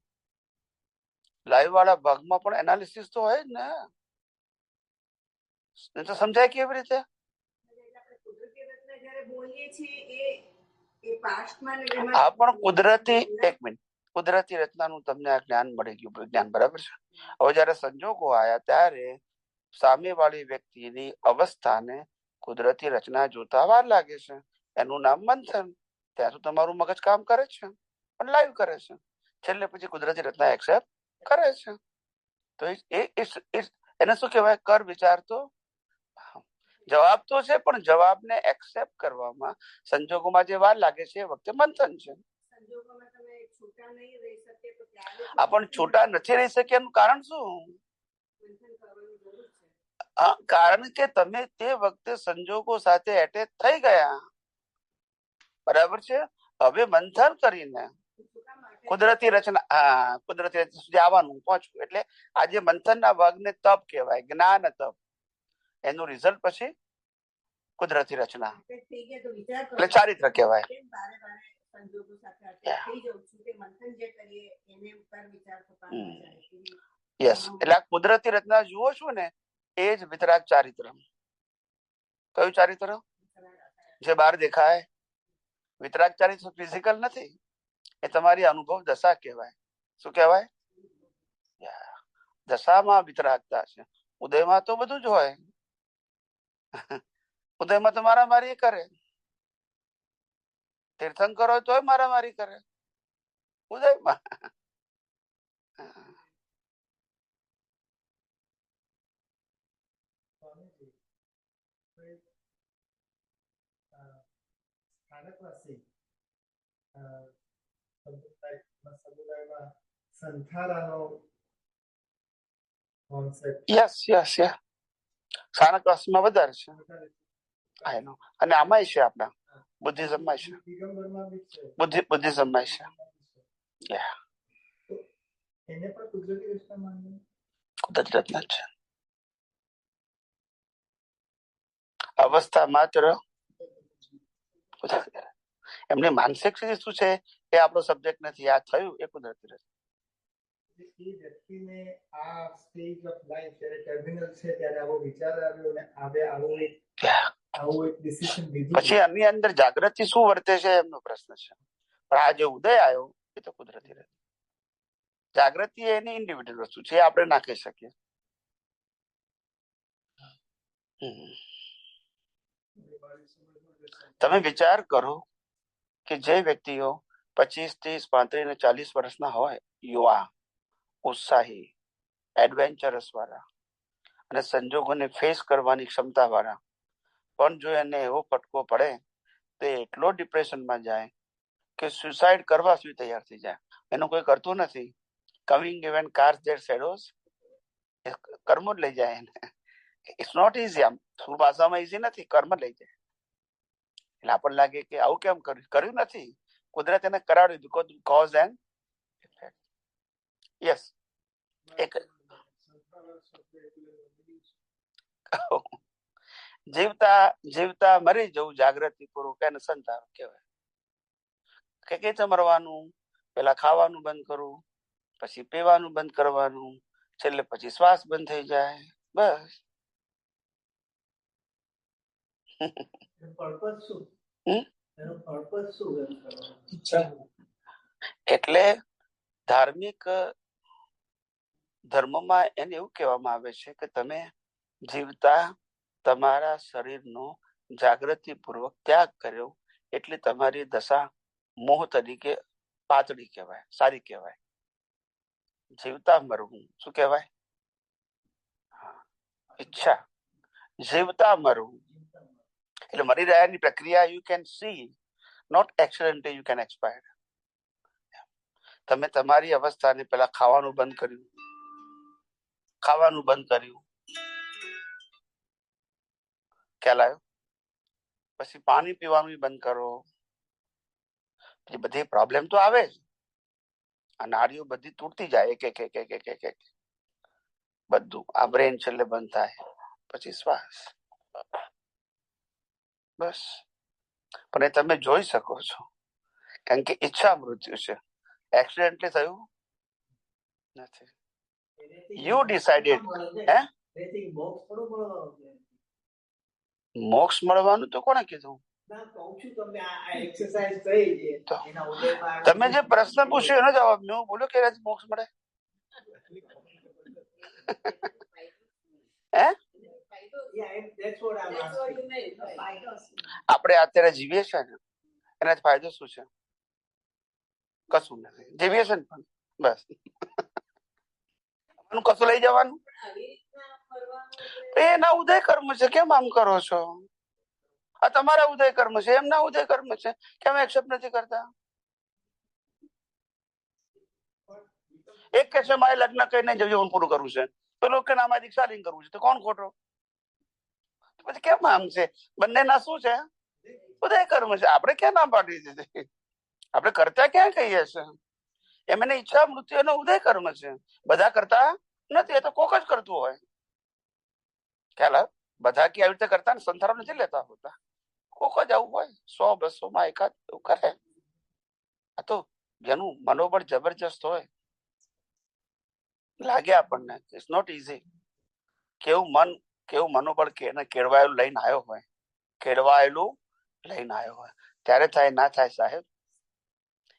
લાઈવ વાળા ભાગમાં પણ એનાલિસિસ તો હોય જ ને. તો સમજાય કેવી રીતે? આ પણ કુદરતી, એક મિનિટ, કુદરતી રચનાનું તમને આ જ્ઞાન મળી ગયું, જ્ઞાન બરાબર છે. હવે જયારે સંજોગો આવ્યા ત્યારે સામેવાળી વ્યક્તિની અવસ્થાને કુદરતી રચના જોતા વાર લાગે છે. એનું નામ મંથન. ત્યાં તો તમારું મગજ કામ કરે છે પણ લાઈવ કરે છે. છેલ્લે પછી કુદરતી રચના એક્સેપ્ટ કરે છે. તો એને શું કહેવાય? કર વિચાર તો જવાબ તો છે, પણ જવાબને એક્સેપ્ટ કરવામાં સંજોગોમાં જે વાર લાગે છે એ વખતે મંથન છે. પણ છૂટા નથી રહી શકે એનું કારણ શું? કારણ કે તમે તે વખતે સંજોગો સાથે એટેચ થઈ ગયા, બરાબર છે. હવે મંથન કરીને કુદરતી રચના, કુદરતી રચના સુધી આવવાનું પહોંચવું, એટલે આજે મંથનના ભાગને તપ કહેવાય, જ્ઞાન તપ. એનું રિઝલ્ટ પછી કુદરતી રચના, એટલે ચારિત્ર કહેવાય. યસ, એટલે આ કુદરતી રચના જુઓ છો ને, એ જ વિતરાગ ચારિત્ર. કયું ચારિત્ર? જે બહાર દેખાય. વિતરાગ ચારિત્ર ફિઝિકલ નથી, એ તમારી અનુભવ દશા કહેવાય. શું કહેવાય? દશામાં વિતરાગતા છે. ઉદયમાં તો બધું જ હોય. ઉદયમાં તો મારામારી કરે, તીર્થંકરો તોય મારામારી કરે ઉદયમાં. સ્થાનકવાસી સમુદાયમાં સંથારાનો કોન્સેપ્ટ યસ સ્થાનકવાસીમાં વધારે છે. અને આમાં છે આપણા બુદ્ધિઝમમાં છે, બુદ્ધિઝમમાં છે. એને પણ કુદરતી રચના માનવી, કુદરતી રચના છે. અવસ્થા માત્ર એમની માનસિક સ્થિતિ શું છે એ આપણો સબ્જેક્ટ નથી. આ થયું એ કુદરતી રચના. એ વ્યક્તિને આ સ્ટેજ ઓફ લાઈફ જ્યારે ટર્મિનલ છે ત્યારે આવો વિચાર આવ્યો અને આવું એક ડિસિઝન લીધું. પછી એની અંદર જાગૃતિ શું વર્તે છે એમનો પ્રશ્ન છે. પણ આ જે ઉદય આવ્યો એ તો કુદરતી રચના. જાગૃતિ એની ઇન્ડિવિડ્યુઅલ વસ્તુ છે, આપણે ના કહી શકીએ. તમે વિચાર કરો કે જે વ્યક્તિઓ 25, 30, 35 અને 40 વર્ષના હોય, યુવા, ઉત્સાહી, એડવેન્ચરસ વાળા અને સંજોગોને ફેસ કરવાની ક્ષમતા વાળા, પણ જો એને એવો ફટકો પડે તો એટલો ડિપ્રેશનમાં જાય કે સુસાઇડ કરવા સુધી તૈયાર થઈ જાય. એનું કોઈ કરતું નથી. Coming even cars their shadows, કર્મો જ લઈ જાય એને. It's not easy. આમ શું ભાષામાં ઇઝી નથી, કર્મ લઈ જાય. એટલે આપણને લાગે કે આવું કેમ કર્યું નથી, કુદરત એને કરાવ્યું because cause and effect. Yes. એક જીવતા મરી જવું જાગૃતિ પૂર્વક એને સંતાન કહેવાય. કે રીતે મરવાનું? પેલા ખાવાનું બંધ કરવું, પછી પીવાનું બંધ કરવાનું, છેલ્લે પછી શ્વાસ બંધ થઈ જાય. બસ. પર્પઝ શું? એનો પર્પઝ શું? એટલે ધાર્મિક ધર્મમાં એને એવું કહેવામાં આવે છે કે તમે જીવતા તમારા શરીરનો જાગૃતિ પૂર્વક ત્યાગ કર્યો એટલે તમારી દશા મોહ તરીકે પાતળી કહેવાય, સારી કહેવાય. જીવતા મરવું શું કહેવાય? ઈચ્છા. જીવતા મરવું એટલે મરી રહ્યાની પ્રક્રિયા you can see, not accidentally you can expire. તમે તમારી અવસ્થાને પેલા ખાવાનું બંધ કર્યું, ખ્યાલ આવ્યો? પછી પાણી પીવાનું બંધ કરો, એ બધી પ્રોબ્લેમ તો આવે જ. આ નાડીઓ બધી તૂટતી જાય એક એક એક એક એક એક એક બધું. આ બ્રેન છેલ્લે બંધ થાય, પછી શ્વાસ. બસ. પણ એ તમે જોઈ શકો છો કારણ કે ઈચ્છા મૃત્યુ છે, એક્સિડેન્ટલી થયું નથી. You decided. મોક્ષ મળવાનું તો કોણે કીધું? તમે જે પ્રશ્ન પૂછ્યો એનો જવાબ હું બોલ્યો કે મોક્ષ મળે. આપણે અત્યારે જીવીએ છીએ ને એનાથી ફાયદો શું છે? કશું નથી. જીવીએ છે ને પણ બસ કશું લઈ જવાનું. એના ઉદય કર્મ છે, કેમ આમ કરો છો? આ તમારા ઉદય કર્મ છે, એમના ઉદય કર્મ છે, કેમ એક્સેપ્ટ નથી કરતા? એક કે છે મારે લગ્ન કરીને જીવન પૂરું કરવું છે, પેલો કે મારે દીક્ષા લઈને કરવું છે, તો કોણ ખોટો? પછી કેમ આમ છે? બંનેના શું છે? ઉદય કર્મ છે. આપણે ક્યાં ના પાડી દીધી? આપણે કરતા ક્યાં કહીએ છે? એમ એને ઈચ્છા મૃત્યુ એનો ઉદય કર્મ છે. બધા કરતા નથી, એ તો કોક જ કરતું હોય. ખ્યાલ? બધા કે આવી રીતે કરતા ને સંસારો નથી લેતા હોતા, કોક જ આવું હોય, 100-200 માં એકાદ એવું કરે. આ તો જેનું મનોબળ જબરજસ્ત હોય લાગે આપણને. It's not easy. કેવું મનોબળ કે એને કેળવાયેલું લઈને આવ્યો હોય ત્યારે થાય ના થાય સાહેબ.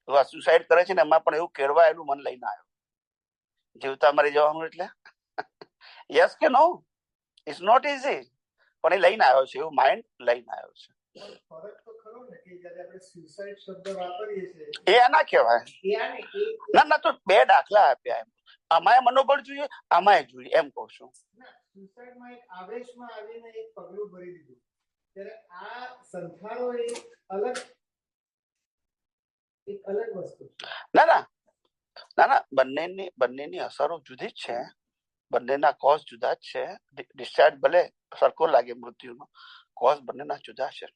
એવા સુસાઇડ કરે છે ને એમાં પણ એવું કેળવાયેલું મન લઈને આવ્યો. જીવતા મરી જવાનું એટલે યસ કે નો? It's not easy. પણ એ લઈને આવ્યો છે, એવું માઇન્ડ લઈને આવ્યો છે. એ ના કહેવાય. ના તો બે દાખલા આપ્યા. આમાંય મનોબળ જોઈએ, આમાંય જોઈએ, એમ કહું છું. સુસાઇડમાં એક આવેશમાં આવીને એક પગલું ભરી દીધું, ત્યારે આ સંથારો એક અલગ વસ્તુ છે. ના બંનેની અસરો જુદી જ છે, બંનેના કોઝ જુદા જ છે. ડિસ્ચાર્જ ભલે સરખો લાગે, મૃત્યુનો કોઝ બંનેના જુદા છે.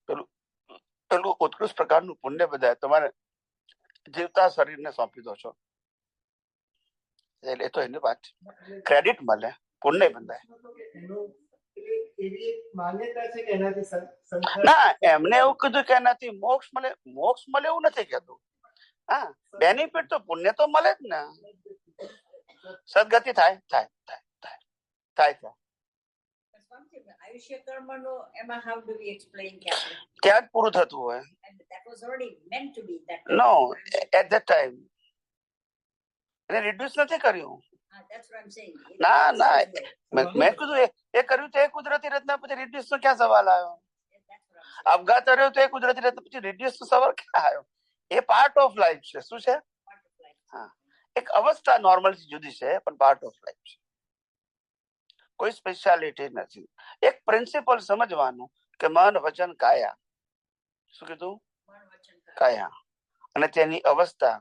પેલું ઉત્કૃષ્ટ પ્રકારનું પુણ્ય બધાય તમારે જીવતા શરીરને સોંપી દો છો એટલે તો એની વાત ક્રેડિટ મળે, પુણ્ય બંધાય. ના, એમને એવું કીધું કે એનાથી મોક્ષ મળે એવું નથી કહેતું. હા, બેનિફિટ તો પુણ્ય તો મળે જ ને. સદગતિ થાય. આયુષ્ય કર્મનો એમાં how do we explain ત્યાં જ પૂરું થતું હોય. that was already meant to be that. No, at that time એને રિડ્યુસ નથી કર્યું. That's what I'm saying. ના મેં કીધું એ કર્યું તો એ કુદરતી રચના, પછી રિડ્યુસ નો ક્યાં સવાલ આવ્યો? આપઘાત કર્યો તો એ કુદરતી રચના, પછી રિડ્યુસ નો સવાલ ક્યાં આવ્યો? એ પાર્ટ ઓફ લાઈફ છે. શું છે? હા, એક અવસ્થા નોર્મલ જુદી છે, પણ પાર્ટ ઓફ લાઈફ છે, કોઈ સ્પેશિયાલિટી નથી. એક પ્રિન્સિપલ સમજવાનું કે મન વચન કાયા. શું કીધું? કાયા. અને તેની અવસ્થા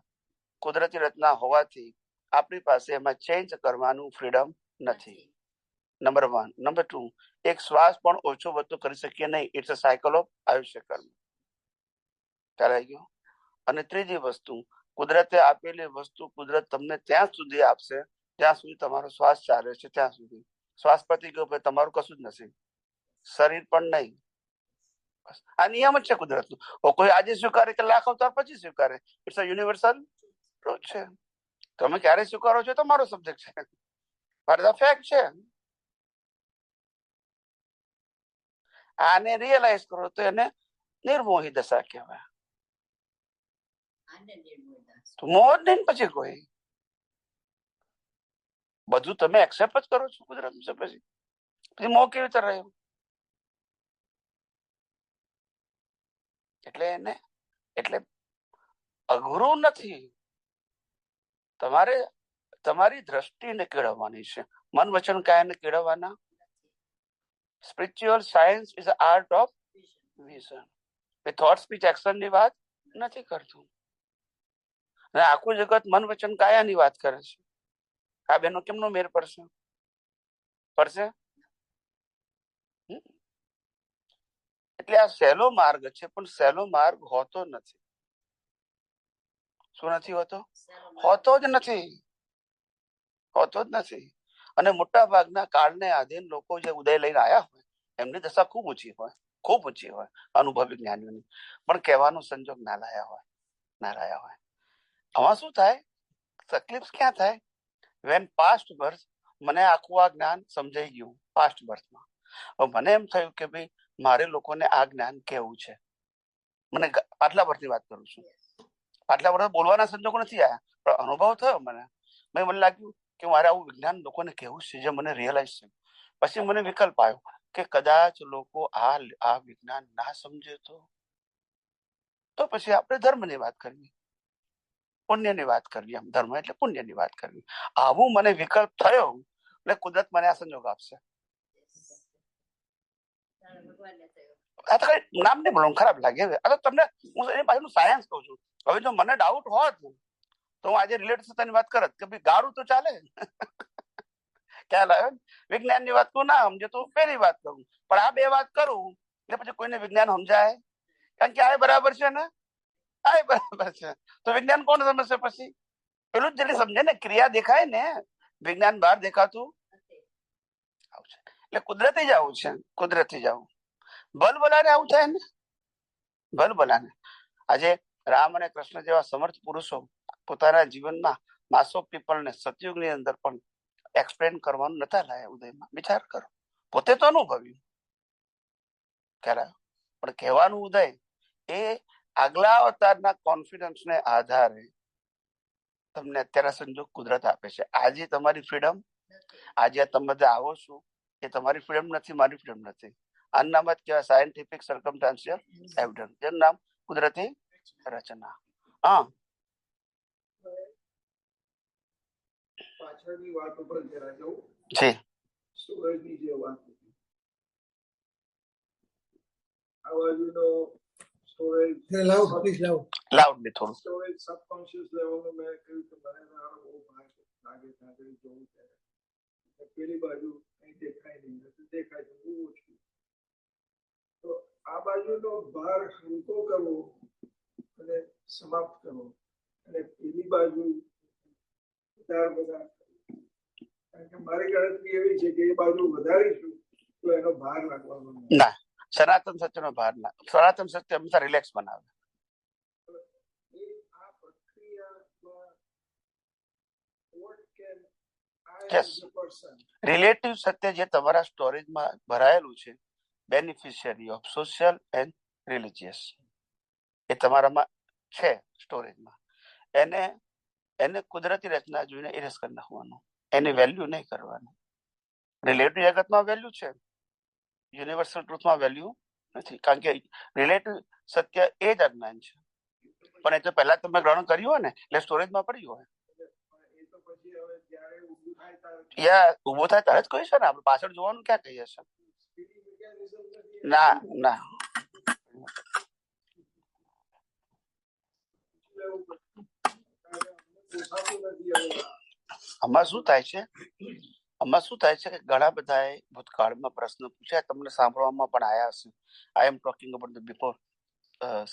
કુદરતી રચના હોવાથી આપણી પાસે એમાં ચેન્જ કરવાનું ફ્રીડમ નથી. નંબર 1. નંબર 2, એક શ્વાસ પણ ઓછો વધતો કરી શકીએ નહીં. ઇટ્સ અ સાયકલ ઓફ આયુષ્ય કર્મ. ખ્યાલ આવી ગયો? અને ત્રીજી વસ્તુ, કુદરતે આપેલી વસ્તુ કુદરત તમને ત્યાં સુધી આપશે જ્યાં સુધી તમારો શ્વાસ ચાલે છે, ત્યાં સુધી. શ્વાસ પતી ગયો પછી તમારું કશું જ નથી, શરીર પણ નહીં. બસ આ નિયમ જ છે કુદરતનું. કોઈ આજે સ્વીકારે કે લાખ અવતાર પછી સ્વીકારે, ઇટ્સ અ યુનિવર્સલ ટ્રુથ છે. તમે ક્યારે સ્વીકારો છો તમારો સબ્જેક્ટ છે, બટ ફેક્ટ છે. આને રિયલાઇઝ કરો તો એને નિર્મોહી દશા કહેવાય. મોહ જ નહીં પછી કોઈ, બધું તમે એક્સેપ્ટ જ કરો છો કુદરત છે, પછી મોહ કેવી રીતે રહ્યો? એટલે અઘરું નથી, તમારે તમારી દ્રષ્ટિને કેળવવાની છે. મન વચન કાયાને કેળવવાના. Spiritual science is art of vision. એ થોટ સ્પીચ એક્શન ની વાત નથી કરતું. અને આખું જગત મન વચન કાયાની વાત કરે છે. આ બેનો કેમનો મેર પડશે? એટલે આ સહેલો માર્ગ છે, પણ સહેલો માર્ગ હોતો નથી. શું નથી હોતો? હોતો જ નથી. અને મોટા ભાગના કાળને આધીન લોકો જે ઉદય લઈને આવ્યા હોય એમની દશા ખૂબ ઊંચી હોય અનુભવી જ્ઞાનીઓની, પણ કહેવાનો સંજોગ ના લાયા હોય. આમાં શું થાય? તકલીફ ક્યાં થાય? વેન પાસ્ટ બર્થ, મને આખું આ જ્ઞાન સમજાઈ ગયું પાસ્ટ બર્થમાં. મને એમ થયું કે ભાઈ મારે લોકોને આ જ્ઞાન કેવું છે. મને આટલા વર્ષની વાત કરું છું, આટલા વર્ષ બોલવાના સંજોગો નથી આવ્યા, પણ અનુભવ થયો મને લાગ્યું કે મારે આવું વિજ્ઞાન લોકોને કેવું છે, જે મને રિયલાઇઝ થયું. પછી મને વિકલ્પ આવ્યો કે કદાચ લોકો આ વિજ્ઞાન ના સમજે તો પછી આપણે ધર્મની વાત કરવી, પુણ્યની વાત કરવી. આમ ધર્મ એટલે પુણ્યની વાત કરવી. આવું મને વિકલ્પ થયો એટલે કુદરત મને આ સંજોગ આપશે. આ તો કઈ નામ નહીં બોલવું, ખરાબ લાગે. આ તો તમને હું એની પાછળનું સાયન્સ કહું છું. હવે જો મને ડાઉટ હોત તો હું આજે રિલેટિવ સત્તાની વાત કરત કે ભાઈ ગાળું તો ચાલે. ખ્યાલ આવ્યો? વિજ્ઞાન ની વાત તું ના સમજે તો પેલી વાત કરું, પણ આ બે વાત કરું એટલે પછી કોઈને વિજ્ઞાન સમજાય? કારણ કે આ બરાબર છે ને આ બરાબર છે, તો વિજ્ઞાન કોણ સમજશે? પછી પેલું જ જલ્દી સમજે ને, ક્રિયા દેખાય ને, વિજ્ઞાન બહાર દેખાતું આવું છે. એટલે કુદરતી જ આવું ભલ ભલાને આવું થાય ને, ભલ ભલાને. આજે રામ અને કૃષ્ણ જેવા સમર્થ પુરુષો પોતાના જીવનમાં માસ ઓફ પીપલને સતયુગની અંદર પણ એક્સપ્લેન કરવાનું નતા લાયા ઉદયમાં. વિચાર કરો, પોતે તો અનુભવ્યું ખ્યાલ, પણ કહેવાનું ઉદય એ આગલા અવતારના કોન્ફિડન્સને આધારે તમને અત્યારે સંજોગ કુદરત આપે છે. આજે તમારી ફ્રીડમ, આજે તમે આવો છો એ તમારી ફ્રીડમ નથી, મારી ફ્રીડમ નથી. આનું નામ જ કહેવાય સાયન્ટિફિક સર્કમસ્ટાન્શિયલ એવિડન્સ, જેનું નામ કુદરતી રચના. પાછળની વાત ઉપર જરા જવું છે. સ્ટોરેજની જે વાત હતી, આ બાજુનો સ્ટોરેજ લાઉડલી થોડું સ્ટોરેજ સબકોન્શિયસ લેવલનું મેં કહ્યું કે મને બહુ ભાર લાગે ત્યાં જોવું ત્યારે પેલી બાજુ કંઈ દેખાય નહીં, દેખાય તો બહુ ઓછું. તો આ બાજુનો ભાર હલકો કરવો અને સમાપ્ત કરવો, અને પેલી બાજુ બધા, કારણ કે મારી ગણતરી એવી છે કે એ બાજુ વધારીશું તો એનો ભાર લાગવાનો ના. સનાતન સત્યનો ભાર ના, સનાતન સત્ય હંમેશા રિલેક્સ બનાવે. આ પ્રક્રિયામાં what can I Yes. as a person રિલેટિવ સત્ય જે તમારા સ્ટોરેજમાં ભરાયેલું છે, beneficiary of social and religious, એ તમારામાં છે સ્ટોરેજમાં. એને કુદરતી રચના જોઈને ઇરેઝ કરી નાખવાનું, એની વેલ્યુ નહીં કરવાનું. રિલેટિવ જગતમાં વેલ્યુ છે, યુનિવર્સલ ટ્રુથમાં વેલ્યુ નથી. કારણ કે રિલેટિવ સત્ય એ જ અજ્ઞાન છે, પણ એ તો પહેલા તમે ગ્રહણ કર્યું હોય ને એટલે સ્ટોરેજમાં પડ્યું હોય. ઉભું થાય ત્યારે જ કહી છે ને, આપણે પાછળ જોવાનું ક્યાં કહીએ છે? ના. આમાં શું થાય છે કે ઘણા બધાએ ભૂતકાળમાં પ્રશ્ન પૂછ્યા, તમને સાંભળવામાં પણ આયા હશે. I am talking about the before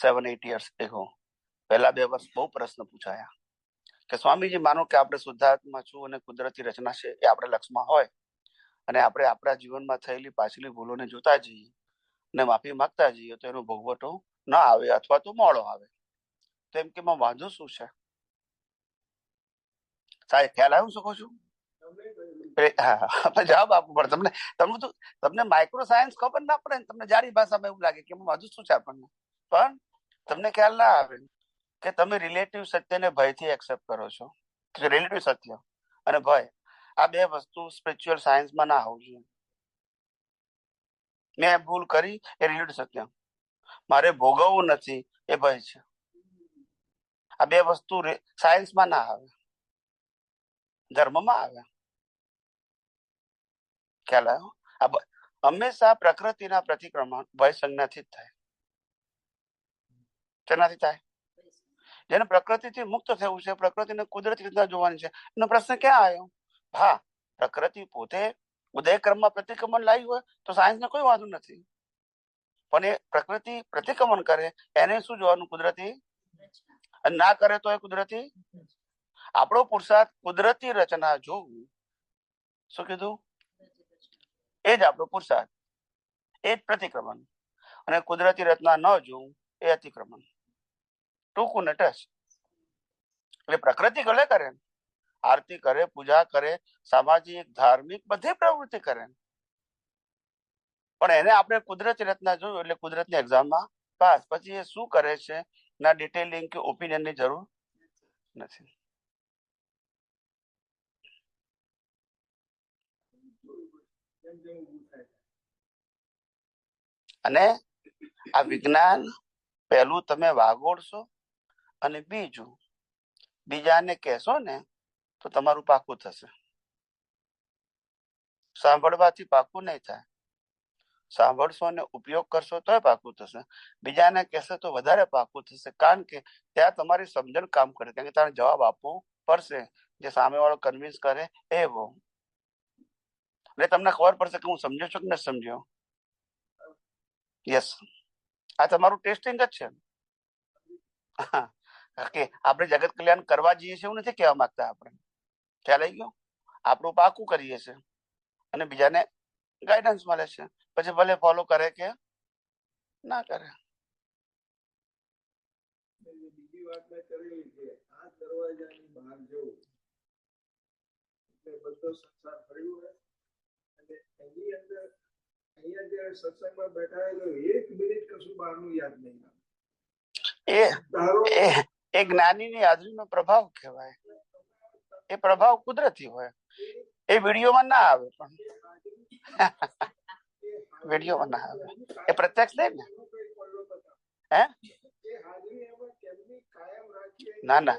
7-8 years ago. પહેલા 2 વર્ષ બહુ પ્રશ્ન પૂછાયા કે સ્વામીજી માનો કે આપણે શુદ્ધાત્મા છું અને કુદરતી રચના છે એ આપણે લક્ષમાં હોય અને આપણે આપણા જીવનમાં થયેલી પાછલી ભૂલોને જોતા જઈએ અને માફી માંગતા જઈએ તો એનો ભોગવટો ન આવે અથવા તો મોડો આવે. તો એમ કે વાંધો શું છે? સાહેબ ખ્યાલ આવ્યું શકો છું? જવાબ આપવો પડે તમને. તમને માઇક્રો સાયન્સ ખબર ના પડે ને, તમને જાડી ભાષામાં એવું લાગે કે વાંધો શું છે આપણને, પણ તમને ખ્યાલ ના આવે કે તમે રિલેટિવ સત્યને ભયથી એક્સેપ્ટ કરો છો. રિલેટિવ સત્ય અને ભય આ 2 વસ્તુ સ્પિરિચ્યુઅલ સાયન્સમાં ના હોવું જોઈએ. મેં ભૂલ કરી એ રિલેટિવ સત્ય, મારે ભોગવવું નથી એ ભય છે. આ 2 વસ્તુ સાયન્સમાં ના આવે, ધર્મમાં આવે. ખ્યાલ આવ્યો? હંમેશા પ્રકૃતિના પ્રતિક્રમણ ભય સંજ્ઞાથી જ થાય. તેનાથી થાય જેને પ્રકૃતિથી મુક્ત થવું છે, પ્રકૃતિને કુદરતી રીતના જોવાની છે. એનો પ્રશ્ન ક્યાં આવ્યો? હા, પ્રકૃતિ પોતે ઉદય ક્રમમાં પ્રતિક્રમણ લાવી હોય તો સાયન્સને કોઈ વાંધો નથી, પણ એ પ્રકૃતિ પ્રતિક્રમણ કરે એને શું જોવાનું? કુદરતી. અને ના કરે તો એ કુદરતી. આપણો પુરુષાર્થ કુદરતી રચના જોવું. શું કીધું? એ જ આપણો પુરુષાર્થ, એ જ પ્રતિક્રમણ. અને કુદરતી રચના ન જોવું એ અતિક્રમણ. ટૂંકું ને ટચ. એટલે પ્રકૃતિ ગલે કરે, આરતી કરે, પૂજા કરે, સામાજિક ધાર્મિક બધી પ્રવૃત્તિ કરે, પણ એને આપણે કુદરતી રચના જોયું એટલે કુદરતની એક્ઝામમાં પાસ. પછી એ શું કરે છે ના ડિટેલિંગ કે ઓપિનિયન ની જરૂર નથી. અને આ વિજ્ઞાન પહેલું તમે વાગોડશો અને બીજાને કહેશો ને તો તમારું પાકું થશે. સાંભળવાથી પાકું નહીં થાય. સાંભળશો અને ઉપયોગ કરશો તો પાકું થશે. બીજાને કહેશે તો વધારે પાકું થશે, કારણ કે ત્યાં તમારી સમજણ કામ કરે, કારણ કે તારે જવાબ આપવો પડશે જે સામેવાળો કન્વિન્સ કરે એવો. એટલે તમને ખબર પડશે કે હું સમજ્યો છું કે નથી સમજ્યો. યસ, આ તમારું ટેસ્ટિંગ જ છે. કે આપણે જગત કલ્યાણ કરવા જઈએ છીએ એવું નથી કહેવા માંગતા. આપણે ખ્યાલ આવી ગયો? આપણું પાકું કરીએ છીએ અને બીજાને ગાઈડન્સ મળે છે, પછી ભલે ફોલો કરે કે ના કરે. બીજી વાત મેં કરેલી કે આ દરવાજાની બહાર જવું એટલે બધો સંસાર ફર્યું હોય અને એની અંદર અહીંયા જયારે સત્સંગમાં બેઠા હોય તો 1 મિનિટ કશું બહારનું યાદ નહીં આવે. એ જ્ઞાનીની હાજરીનો પ્રભાવ કહેવાય. એ પ્રભાવ કુદરતી હોય. એ વિડીયોમાં ના આવે, પણ વિડીયોમાં ના આવે. એ પ્રત્યક્ષ નહીં ને. હે? ના,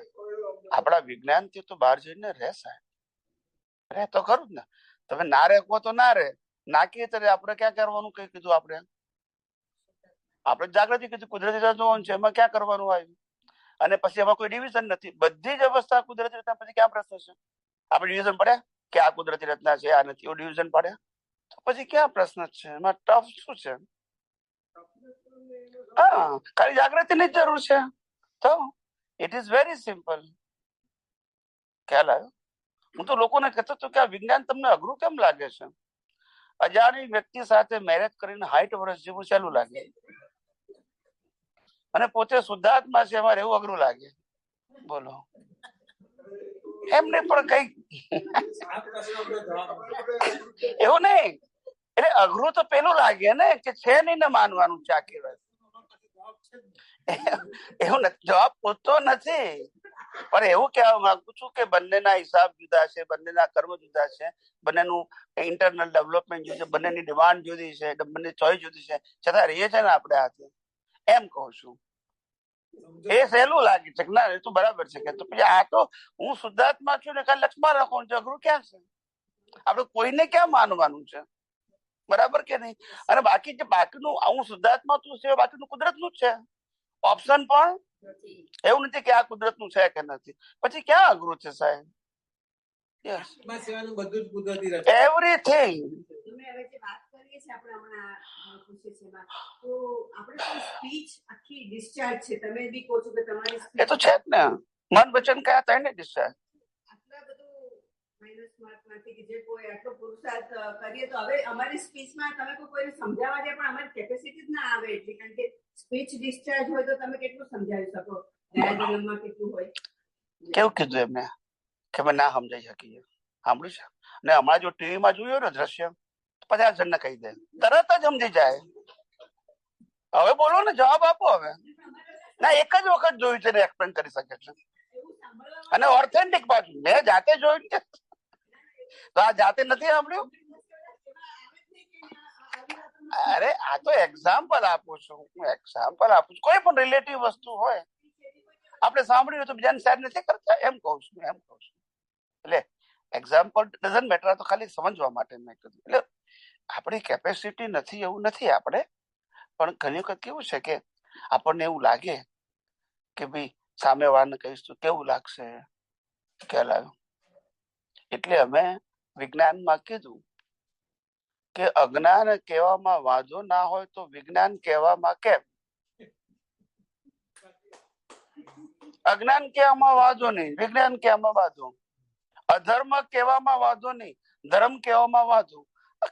આપણા વિજ્ઞાન થી તો બહાર જઈને રહેશે. રે તો ખરું જ ને. તમે ના રહેવો તો ના રહે, નાખીએ તો આપણે ક્યાં કરવાનું? કઈ કીધું આપણે જાગૃતિ કીધું, કુદરતી જોવાનું છે, એમાં ક્યાં કરવાનું આવ્યું? અને પછી એમાં કોઈ ડિવિઝન નથી. બધી જ અવસ્થા કુદરતી રચના. પછી ક્યાં પ્રશ્ન છે? આપણે ડિવિઝન પડ્યા કે આ કુદરતી રચના છે, આ નથી, એવું ડિવિઝન પડ્યા તો પછી ક્યાં પ્રશ્ન છે? એમાં ટફ શું છે? હા, ખાલી જાગૃતિની જ જરૂર છે. તો ઇટ ઇઝ વેરી સિમ્પલ. ખ્યાલ આવ્યો? હું તો લોકોને કહેતો હતો કે આ વિજ્ઞાન તમને અઘરું કેમ લાગે છે? અજાણી વ્યક્તિ સાથે મેરેજ કરીને 60 વર્ષ જેવું સહેલું લાગે, અને પોતે શુદ્ધાત્મા છે એમાં રહેવું અઘરું લાગે. બોલો, એમને પણ કઈ એવું નહીં. એટલે અઘરું તો પેલું લાગે ને કે છે નહીં ને માનવાનું છે આખી વાત. એવું નથી, જવાબ પૂછતો નથી, પણ એવું કહેવા માંગુ છું કે બંનેના હિસાબ જુદા છે, બંનેના કર્મ જુદા છે, બંનેનું ઇન્ટરનલ ડેવલપમેન્ટ જુદું છે, બંનેની ડિમાન્ડ જુદી છે, બંને ચોઈસ જુદી છે, છતાં રહીએ છે ને આપણે હાથે. એમ કહું છું. એ સહેલું લાગે છે ના, એ તો બરાબર છે કે તો પછી આ તો હું શુદ્ધાત્મા છું ને ખાલી લક્ષમાં રાખવાનું છે, અઘરું ક્યાં છે? આપણે કોઈને ક્યાં માનવાનું છે? બરાબર કે નહીં? અને બાકીનું હું શુદ્ધાત્મા છું છે, બાકીનું કુદરતનું જ છે. ઓપ્શન પણ એવું નથી કે આ કુદરતનું છે કે નથી. પછી ક્યાં અઘરું છે સાહેબ? યસ, માં સિવાયનું બધું જ કુદરતી રચના. એવરીથિંગ. તમે હવે જે વાત કરીએ છીએ આપણે હમણાં પૂછે છે એમાં, તો આપણે કોઈ સ્પીચ આખી ડિસ્ચાર્જ છે, તમે બી કહો છો કે તમારી એ તો છે જ ને, મન વચન કયા થાય ને ડિસ્ચાર્જ. આટલા બધું માઇનસ માર્કમાંથી કે જે કોઈ આટલો પુરુષાર્થ કરીએ તો હવે અમારી સ્પીચમાં તમે કોઈને સમજાવવા દે પણ અમારી કેપેસિટી જ ના આવે એટલી, કારણ કે સ્પીચ ડિસ્ચાર્જ હોય તો તમે કેટલું સમજાવી શકો, ગયા જન્મમાં કેટલું હોય. કેવું કીધું એમને કે અમે ના સમજાઈ શકીએ? સાંભળ્યું છે ને, હમણાં જો ટીવીમાં જોયું ને દ્રશ્ય, 50 જણને કહી દે, તરત જ સમજી જાય. હવે બોલો ને, જવાબ આપો હવે. ના, એક જ વખત જોયું છે ને એક્સપ્લેન કરી શકે છે, અને ઓથેન્ટિક પાછું. મેં જાતે જોયું છે, તો આ જાતે નથી સાંભળ્યું. અરે આ તો એક્ઝામ્પલ આપું છું, હું એક્ઝામ્પલ આપું છું. કોઈ પણ રિલેટિવ વસ્તુ હોય આપણે સાંભળ્યું તો બીજાને શેર નથી કરતા, એમ કહું છું. એટલે એક્ઝામ્પલ ડઝન્ટ મેટર, તો ખાલી સમજવા માટે મેં કીધું. એટલે આપણી કેપેસિટી નથી એવું નથી આપણે, પણ ઘણી વખત કેવું છે કે આપણને એવું લાગે કે ભાઈ સામે વાળાને કહીશ તો કેવું લાગશે, ખ્યાલ આવ્યો. એટલે અમે વિજ્ઞાનમાં કીધું કે અજ્ઞાન કહેવામાં વાંધો ના હોય તો વિજ્ઞાન કહેવામાં કેમ? અજ્ઞાન કહેવામાં વાંધો નહીં, વિજ્ઞાન કહેવામાં વાંધો. અધર્મ કહેવામાં વાંધો નહીં, ધર્મ કહેવામાં વાંધો.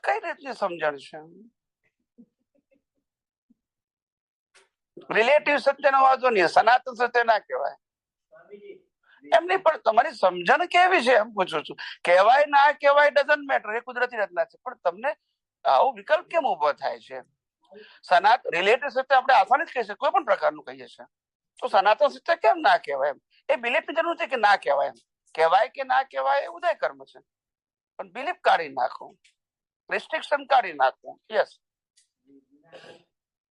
કઈ રીતની સમજણ છે? રિલેટિવ સત્યનો વાંધો નહીં, સનાતન સત્ય ના કહેવાય. એમ નહીં, પણ તમારી સમજણ કેવી છે એમ પૂછું છું. કહેવાય ના કહેવાય ડઝન્ટ મેટર, એ કુદરતી રચના છે. પણ તમને આવો વિકલ્પ કેમ ઉભો થાય છે? રિલેટિવ સત્ય આપણે આસાની જ કહી શકીએ, કોઈ પણ પ્રકારનું કહીએ છીએ, તો સનાતન સત્ય કેમ ના કહેવાય? એમ એ બિલીફની જરૂર છે કે ના કહેવાય. એમ કહેવાય કે ના કહેવાય એ ઉદય કર્મ છે, પણ બિલીફ કાઢી નાખો, રિસ્ટ્રિક્શન કાઢી નાખો. યસ,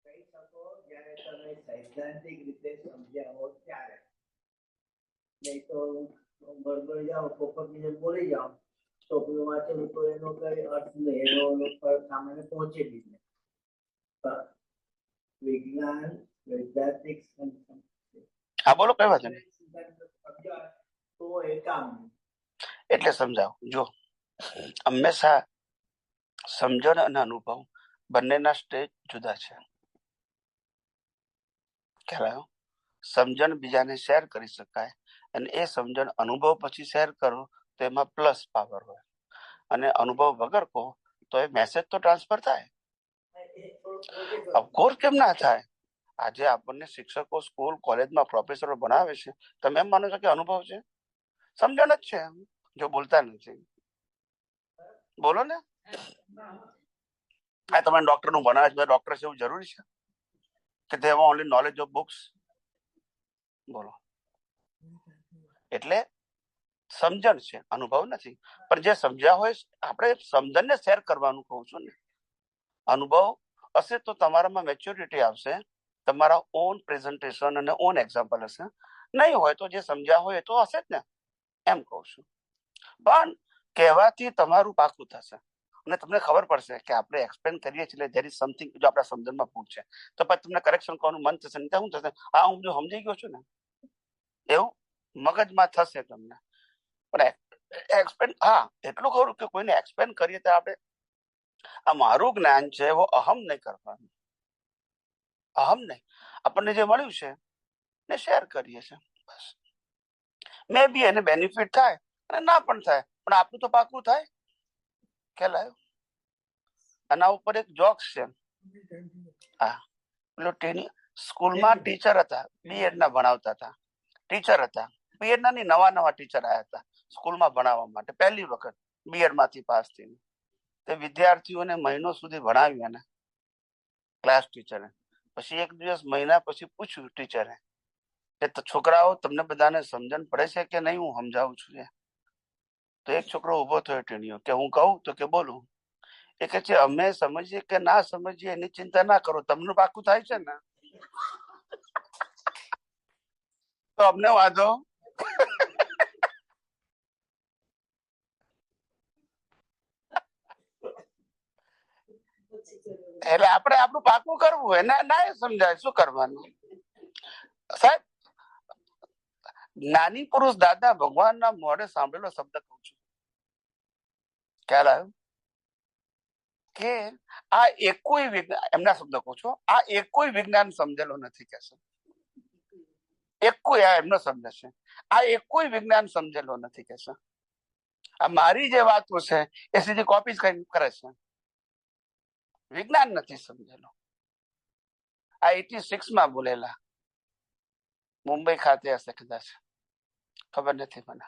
કહી શકો જ્યારે તમે સૈદ્ધાંતિક રીતે સમજ્યા હો ત્યારે. નહીં તો બરોબર જાઓ, પોપટની જેમ બોલી જાઓ, છોકરીઓ વાંચેલું તો એનો કઈ અર્થ નહીં, એનો સામાન્ય પહોંચે બી નહીં. વિજ્ઞાન સૈદ્ધાંતિક હા બોલો, કઈ વાત નહીં. તો એ કામ. એટલે સમજાવો, જો હંમેશા સમજણ અને અનુભવ બંનેના સ્ટેજ જુદા છે, ખ્યાલ આવ્યો? સમજણ બીજાને શેર કરી શકાય, અને એ સમજણ અનુભવ પછી શેર કરો તો એમાં પ્લસ પાવર હોય, અને અનુભવ વગર કહો તો એ મેસેજ તો ટ્રાન્સફર થાય. ઓફકોર્સ કેમ ના થાય? આજે આપણને શિક્ષકો સ્કૂલ કોલેજમાં પ્રોફેસરો ભણાવે છે, તમે એમ માનો છો કે અનુભવ છે? સમજણ જ છે, જો બોલતા નથી. બોલો ને, આ તમે ડોક્ટર નું ભણાવે છે, ડોક્ટર છે એવું જરૂરી છે કે they have only knowledge of books? બોલો. એટલે સમજણ છે, અનુભવ નથી. પણ જે સમજ્યા હોય આપણે સમજણને શેર કરવાનું કહું છું ને. અનુભવ હશે તો તમારામાં મેચ્યોરિટી આવશે, તમારા ઓન પ્રેઝન્ટેશન અને ઓન એક્ઝામ્પલ હશે. નહીં હોય તો જે સમજ્યા હોય એ તો હશે જ ને, એમ કહું છું. પણ કહેવાથી તમારું પાકું થશે, અને તમને ખબર પડશે કે આપણે એક્સપ્લેન કરીએ છીએ ધેર ઇઝ સમથિંગ, જો આપણા સમજણમાં ભૂલ છે તો પછી તમને કરેક્શન કરવાનું મન થશે. નહીં શું થશે? હા, હું જો સમજી ગયો છું ને, એવું મગજમાં થશે તમને. પણ એક્સપ્લેન, હા એટલું ખરું કે કોઈને એક્સપ્લેન કરીએ તો આપણે આ મારું જ્ઞાન છે એવો અહમ નહીં કરવાનું. અહમ નહીં, આપણને જે મળ્યું છે ને શેર કરીએ છીએ, બસ. મે બી એને બેનિફિટ થાય અને ના પણ થાય, પણ આપણું તો પાકું થાય. ખ્યાલ આવ્યો? આના ઉપર એક જોક્સ છે. હા, પેલો સ્કૂલમાં ટીચર હતા, બીએડ ના ભણાવતા હતા. ટીચર હતા, બીએડ ના નવા ટીચર આવ્યા હતા સ્કૂલમાં ભણાવવા માટે, પહેલી વખત બીએડ માંથી પાસ થઈને. તે વિદ્યાર્થીઓને મહિનો સુધી ભણાવ્યા ને ક્લાસ ટીચરે. પછી એક દિવસ મહિના પછી પૂછ્યું ટીચરે કે છોકરાઓ તમને બધાને સમજણ પડે છે કે નહીં, હું સમજાવું છું. તો એક છોકરો ઉભો થયો ટીણીયો કે હું કહું તો કે બોલું. એ કે છે અમે સમજીએ કે ના સમજીએ એની ચિંતા ના કરો, તમને પાકું થાય છે ને તો અમને વાંધો. એટલે આપણે આપણું પાકું કરવું હોય, ના એ સમજાય શું કરવાનું? સાહેબ, જ્ઞાની પુરુષ દાદા ભગવાનના મોઢે સાંભળેલો શબ્દ કહું છું, ખ્યાલ આવ્યો કે આ એકોય વિજ્ઞાન, એમના શબ્દ કહું છું, આ એકોય વિજ્ઞાન સમજેલો નથી કે છે. એકોય, આ એમનો શબ્દ છે, આ એકોય વિજ્ઞાન સમજેલો નથી કે છે. આ મારી જે વાતો છે એ સીધી કોપી જ કરે છે, વિજ્ઞાન નથી સમજેલો. આ 86 બોલેલા, મુંબઈ ખાતે હશે કદાચ, ખબર નથી મને.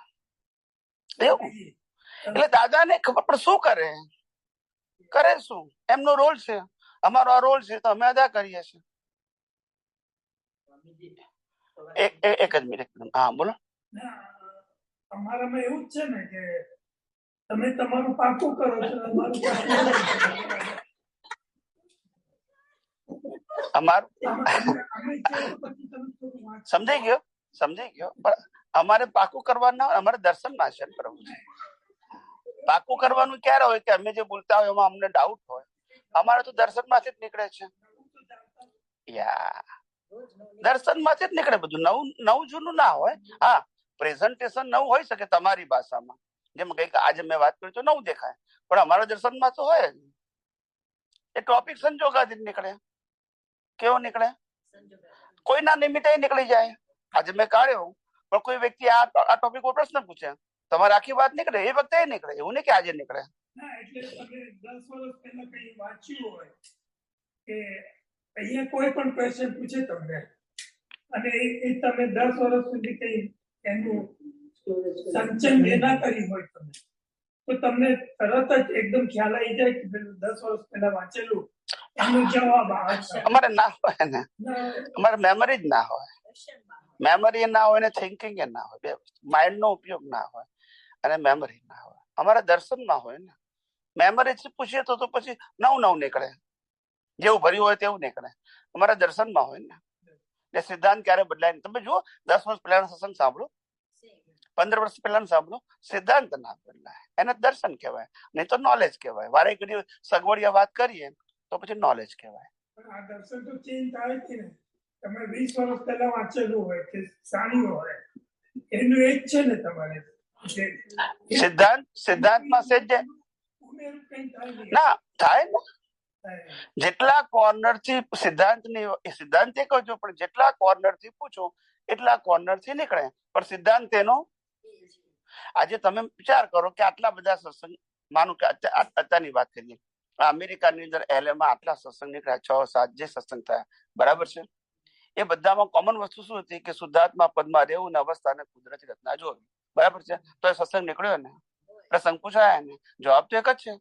એવું એટલે દાદાને ખબર પણ શું કરે શું, એમનો રોલ છે, અમારો આ રોલ છે તો અમે અદા કરીએ છીએ. એક જ મિનિટ. હા બોલો. અમારામાં એવું જ છે ને કે તમે તમારું પાકું કરો છો, અમારું સમજાઈ ગયો પણ અમારે પાકું કરવાનું, અમારે દર્શન માશન કરવું છે. પાકું કરવાનું ક્યારે હોય કે અમે જે બોલતા હોય એમાં અમને ડાઉટ હોય, અમારે તો દર્શન માંથી જ નીકળે છે. દર્શન માંથી જ નીકળે બધું, નવું જૂનું ના હોય. હા, પ્રેઝન્ટેશન નવું હોય શકે તમારી ભાષામાં, જેમ કઈક આજે મેં વાત કરી તો નવું દેખાય, પણ અમારા દર્શનમાં તો હોય એ ટોપિક સંજોગાથી જ નીકળે. કેવો નીકળે? કોઈના નિમિત્તે નીકળી જાય. આજે મેં કાઢ્યો પણ કોઈ વ્યક્તિ આ ટોપિક પર પ્રશ્ન પૂછે, તમારે આખી વાત નીકળે, એ વખતે નીકળે, એવું નહીં કે આજે નીકળે. એટલે તમે 10 વર્ષ પહેલા કઈ વાંચ્યું હોય કે અહીંયા કોઈ પણ ક્વેશ્ચન પૂછે તમને અને એ તમે 10 વર્ષ સુધી કઈ એનું સંચન ના કરી હોય તમે, તો તમને તરત જ એકદમ ખ્યાલ આવી જાય કે 10 વર્ષ પહેલા વાંચેલું એનો જવાબ આવશે. અમારે ના હોય ને, અમારે મેમરી જ ના હોય. મેમરી ના હોય ને થિંકિંગ એ ના હોય, બે માઇન્ડ નો ઉપયોગ ના હોય અને મેમરી ના હોય. અમારા દર્શનમાં હોય ને, મેમરી પૂછીએ તો પછી નવું નીકળે, જેવું ભર્યું હોય તેવું નીકળે. અમારા દર્શનમાં હોય ને, એ સિદ્ધાંત ક્યારે બદલાય નહીં. તમે જુઓ 10 વર્ષ પહેલાનો સત્સંગ સાંભળો, 15 વર્ષ પહેલાનું સાંભળો, સિદ્ધાંત ના બદલાય, એને દર્શન કહેવાય, નહીં તો નોલેજ કહેવાય. વારે ઘડી સગવડિયા વાત કરીએ તો પછી નોલેજ કહેવાય. આ દર્શન તો ચેન્જ થાય છે ને, તમે 20 વર્ષ પહેલા વાંચેલું હોય કે જાણ્યું હોય એનું એ જ છે ને તમારે સિદ્ધાંતમાં સેજ ના થાય ને. જેટલા કોર્નર થી સિદ્ધાંત એક જ, પણ જેટલા કોર્નર થી પૂછો એટલા કોર્નર થી નીકળે, પણ સિદ્ધાંત એનો. આજે તમે વિચાર કરો કે આટલા બધા સત્સંગ, માનું કે અત્યારની વાત કરીએ, અમેરિકાની અંદર LA માં આટલા સત્સંગ નીકળ્યા, 6-7 જે સત્સંગ થયા, બરાબર છે. એ બધામાં કોમન વસ્તુ શું હતી કે શુદ્ધાત્મા પદમાં રહેવું ને અવસ્થાને કુદરતી રચના જોવી, બરાબર છે. તો એ સત્સંગ નીકળ્યો ને, પ્રસંગ પૂછાયા ને, જવાબ તો એક જ છે.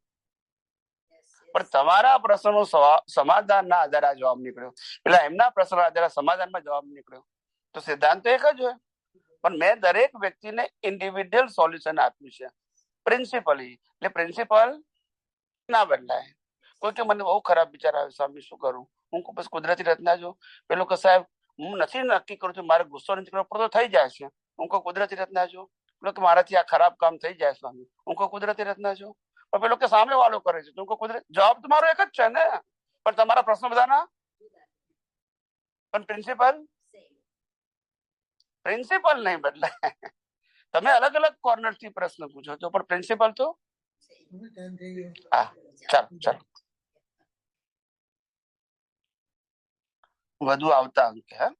પણ તમારા પ્રશ્નનો સમાધાન ના આધારે આ જવાબ નીકળ્યો, એટલે એમના પ્રશ્ન આધારે સમાધાનમાં જવાબ નીકળ્યો. તો સિદ્ધાંત તો એક જ હોય, પણ મેં દરેક વ્યક્તિને ઇન્ડિવિડ્યુઅલ સોલ્યુશન આપ્યું છે પ્રિન્સિપલી. એટલે પ્રિન્સિપલ ના બદલાય. કોઈ કે મને બહુ ખરાબ વિચાર આવે, સ્વામી શું કરું? હું બસ કુદરતી રચના જો. પેલો કે સાહેબ હું નથી નક્કી કરું છું, મારે ગુસ્સો નથી કરવો પડતો, થઈ જાય છે. હું કહું કુદરતી રચના જો. પેલો કે મારાથી આ ખરાબ કામ થઈ જાય સ્વામી, હું કહું કુદરતી રચના જો. પણ પેલો કે સામે વાળો કરે છે, તો હું કહું કુદરતી. જવાબ તમારો એક જ છે ને, પણ તમારા પ્રશ્નો બધાના, પણ પ્રિન્સિપલ નહીં બદલાય. તમે અલગ અલગ કોર્નર થી પ્રશ્ન પૂછો છો, પણ પ્રિન્સિપલ તો. હા, ચાલો વધુ આવતા અંકે. હા.